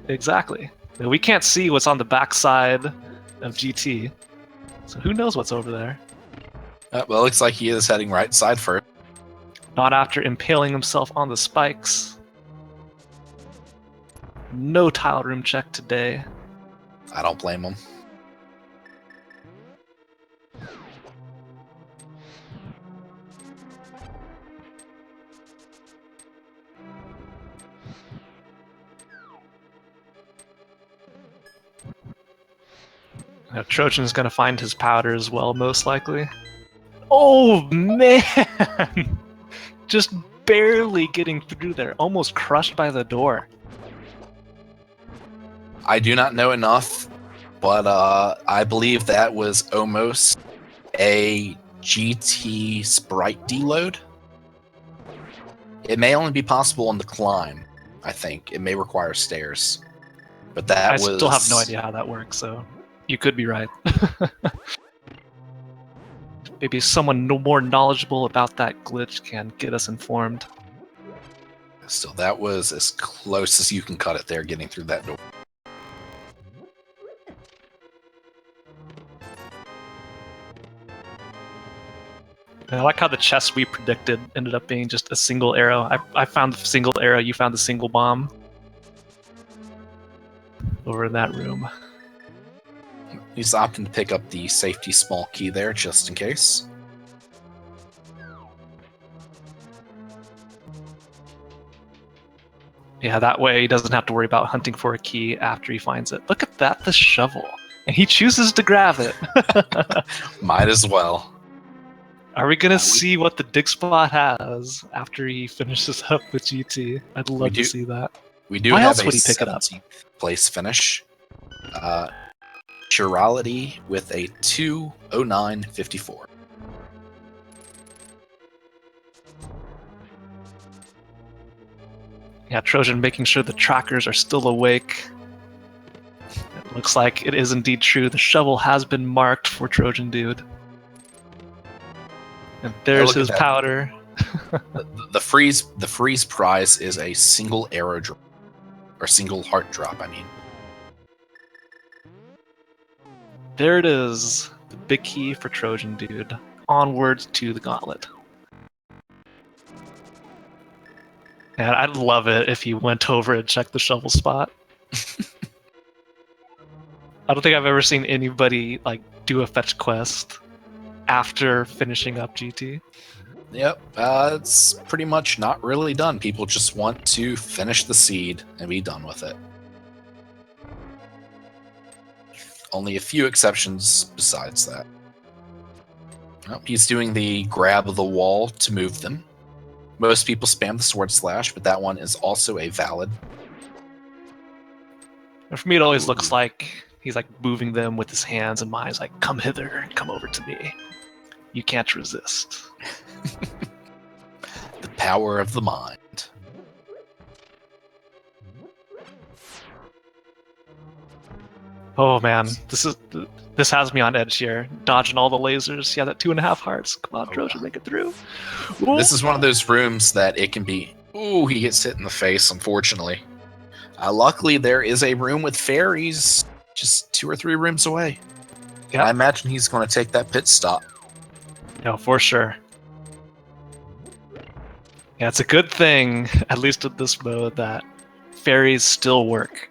Exactly. We can't see what's on the backside of GT, so who knows what's over there? Well, it looks like he is heading right side first. Not after impaling himself on the spikes. No tile room check today. I don't blame him. Now, Trojan's gonna find his powder as well, most likely. Oh man! Just barely getting through there, almost crushed by the door. I do not know enough, but I believe that was almost a GT sprite deload. It may only be possible on the climb, I think. It may require stairs. But that I still have no idea how that works, so you could be right. Maybe someone more knowledgeable about that glitch can get us informed. Still, that was as close as you can cut it there, getting through that door. I like how the chest we predicted ended up being just a single arrow. I found the single arrow, you found the single bomb. Over in that room. He's opting to pick up the safety small key there, just in case. Yeah, that way he doesn't have to worry about hunting for a key after he finds it. Look at that, the shovel. And he chooses to grab it. Might as well. Are we going to see what the dig spot has after he finishes up with GT? I'd love to see that. We do Why have else a would he pick it up? 17th place finish. Chirality with a 2:09:54. Yeah, Trojan making sure the trackers are still awake. It looks like it is indeed true. The shovel has been marked for Trojan Dude. And there's his powder. the freeze prize is a single arrow drop, or single heart drop, I mean. There it is. The big key for Trojan Dude. Onward to the gauntlet. And I'd love it if he went over and checked the shovel spot. I don't think I've ever seen anybody like do a fetch quest after finishing up GT. Yep, it's pretty much not really done. People just want to finish the seed and be done with it. Only a few exceptions besides that. Oh, he's doing the grab of the wall to move them. Most people spam the sword slash, but that one is also a valid. And for me, it always looks like he's like moving them with his hands, and mine's like, come hither, come over to me. You can't resist. The power of the mind. Oh man, this has me on edge here. Dodging all the lasers. Yeah, that 2.5 hearts. Come on, Trojan, make it through. Ooh. This is one of those rooms that it can be. Ooh, he gets hit in the face, unfortunately. Luckily, there is a room with fairies just 2 or 3 rooms away. Yep. I imagine he's going to take that pit stop. No, for sure. Yeah, it's a good thing, at least with this mode, that fairies still work.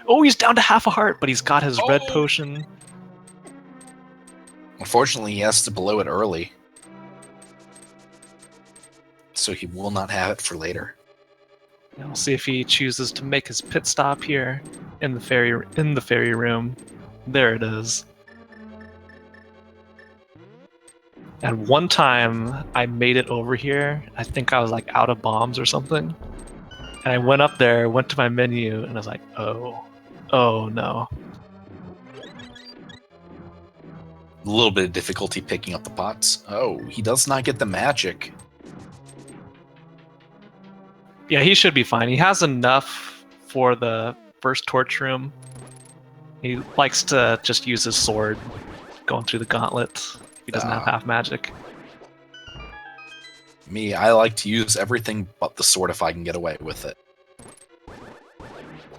Oh, he's down to 1/2 a heart, but he's got his red potion. Unfortunately, he has to blow it early. So he will not have it for later. Yeah, we'll see if he chooses to make his pit stop here in the fairy room. There it is. And one time I made it over here. I think I was like out of bombs or something. And I went up there, went to my menu, and I was like, oh no. A little bit of difficulty picking up the pots. Oh, he does not get the magic. Yeah, he should be fine. He has enough for the first torch room. He likes to just use his sword going through the gauntlet. He doesn't have half magic. Me, I like to use everything but the sword if I can get away with it.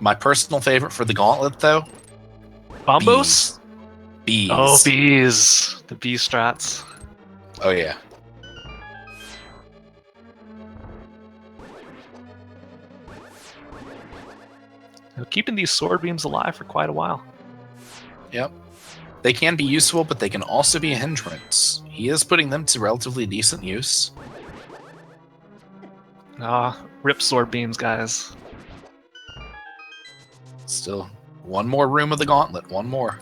My personal favorite for the gauntlet, though? Bombos? Bees. Oh, bees. The bee strats. Oh, yeah. Keeping these sword beams alive for quite a while. Yep. They can be useful, but they can also be a hindrance. He is putting them to relatively decent use. Rip sword beams, guys. Still, one more room of the gauntlet. One more.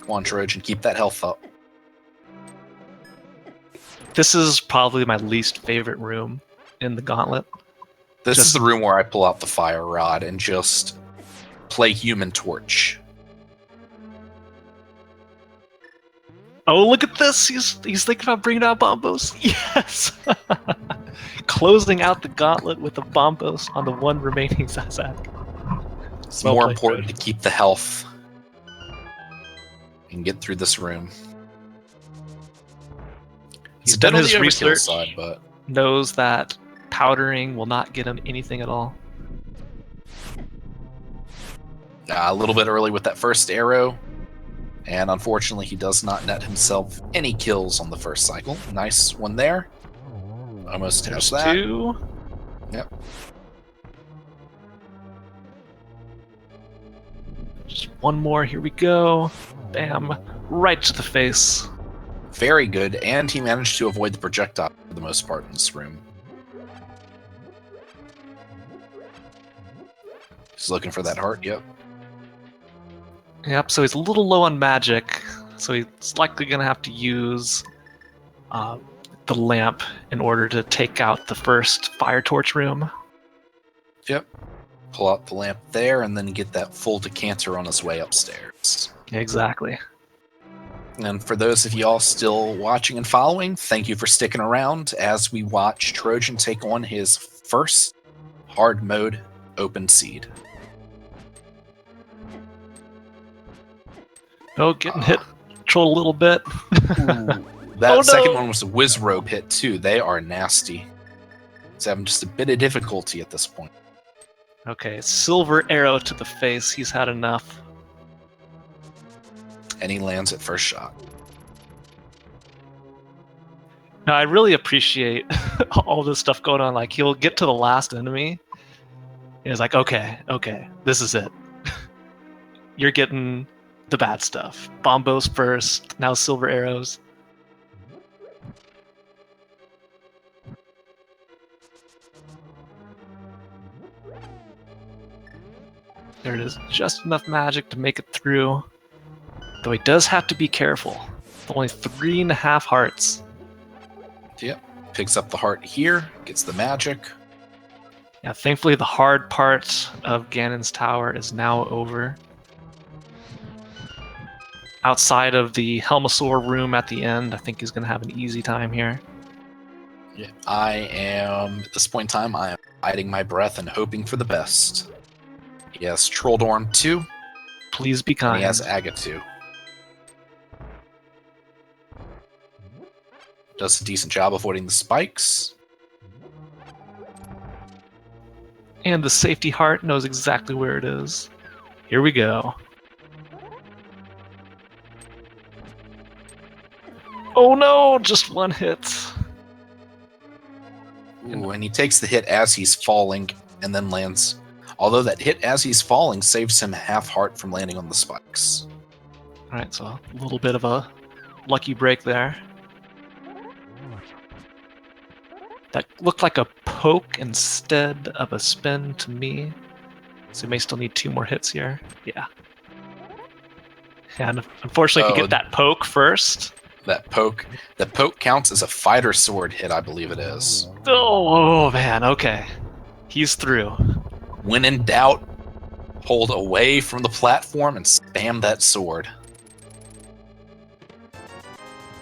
Come on, Trojan, keep that health up. This is probably my least favorite room in the gauntlet. This is the room where I pull out the fire rod and just play Human Torch. Oh, look at this! He's thinking about bringing out bombos. Yes! Closing out the gauntlet with the bombos on the one remaining Zazak. It's more important to keep the health and get through this room. He's done his research, side, but knows that powdering will not get him anything at all. A little bit early with that first arrow. And unfortunately, he does not net himself any kills on the first cycle. Nice one there. Almost has that. 2. Yep. Just one more. Here we go. Bam. Right to the face. Very good, and he managed to avoid the projectile for the most part in this room. He's looking for that heart, yep. Yep, so he's a little low on magic, so he's likely going to have to use the lamp in order to take out the first fire torch room. Yep. Pull out the lamp there, and then get that full decanter on his way upstairs. Exactly. And for those of y'all still watching and following, thank you for sticking around as we watch Trojan take on his first hard mode open seed. Oh, getting hit troll a little bit. That second one was a whiz robe hit too. They are nasty. He's having just a bit of difficulty at this point. Okay, silver arrow to the face. He's had enough. And he lands at first shot. Now, I really appreciate all this stuff going on. Like, he'll get to the last enemy. And he's like, okay, this is it. You're getting the bad stuff. Bombos first, now silver arrows. There it is. Just enough magic to make it through. Though he does have to be careful. Only 3.5 hearts. Yep. Picks up the heart here, gets the magic. Yeah, thankfully the hard part of Ganon's tower is now over. Outside of the Helmosaur room at the end, I think he's going to have an easy time here. Yeah. I am, at this point in time, I am biding my breath and hoping for the best. He has Trolldorm 2. Please be kind. And he has Aga 2. Does a decent job avoiding the spikes. And the safety heart knows exactly where it is. Here we go. Oh no, just one hit. Ooh, and he takes the hit as he's falling and then lands. Although that hit as he's falling saves him half heart from landing on the spikes. Alright, so a little bit of a lucky break there. That looked like a poke instead of a spin to me. So we may still need 2 more hits here. Yeah. And unfortunately, if you get that poke first. That poke counts as a fighter sword hit, I believe it is. Oh man, okay. He's through. When in doubt, hold away from the platform and spam that sword.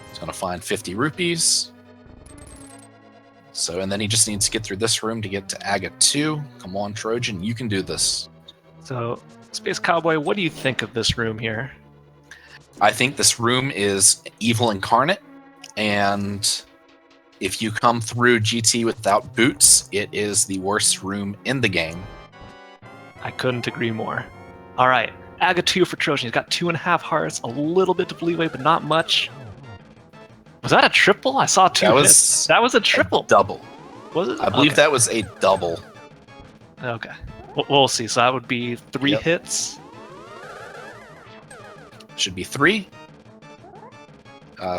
He's gonna find 50 rupees. So, and then he just needs to get through this room to get to Aga 2. Come on, Trojan, you can do this. So, Space Cowboy, what do you think of this room here? I think this room is evil incarnate, and if you come through GT without boots, it is the worst room in the game. I couldn't agree more. All right, Aga 2 for Trojan. He's got 2.5 hearts, a little bit of leeway, but not much. Was that a triple? I saw 2 hits. That was a triple. Double. Was it? I believe that was a double. Okay. We'll see. So that would be 3 hits. Should be 3.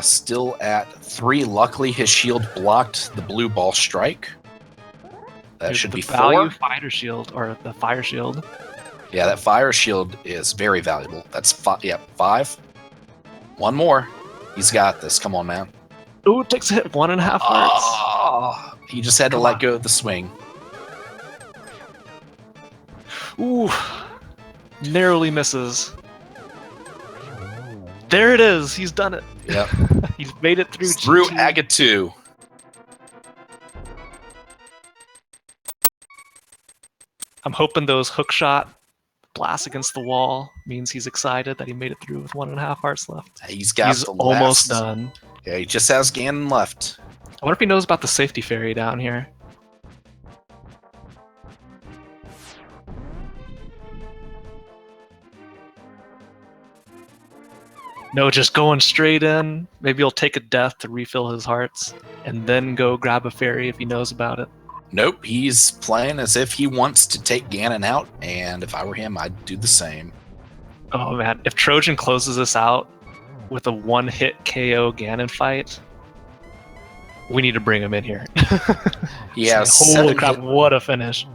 Still at 3. Luckily, his shield blocked the blue ball strike. That should be 4. Value fighter shield, or the fire shield. Yeah, that fire shield is very valuable. That's 5. Yeah, 5. 1 more. He's got this. Come on, man. Ooh, it takes a hit. 1.5 hearts. Oh, he just had to let go of the swing. Ooh. Narrowly misses. There it is. He's done it. Yep. He's made it through Through GT. Aga 2. I'm hoping those hookshot blasts against the wall means he's excited that he made it through with 1.5 hearts left. He's got the almost done. Yeah, he just has Ganon left. I wonder if he knows about the safety fairy down here. No, just going straight in. Maybe he'll take a death to refill his hearts, and then go grab a fairy if he knows about it. Nope, he's playing as if he wants to take Ganon out, and if I were him, I'd do the same. Oh man, if Trojan closes this out with a one-hit KO Ganon fight, we need to bring him in here. He has Holy crap, what a finish.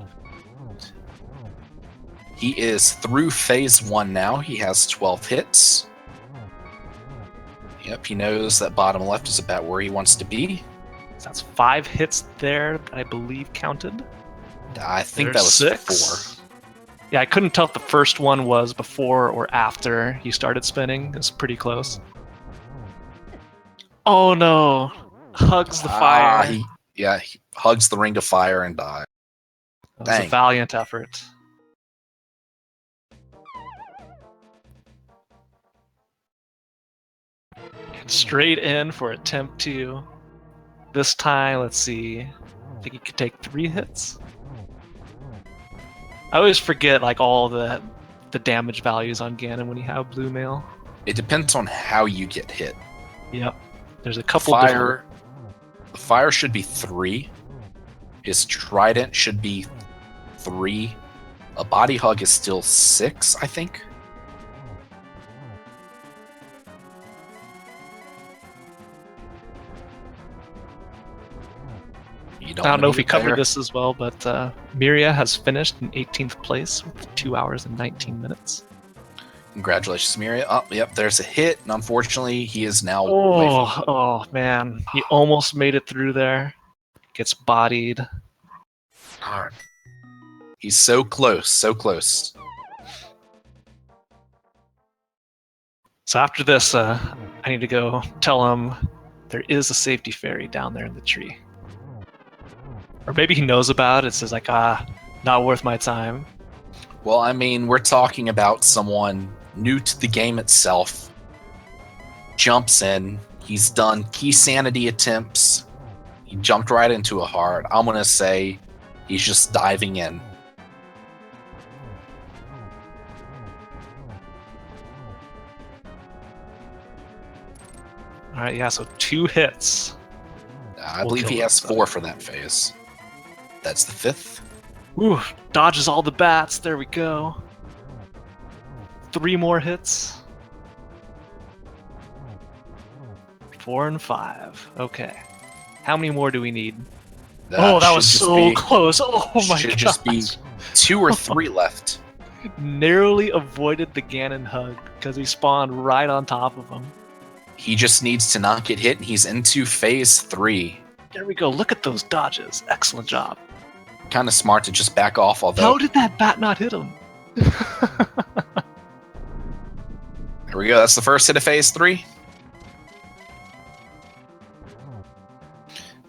He is through phase 1 now. He has 12 hits. Yep, he knows that bottom left is about where he wants to be. So that's 5 hits there that I believe counted. I think There's that was 6. 4. Yeah, I couldn't tell if the first one was before or after he started spinning. It's pretty close. Oh no! Hugs the fire. He hugs the ring of fire and dies. That was a valiant effort. And straight in for attempt 2. This time, let's see. I think he could take 3 hits. I always forget like all the damage values on Ganon when you have blue mail. It depends on how you get hit. Yep. There's a couple The fire should be 3. His trident should be 3. A body hug is still 6, I think. I don't know if we covered this as well, but Miria has finished in 18th place with 2 hours and 19 minutes. Congratulations, Miria. Oh, yep, there's a hit, and unfortunately, he is now... Oh, man. He almost made it through there. Gets bodied. Darn. He's so close, so close. So after this, I need to go tell him there is a safety fairy down there in the tree. Or maybe he knows about it, says like, not worth my time. Well, I mean, we're talking about someone new to the game itself. Jumps in. He's done key sanity attempts. He jumped right into a heart. I'm going to say he's just diving in. All right, yeah, so 2 hits. I believe he has 4 for that phase. That's the 5th. Ooh, dodges all the bats. There we go. 3 more hits. 4 and 5. Okay. How many more do we need? That was so close. Oh my god. Should just be 2 or 3 left. Narrowly avoided the Ganon hug because he spawned right on top of him. He just needs to not get hit, and he's into phase 3. There we go. Look at those dodges. Excellent job. Kind of smart to just back off, although... How did that bat not hit him? There we go. That's the first hit of phase 3.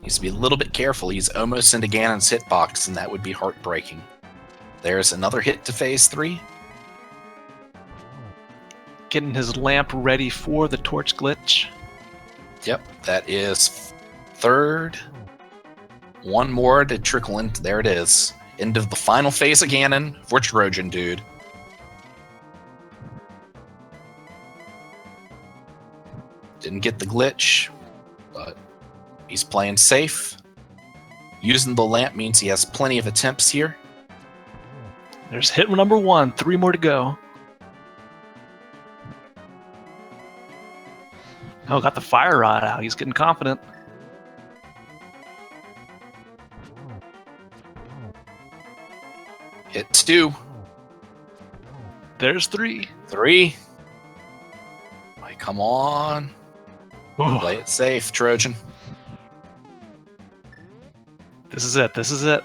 Needs to be a little bit careful. He's almost into Ganon's hitbox, and that would be heartbreaking. There's another hit to phase 3. Getting his lamp ready for the torch glitch. Yep, that is 3rd. 1 more to trickle in. There it is. End of the final phase of Ganon for Trojan Dude. Didn't get the glitch, but he's playing safe. Using the lamp means he has plenty of attempts here. There's hit number 1. 3 more to go. Oh, got the fire rod out. He's getting confident. Hit 2. There's 3. 3. Like, come on. Ooh. Play it safe, Trojan. This is it. This is it.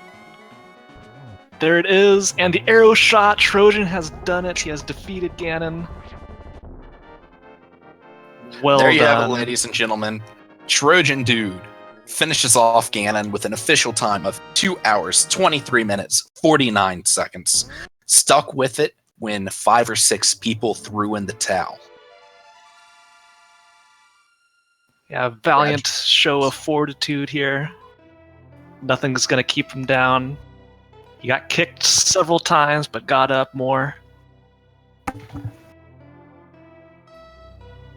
There it is. And the arrow shot. Trojan has done it. He has defeated Ganon. Well there you done. have it, ladies and gentlemen. Trojan Dude finishes off Ganon with an official time of 2 hours, 23 minutes, 49 seconds. Stuck with it when 5 or 6 people threw in the towel. Yeah, valiant show of fortitude here. Nothing's going to keep him down. He got kicked several times, but got up more.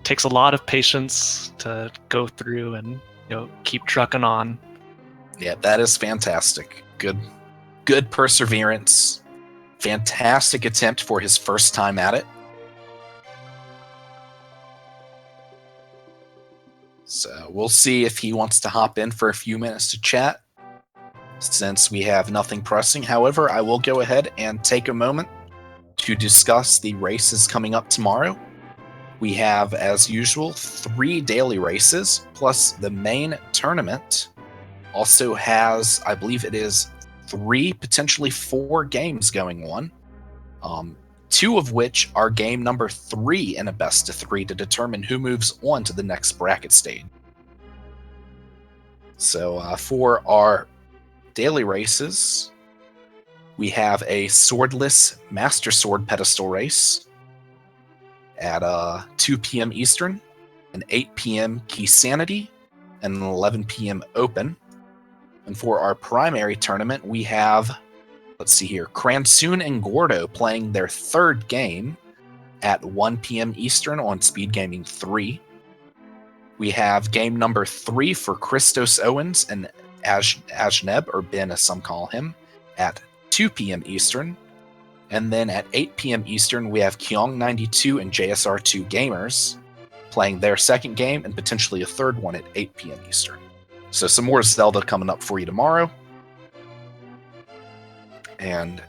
Takes a lot of patience to go through and keep trucking on. Yeah, that is fantastic. Good perseverance. Fantastic attempt for his first time at it. So we'll see if he wants to hop in for a few minutes to chat, since we have nothing pressing. However, I will go ahead and take a moment to discuss the races coming up tomorrow. We have, as usual, 3 daily races, plus the main tournament also has, I believe it is 3, potentially 4 games going on. 2 of which are game number 3 in a best of 3 to determine who moves on to the next bracket stage. So for our daily races, we have a swordless Master Sword pedestal race at 2 p.m. Eastern, an 8 p.m. Key Sanity, and an 11 p.m. Open. And for our primary tournament, we have, let's see here, Cransoon and Gordo playing their 3rd game at 1 p.m. Eastern on Speed Gaming 3. We have game number 3 for Christos Owens and Ajneb, or Ben as some call him, at 2 p.m. Eastern. And then at 8 p.m. Eastern, we have Kyong92 and JSR2 Gamers playing their 2nd game and potentially a 3rd one at 8 p.m. Eastern. So some more Zelda coming up for you tomorrow. And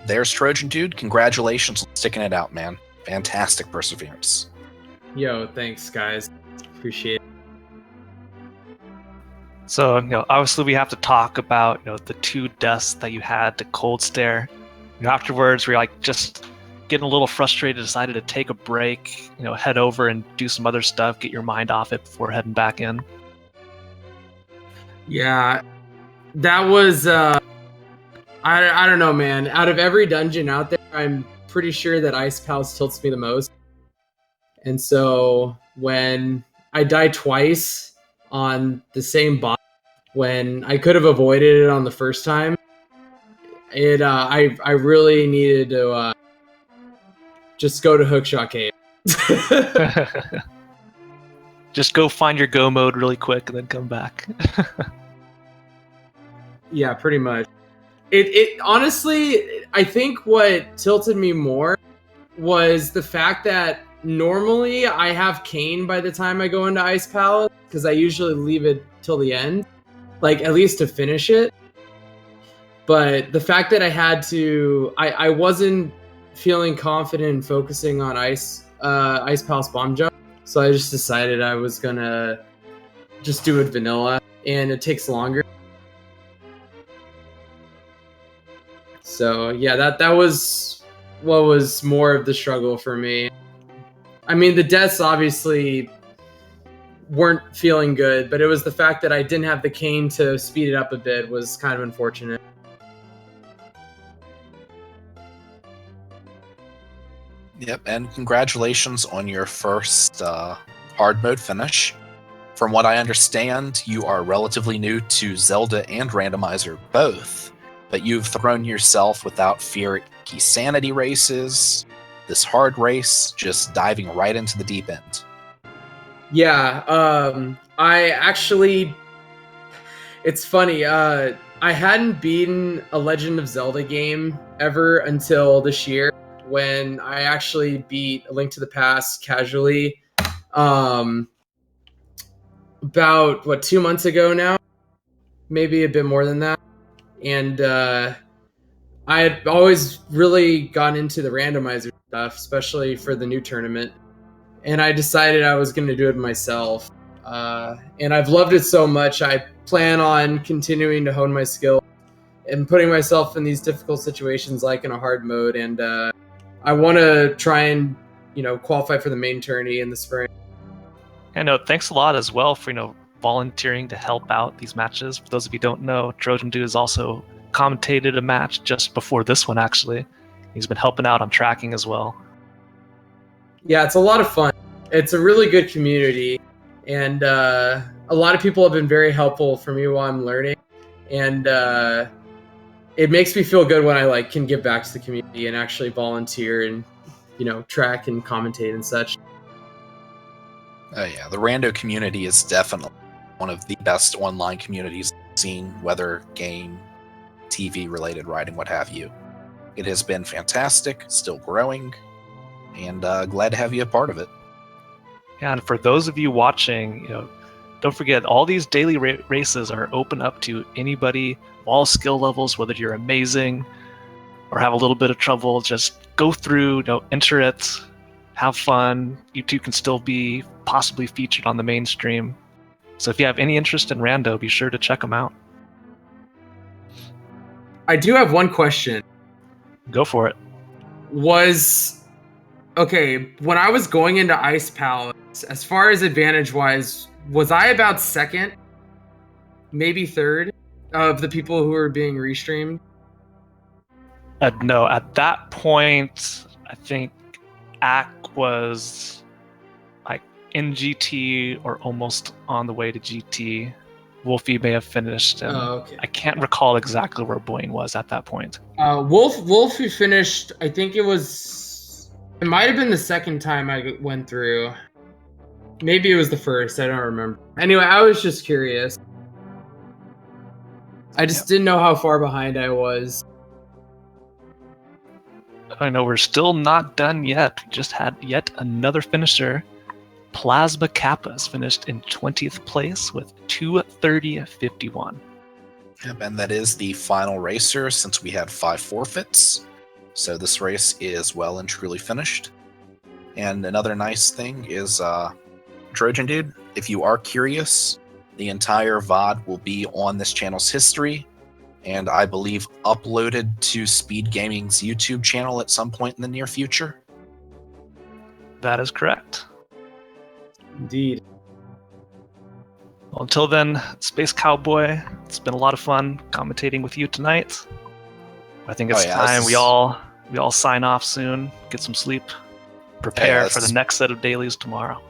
there's Trojan Dude. Congratulations on sticking it out, man. Fantastic perseverance. Yo, thanks, guys. Appreciate it. So, obviously we have to talk about, the 2 deaths that you had to Cold Stare. Afterwards, we're like just getting a little frustrated, decided to take a break, head over and do some other stuff, get your mind off it before heading back in. Yeah, that was, I don't know, man. Out of every dungeon out there, I'm pretty sure that Ice Palace tilts me the most. And so when I die twice on the same boss, when I could have avoided it on the first time, I really needed to just go to Hookshot Cave. Just go find your go mode really quick and then come back. Yeah, pretty much. It honestly, I think what tilted me more was the fact that normally I have Cane by the time I go into Ice Palace, because I usually leave it till the end, like at least to finish it. But the fact that I had to, I wasn't feeling confident in focusing on Ice Palace Bomb Jump, so I just decided I was gonna just do it vanilla, and it takes longer. So yeah, that was what was more of the struggle for me. I mean, the deaths obviously weren't feeling good, but it was the fact that I didn't have the cane to speed it up a bit was kind of unfortunate. Yep, and congratulations on your first hard mode finish. From what I understand, you are relatively new to Zelda and Randomizer both, but you've thrown yourself without fear at Key Sanity races, this hard race, just diving right into the deep end. Yeah, I actually, it's funny, I hadn't beaten a Legend of Zelda game ever until this year, when I actually beat A Link to the Past casually, about 2 months ago now, maybe a bit more than that. And I had always really gotten into the randomizer stuff, especially for the new tournament, and I decided I was going to do it myself. And I've loved it so much, I plan on continuing to hone my skill and putting myself in these difficult situations like in a hard mode, and I want to try and qualify for the main tourney in the spring. And thanks a lot as well for volunteering to help out these matches. For those of you who don't know, Trojan Dude has also commentated a match just before this one, actually. He's been helping out on tracking as well. Yeah, it's a lot of fun. It's a really good community, and a lot of people have been very helpful for me while I'm learning, and it makes me feel good when I can give back to the community and actually volunteer and track and commentate and such. Oh yeah, the rando community is definitely one of the best online communities I've seen, whether game, TV related writing, what have you. It has been fantastic, still growing, and glad to have you a part of it. Yeah, and for those of you watching, don't forget all these daily races are open up to anybody, all skill levels, whether you're amazing or have a little bit of trouble. Just go through, enter it, have fun. You two can still be possibly featured on the mainstream. So if you have any interest in Rando, be sure to check them out. I do have one question. Go for it. When I was going into Ice Palace, as far as advantage-wise, was I about second, maybe third, of the people who were being restreamed? No, at that point, I think Ack was like in GT or almost on the way to GT. Wulfy may have finished, and okay. I can't recall exactly where Buane was at that point. Wulfy finished, I think it might have been the second time I went through. Maybe it was the first, I don't remember. Anyway, I was just curious. I just didn't know how far behind I was. I know we're still not done yet. We just had yet another finisher. Plasma Kappa's finished in 20th place with 2:30.51. Yep, and that is the final racer since we had 5 forfeits. So this race is well and truly finished. And another nice thing is, Trojan Dude, if you are curious, the entire VOD will be on this channel's history, and I believe uploaded to Speed Gaming's YouTube channel at some point in the near future. That is correct. Indeed. Well, until then, Space Cowboy, it's been a lot of fun commentating with you tonight. I think it's time we all sign off soon, get some sleep, prepare for the next set of dailies tomorrow.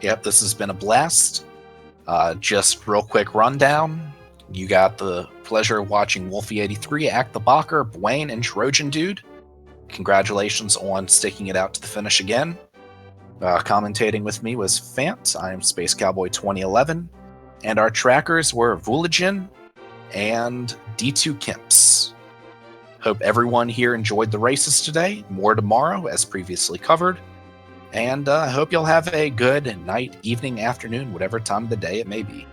Yep, this has been a blast. Just real quick rundown. You got the pleasure of watching wulfy83, Acktheboker, Buane, and Trojan Dude. Congratulations on sticking it out to the finish again. Commentating with me was Fant. I am Space Cowboy 2011. And our trackers were Vuligin and D2 Kimps. Hope everyone here enjoyed the races today. More tomorrow, as previously covered. And I hope you'll have a good night, evening, afternoon, whatever time of the day it may be.